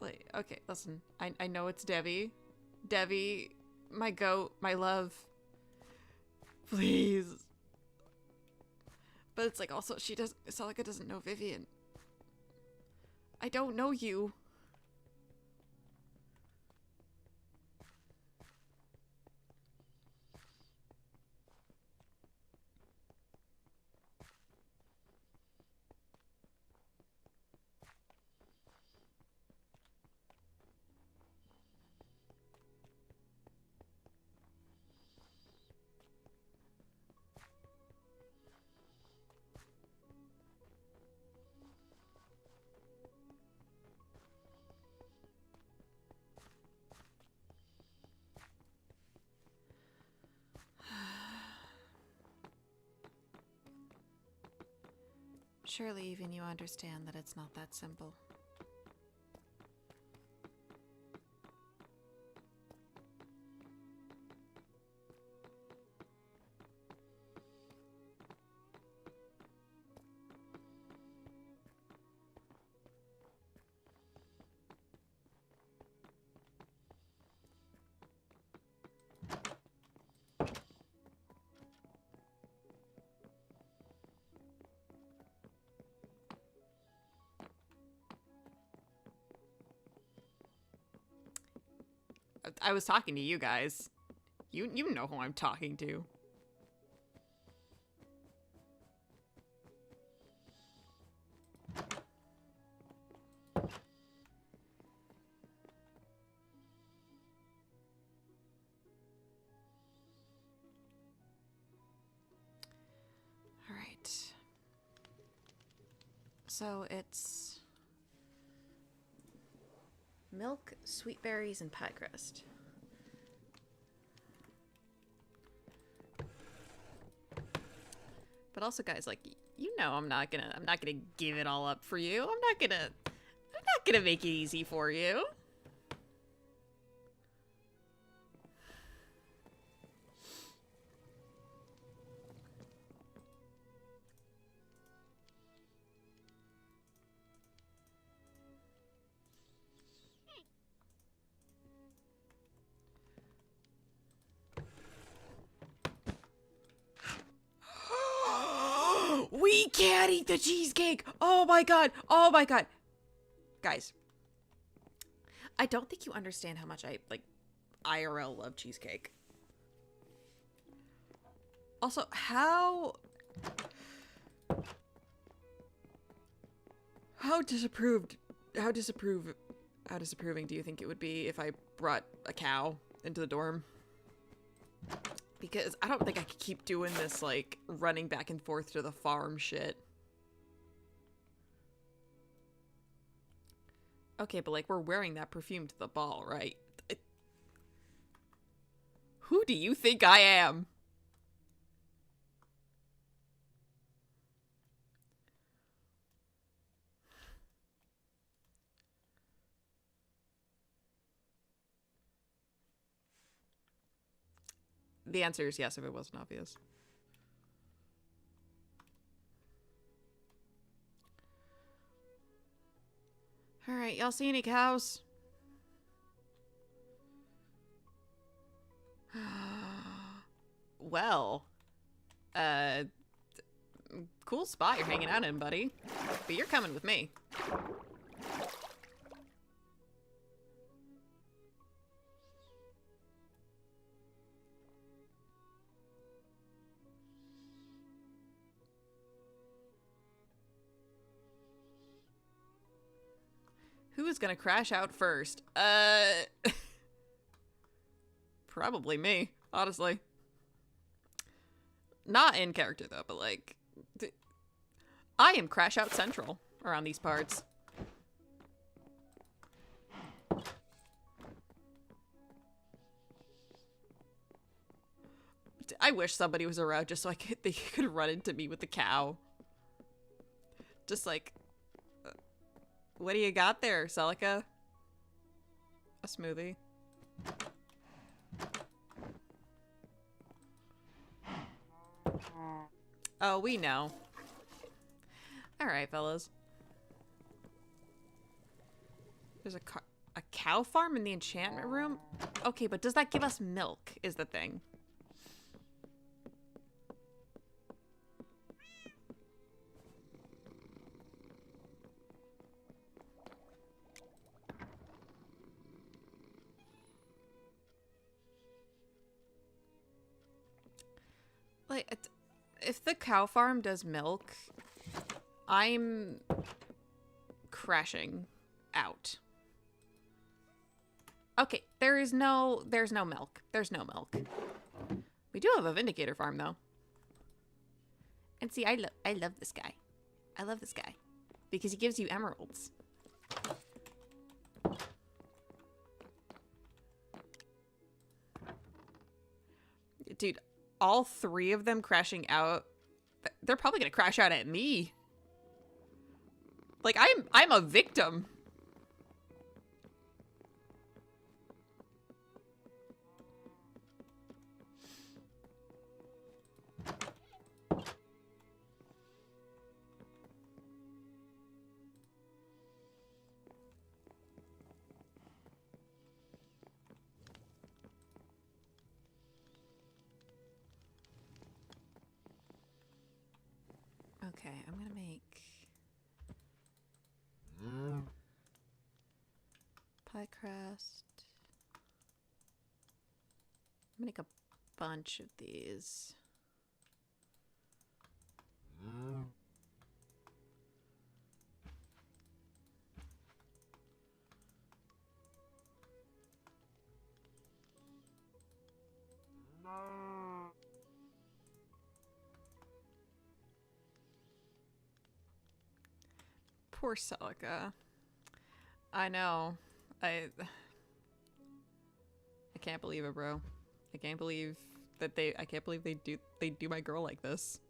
Wait, okay, listen. I know it's Debbie. Debbie, my goat, my love. Please. But it's like also Celica doesn't know Vivian. I don't know you. Surely even you understand that it's not that simple. I was talking to you guys. You know who I'm talking to. All right. So it's milk, sweet berries, and pie crust. But also, guys, like, you know, I'm not gonna give it all up for you. I'm not gonna make it easy for you. We can't eat the cheesecake! Oh my god! Oh my god! Guys, I don't think you understand how much I, like, IRL love cheesecake. Also, how disapproving do you think it would be if I brought a cow into the dorm? Because I don't think I could keep doing this, like, running back and forth to the farm shit. Okay, but, like, we're wearing that perfume to the ball, right? Who do you think I am? The answer is yes, if it wasn't obvious. Alright, y'all see any cows? Well, cool spot you're hanging out in, buddy. But you're coming with me. Who's gonna crash out first? Probably me, honestly. Not in character, though, but, like... I am crash out central around these parts. I wish somebody was around just so they could run into me with the cow. Just like... what do you got there, Celica? A smoothie. Oh, we know. Alright, fellas. There's a cow farm in the enchantment room? Okay, but does that give us milk, is the thing. Like, if the cow farm does milk, I'm crashing out. Okay, there's no milk. There's no milk. We do have a vindicator farm though. And see, I love this guy. I love this guy because he gives you emeralds. Dude, all three of them crashing out, they're probably gonna crash out at me. Like, I'm a victim. Okay, I'm gonna make pie crust. I'm gonna make a bunch of these. Poor Celica. I know. I can't believe it, bro. I can't believe that I can't believe they do my girl like this.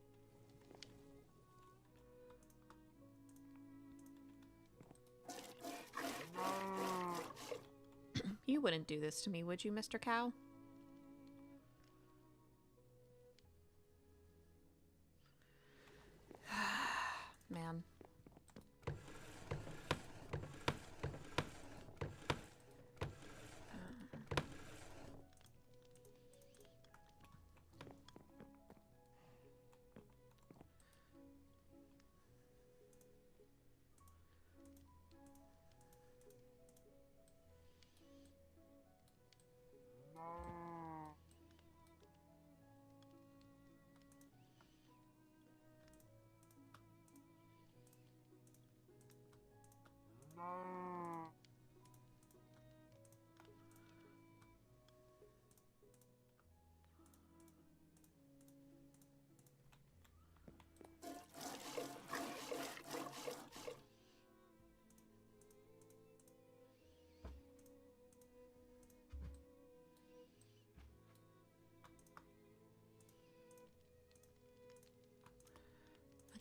You wouldn't do this to me, would you, Mr. Cow? Man.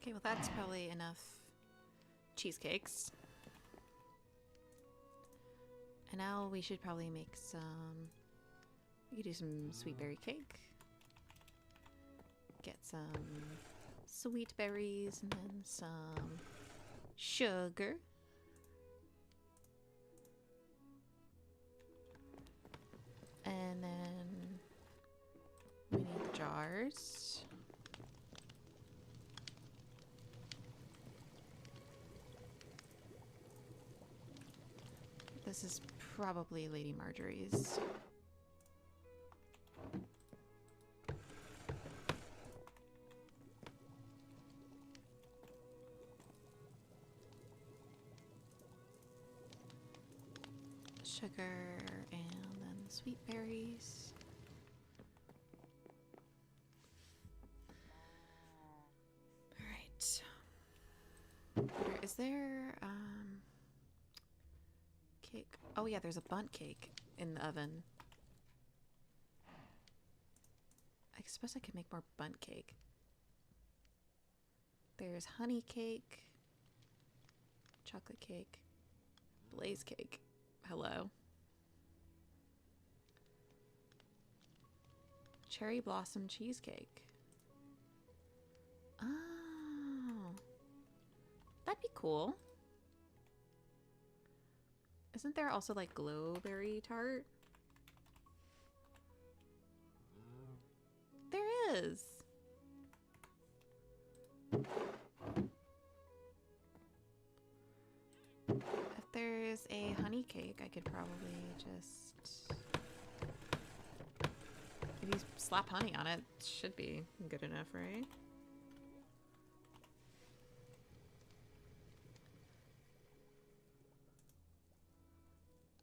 Okay, well that's probably enough cheesecakes. And now we should probably make we could do some sweet berry cake. Get some sweet berries and then some sugar. And then we need the jars. This is probably Lady Marjorie's. sugar and then the sweet berries. Alright. Is there cake? Oh yeah, there's a bundt cake in the oven. I suppose I could make more bundt cake. There's honey cake, chocolate cake, blaze cake. Hello. Cherry blossom cheesecake. Oh. That'd be cool. Isn't there also like glowberry tart? There is. If there's a honey cake, I could probably just... If you slap honey on it, it should be good enough, right?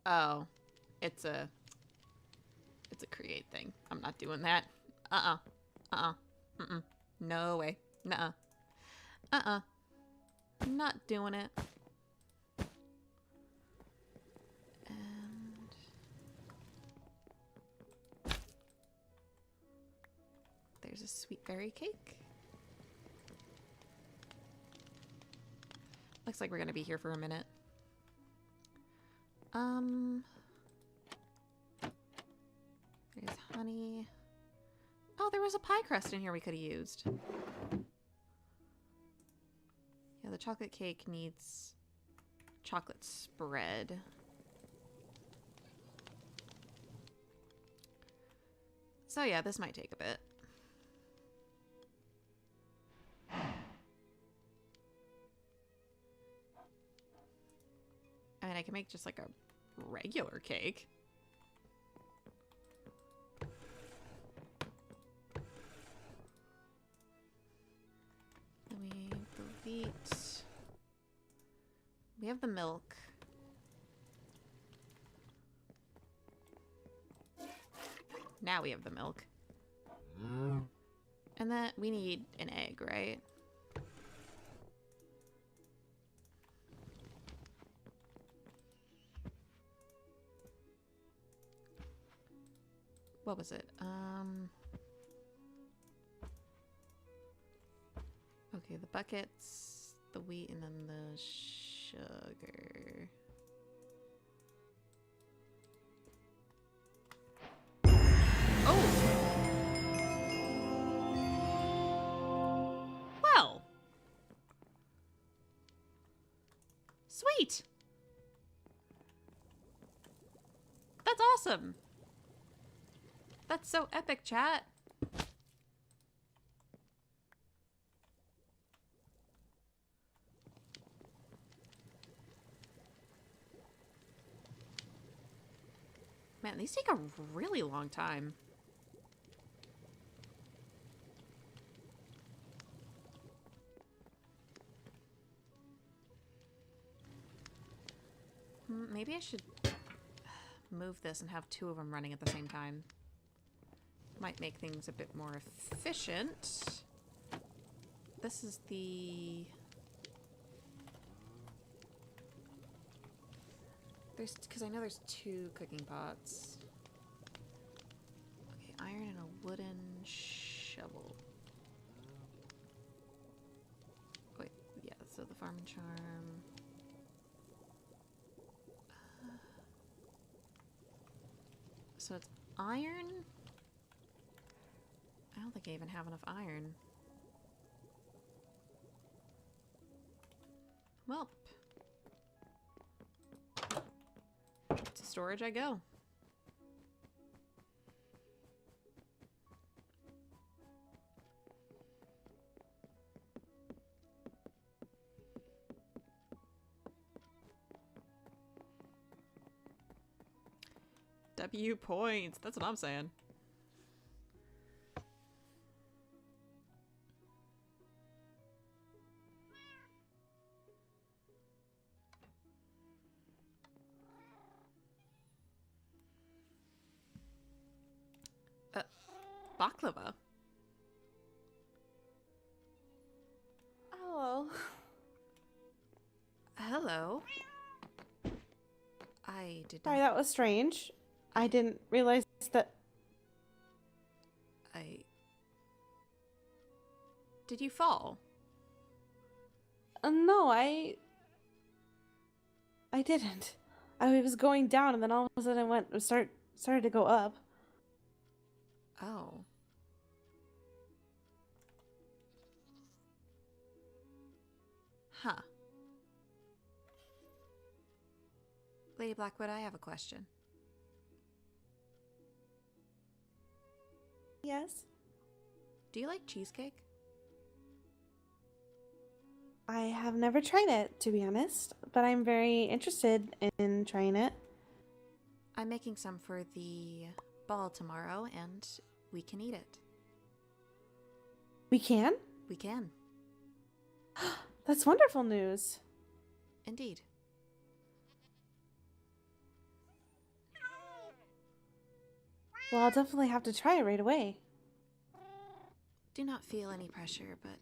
Oh, it's a create thing. I'm not doing that. Mm-mm. No way. Nuh-uh. Not doing it. And there's a sweet berry cake. Looks like we're gonna be here for a minute. There's honey. Oh, there was a pie crust in here we could have used. Yeah, the chocolate cake needs chocolate spread. So yeah, this might take a bit. I mean, I can make just like a regular cake. Let me delete. We have the milk. Now we have the milk. And then we need an egg, right? What was it? Okay, the buckets, the wheat, and then the sugar. Oh! Well! Sweet! That's awesome! That's so epic, chat! Man, these take a really long time. Maybe I should move this and have two of them running at the same time. Might make things a bit more efficient. This is the... because I know there's two cooking pots. Okay, iron and a wooden shovel. Wait, yeah, so the farm and charm. So it's iron? I don't think I even have enough iron. Well. To storage I go. W points. That's what I'm saying. baklava. Oh. Hello. I did Sorry, not. that was strange. I didn't realize that. Did you fall? No, I didn't. I was going down, and then all of a sudden started to go up. Oh. Huh. Lady Blackwood, I have a question. Yes. Do you like cheesecake? I have never tried it, to be honest, but I'm very interested in trying it. I'm making some for the ball tomorrow, and we can eat it. We can? We can. That's wonderful news. Indeed. Well, I'll definitely have to try it right away. Do not feel any pressure, but...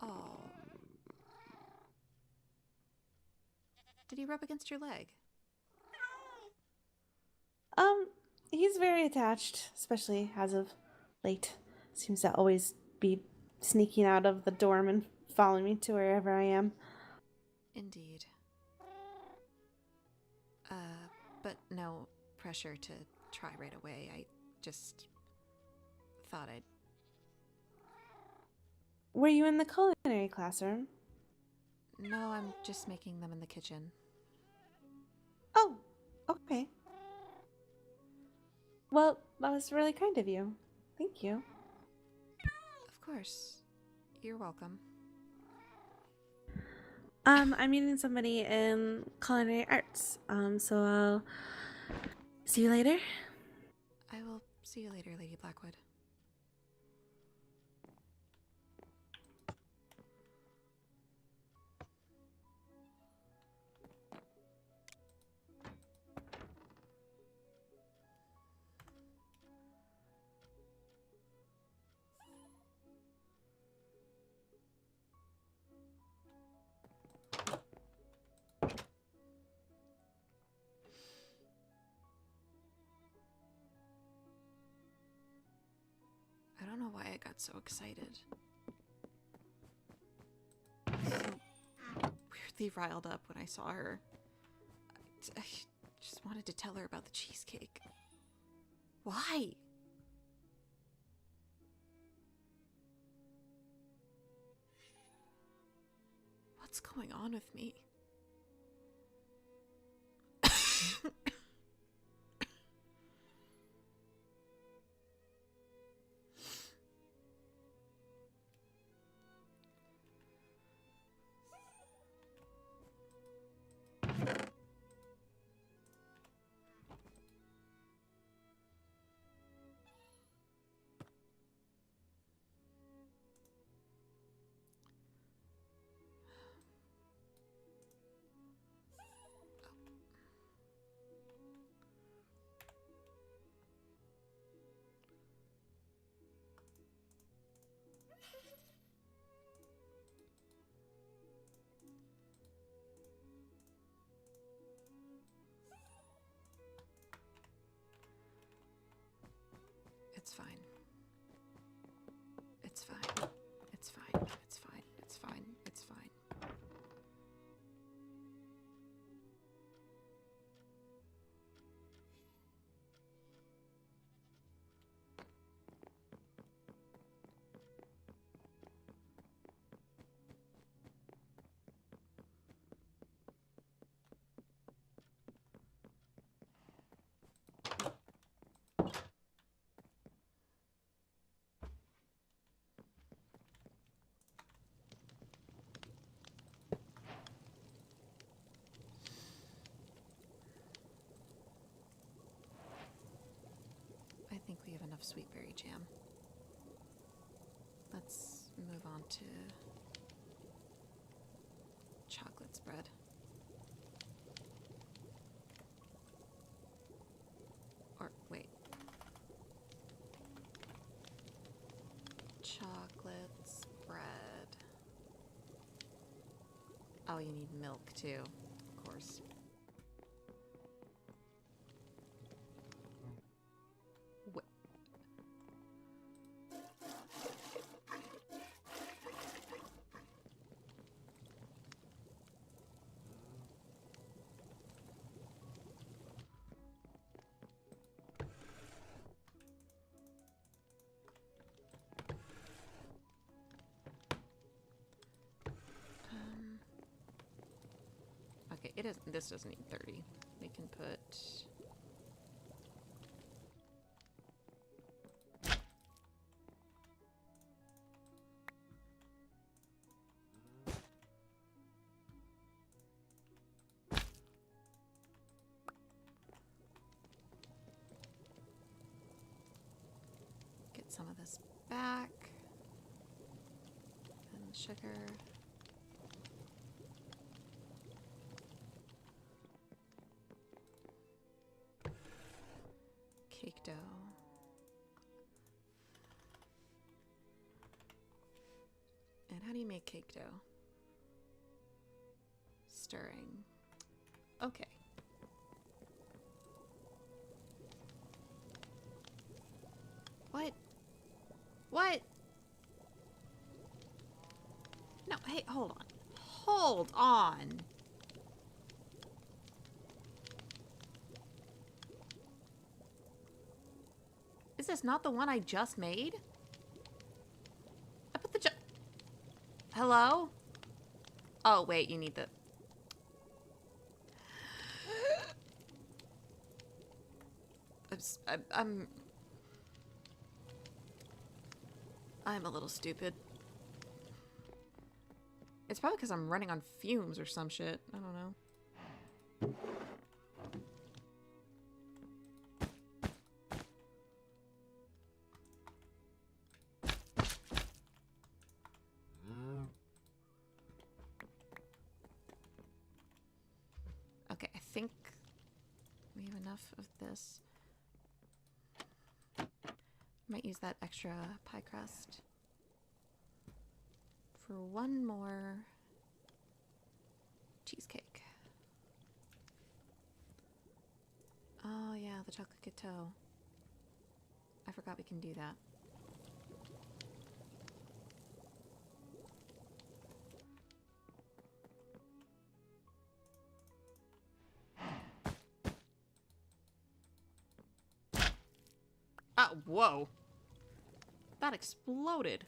Oh. Did he rub against your leg? He's very attached, especially as of late. Seems to always be sneaking out of the dorm and following me to wherever I am. Indeed. But no pressure to try right away. I just thought I'd... Were you in the culinary classroom? No, I'm just making them in the kitchen. Oh, okay. Well, that was really kind of you. Thank you. Of course. You're welcome. I'm meeting somebody in culinary arts. So I'll see you later. I will see you later, Lady Blackwood. I don't know why I got so excited. So weirdly riled up when I saw her. I just wanted to tell her about the cheesecake. Why? What's going on with me? It's fine. It's fine. It's fine. It's fine. It's fine. It's fine. I think we have enough sweet berry jam. Let's move on to chocolate spread. Or wait. chocolates, bread. Oh, you need milk too, of course. Okay, it is. This doesn't need 30. We can put. Get some of this back. And sugar. Cake dough. And how do you make cake dough? Stirring. Okay. What? What? No, hey, hold on. Hold on. Is this not the one I just made? I put the Hello? Oh, wait, you need the... I'm a little stupid. It's probably because I'm running on fumes or some shit. I don't know. Okay, I think we have enough of this. Might use that extra pie crust for one more cheesecake. Oh yeah, the chocolate gâteau. I forgot we can do that. Whoa. That exploded.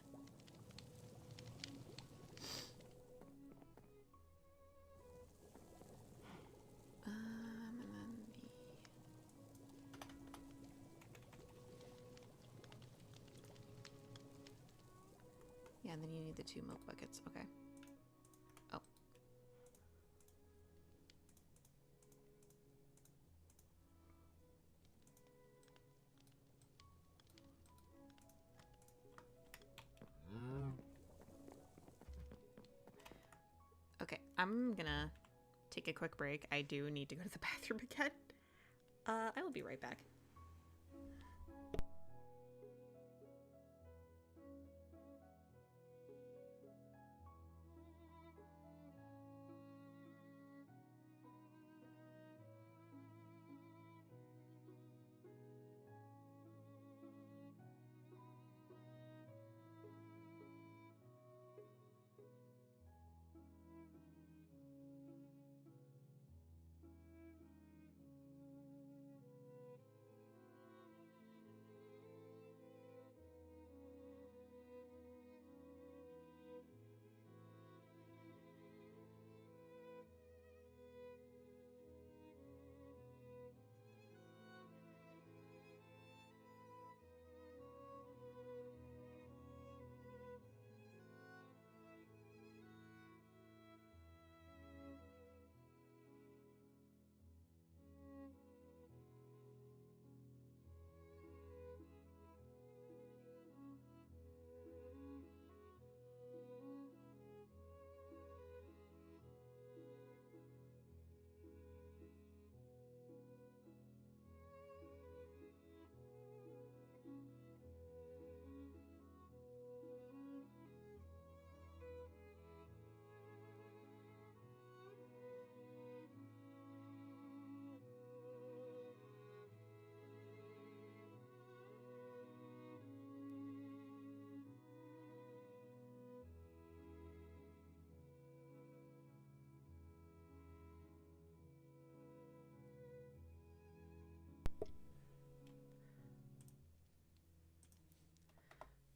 And then yeah, and then you need the 2 milk buckets. Okay. Oh. Okay, I'm gonna take a quick break. I do need to go to the bathroom again. I will be right back.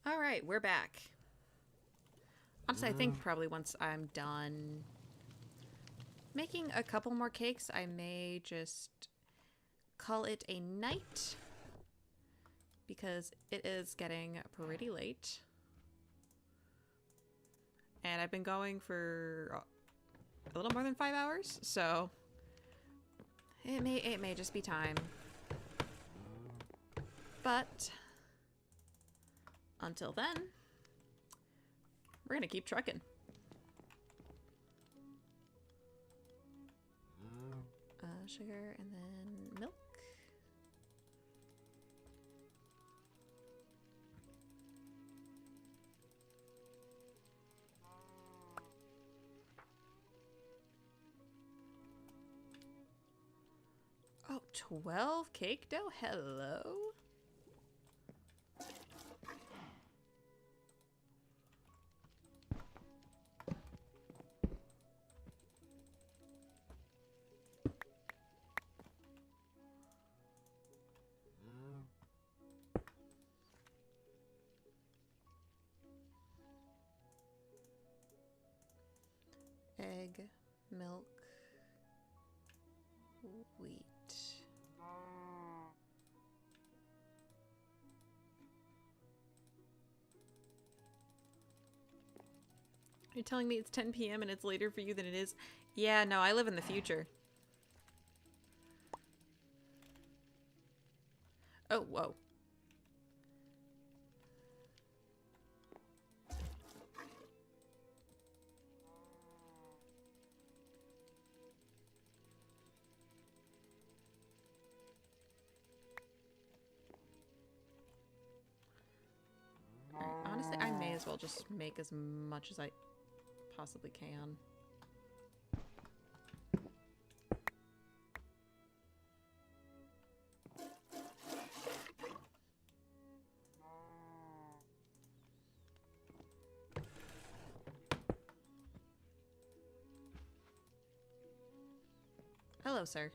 All right, we're back. Honestly, I think probably once I'm done making a couple more cakes, I may just call it a night because it is getting pretty late. And I've been going for a little more than 5 hours, so it may just be time. But until then, we're gonna keep trucking. Sugar and then milk. Oh, 12 cake dough? Hello? Egg, milk, wheat. You're telling me it's 10 p.m. and it's later for you than it is? Yeah, no, I live in the future. Oh, whoa. Alright, honestly, I may as well just make as much as I possibly can. Hello, sir.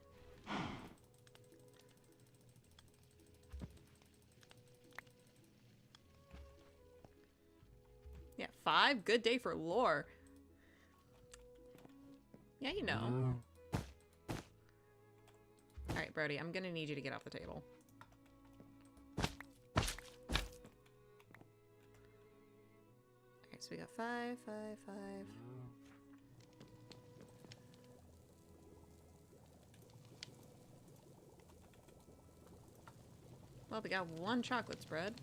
Yeah, 5? Good day for lore. Yeah, you know. Alright, Brody, I'm gonna need you to get off the table. Okay, so we got 5, 5, 5. Well, we got 1 chocolate spread.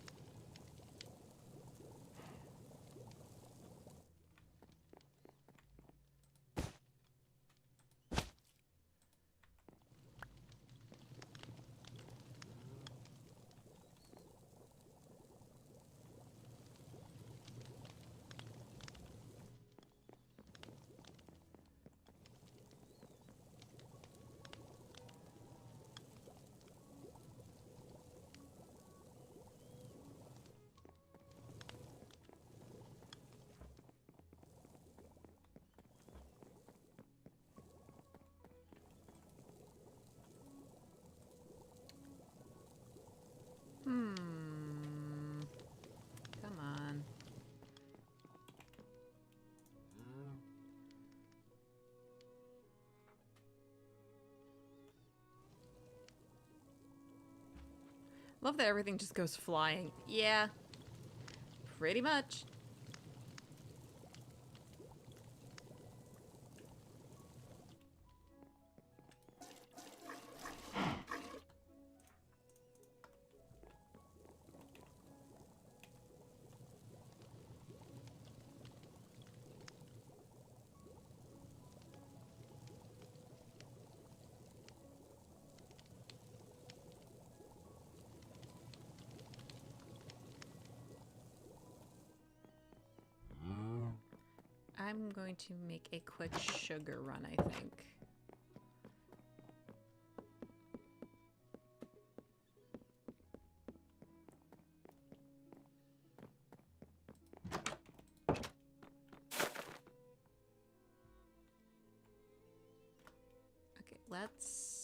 Come on. Love that everything just goes flying. Yeah. Pretty much. I'm going to make a quick sugar run, I think. Okay, let's...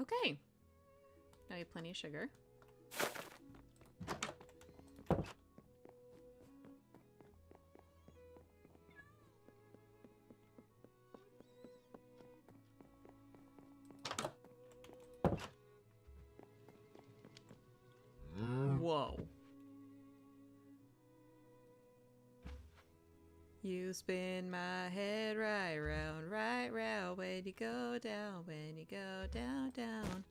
Okay. Now we have plenty of sugar. Whoa. You spin my head right round, when you go down, down.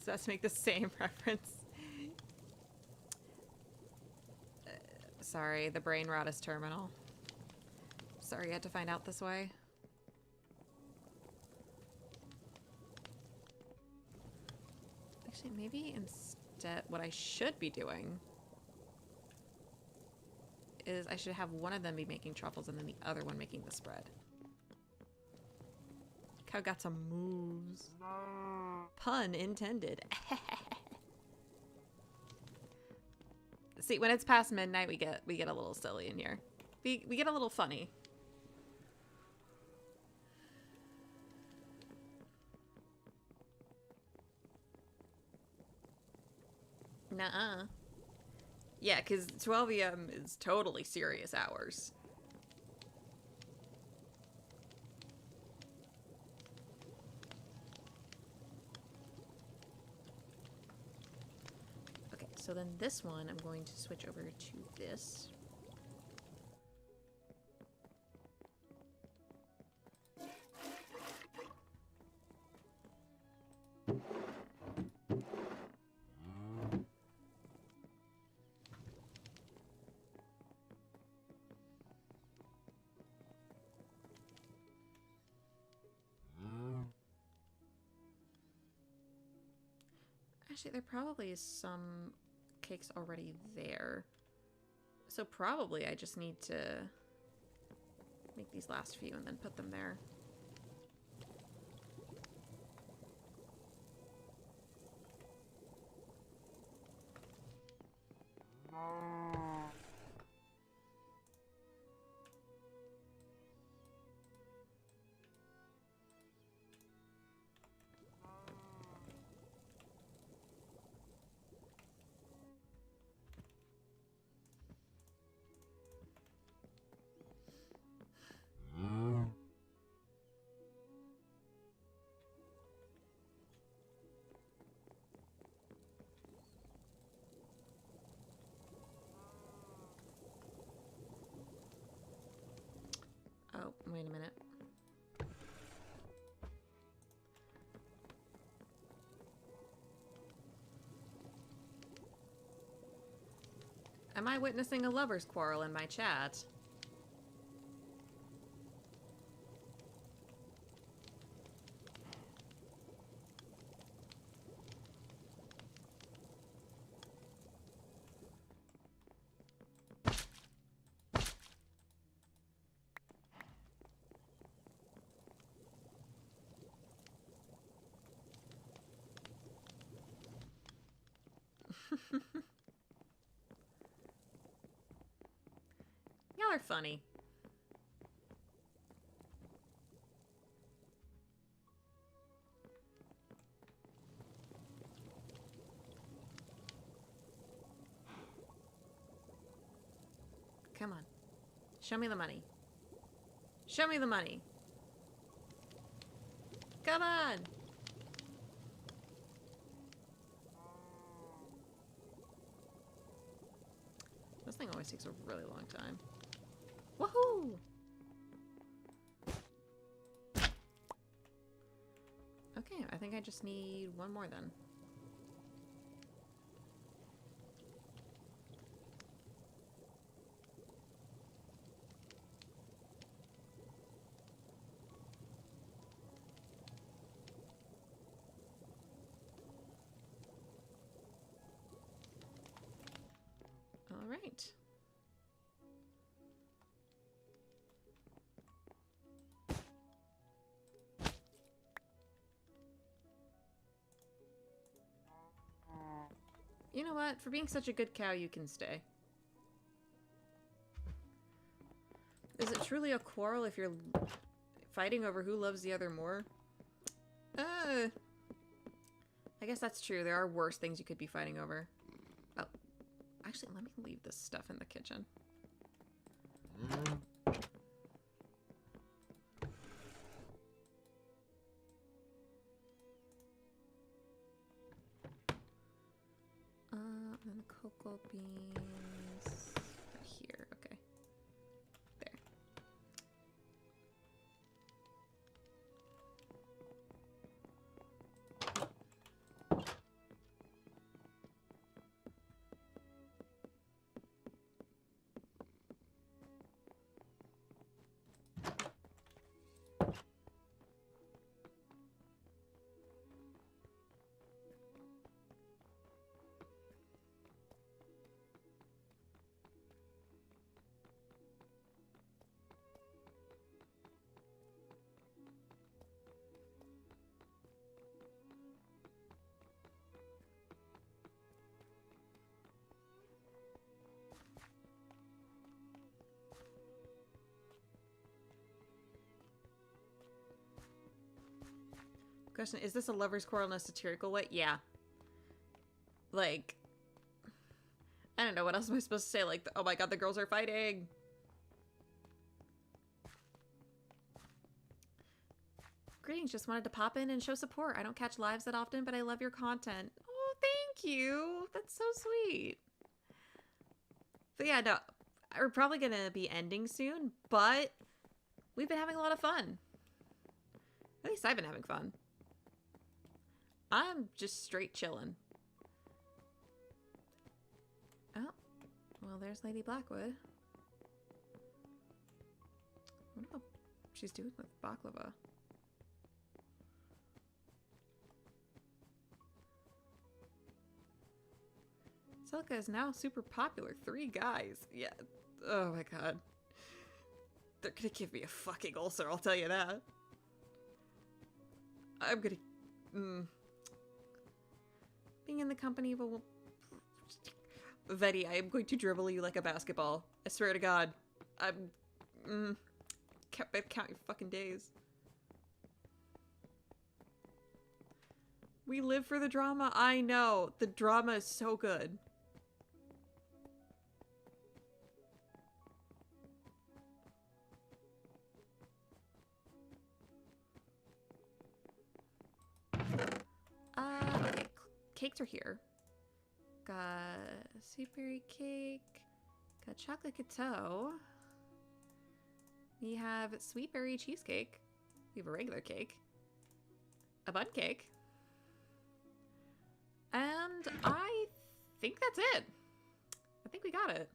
So let's make the same reference. Sorry, the brain rot is terminal. Sorry you had to find out this way. Actually, maybe instead what I should be doing is I should have one of them be making truffles and then the other one making the spread. Cow got some moves. Pun intended. See, when it's past midnight, we get a little silly in here. We get a little funny. Nuh-uh. Yeah, because 12 a.m. is totally serious hours. Okay, so then this one, I'm going to switch over to this. Actually, there probably is some cakes already there. So probably I just need to make these last few and then put them there. Oh, wait a minute. Am I witnessing a lover's quarrel in my chat? Y'all are funny. Come on. Show me the money. Show me the money. Come on! This thing always takes a really long time. Woohoo! Okay, I think I just need one more then. All right. You know what? For being such a good cow, you can stay. Is it truly a quarrel if you're fighting over who loves the other more? I guess that's true. There are worse things you could be fighting over. Oh. Actually, let me leave this stuff in the kitchen. And the cocoa beans are here. Okay. There. Question, is this a lover's quarrel in a satirical way? Yeah. Like, I don't know, what else am I supposed to say? Like, oh my god, the girls are fighting! Greetings, just wanted to pop in and show support. I don't catch lives that often, but I love your content. Oh, thank you! That's so sweet. But yeah, no, we're probably gonna be ending soon, but we've been having a lot of fun. At least I've been having fun. I'm just straight chilling. Oh, well, there's Lady Blackwood. I wonder what she's doing with baklava. Celica is now super popular. 3 guys. Yeah. Oh my god. They're gonna give me a fucking ulcer, I'll tell you that. I'm gonna... Being in the company of a... Vetty, I am going to dribble you like a basketball. I swear to god. I'm... Count your fucking days. We live for the drama. I know. The drama is so good. Okay. Cakes are here. Got sweet berry cake. Got chocolate gâteau. We have sweet berry cheesecake. We have a regular cake. A bun cake. And I think that's it. I think we got it.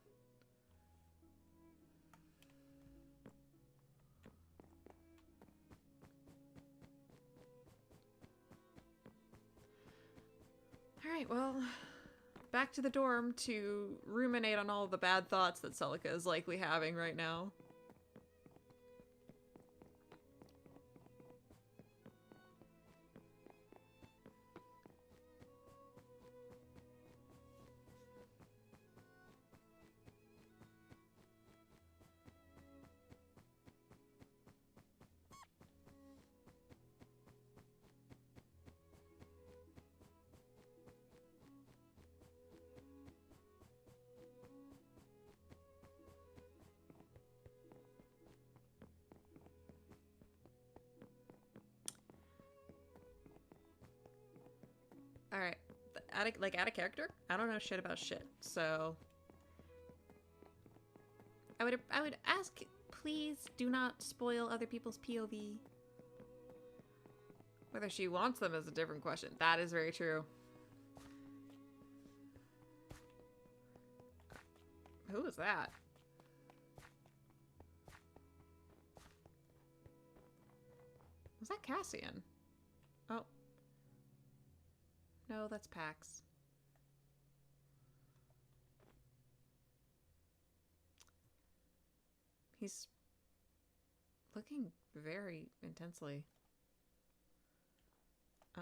Alright, well, back to the dorm to ruminate on all the bad thoughts that Celica is likely having right now. Alright, out of character? I don't know shit about shit, so... I would ask, please do not spoil other people's POV. Whether she wants them is a different question. That is very true. Who is that? Was that Cassian? Oh. No, that's Pax. He's looking very intensely. Oh.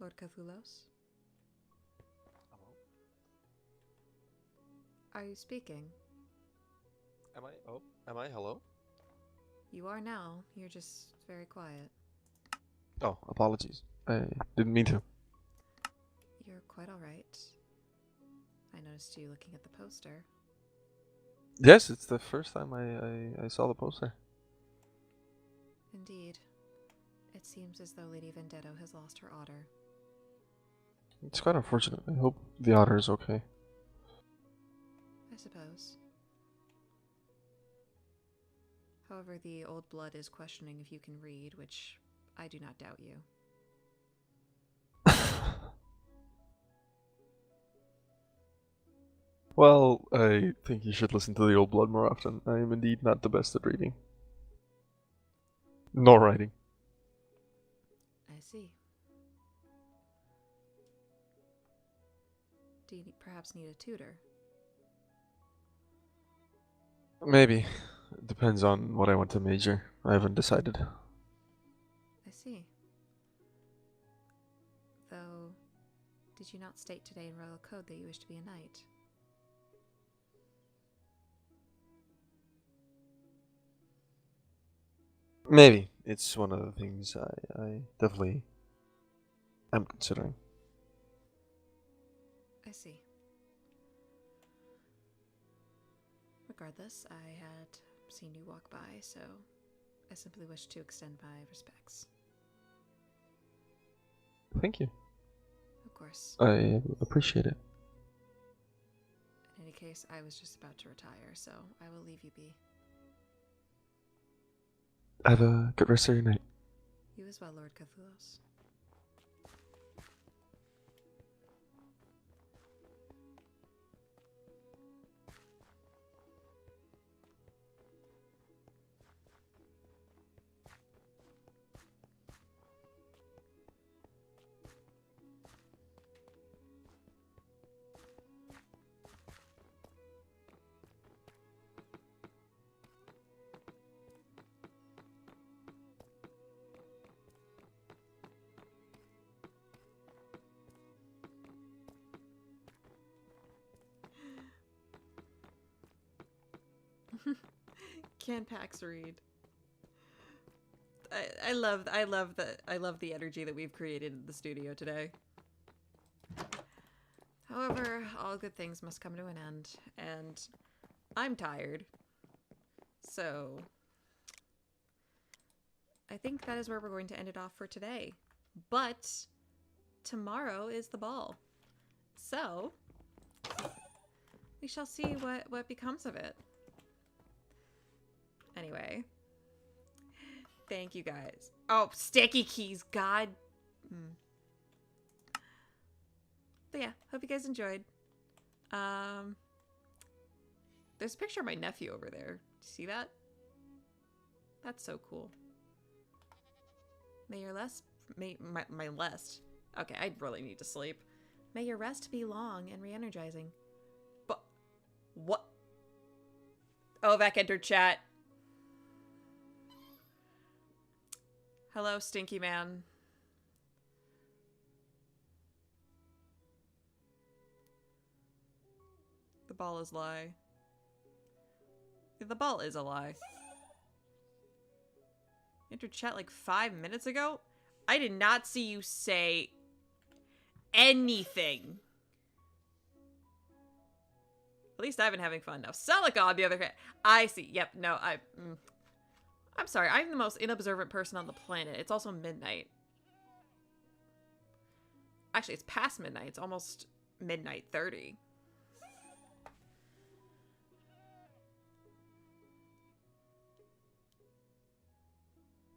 Lord Cthulhu's? Are you speaking? Am I? Oh, am I? Hello? You are now. You're just very quiet. Oh, apologies. I didn't mean to. You're quite alright. I noticed you looking at the poster. Yes, it's the first time I saw the poster. Indeed. It seems as though Lady Vendetto has lost her otter. It's quite unfortunate. I hope the otter is okay. I suppose. However, the old blood is questioning if you can read, which I do not doubt you. Well, I think you should listen to the old blood more often. I am indeed not the best at reading. Nor writing. I see. Do you perhaps need a tutor? Maybe. It depends on what I want to major. I haven't decided. I see. Though, did you not state today in Royal Code that you wish to be a knight? Maybe. It's one of the things I definitely am considering. I see. Regardless, I had seen you walk by, so I simply wish to extend my respects. Thank you. Of course. I appreciate it. In any case, I was just about to retire, so I will leave you be. Have a good rest of your night. You as well, Lord Cthulhu's. Can Pax read? I love the energy that we've created in the studio today. However, all good things must come to an end, and I'm tired. So I think that is where we're going to end it off for today. But tomorrow is the ball. So we shall see what becomes of it. Anyway, thank you guys. Oh, sticky keys, God. But yeah, hope you guys enjoyed. There's a picture of my nephew over there. See that? That's so cool. May your my rest. Okay, I really need to sleep. May your rest be long and re-energizing. But what? Oh, Vec entered chat. Hello, Stinky Man. The ball is lie. The ball is a lie. Entered chat like 5 minutes ago? I did not see you say anything. At least I've been having fun now. Celica, on the other hand. I see. Yep, no, I'm sorry, I'm the most inobservant person on the planet. It's also midnight. Actually, it's past midnight. It's almost midnight 30.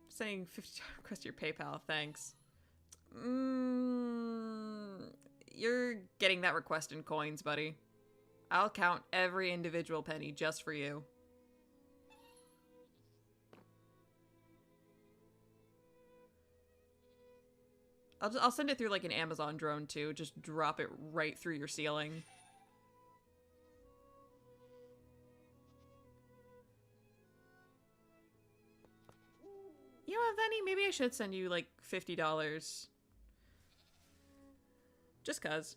Sending $50 request to your PayPal. Thanks. You're getting that request in coins, buddy. I'll count every individual penny just for you. I'll send it through like an Amazon drone too. Just drop it right through your ceiling. You know what, Venny? Maybe I should send you like $50. Just cuz.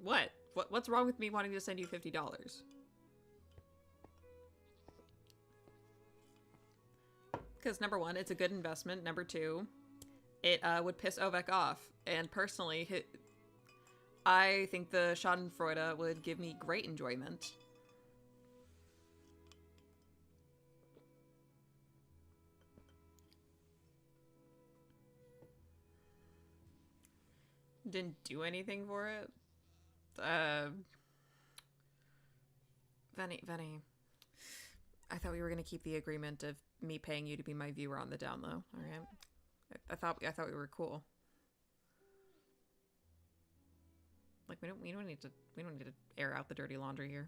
What? What's wrong with me wanting to send you $50? Because number one, it's a good investment. Number two, it would piss Ovek off. And personally, I think the Schadenfreude would give me great enjoyment. Didn't do anything for it. Venny, I thought we were gonna keep the agreement of me paying you to be my viewer on the down low. All right, I thought we were cool. Like we don't need to air out the dirty laundry here.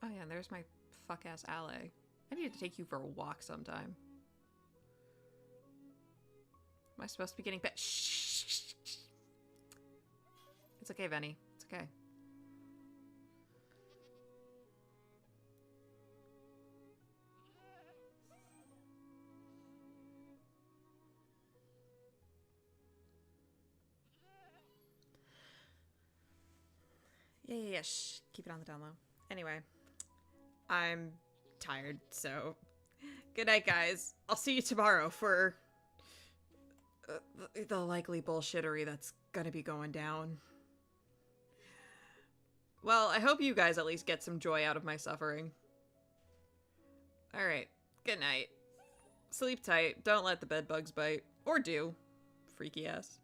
Oh yeah, and there's my fuck-ass ally. I need to take you for a walk sometime. Am I supposed to be getting pet? Shh. It's okay, Venny. It's okay. Yeah. Shh. Keep it on the down low. Anyway, I'm tired, so good night, guys. I'll see you tomorrow for the likely bullshittery that's gonna be going down. Well, I hope you guys at least get some joy out of my suffering. Alright, good night. Sleep tight, don't let the bed bugs bite. Or do. Freaky ass.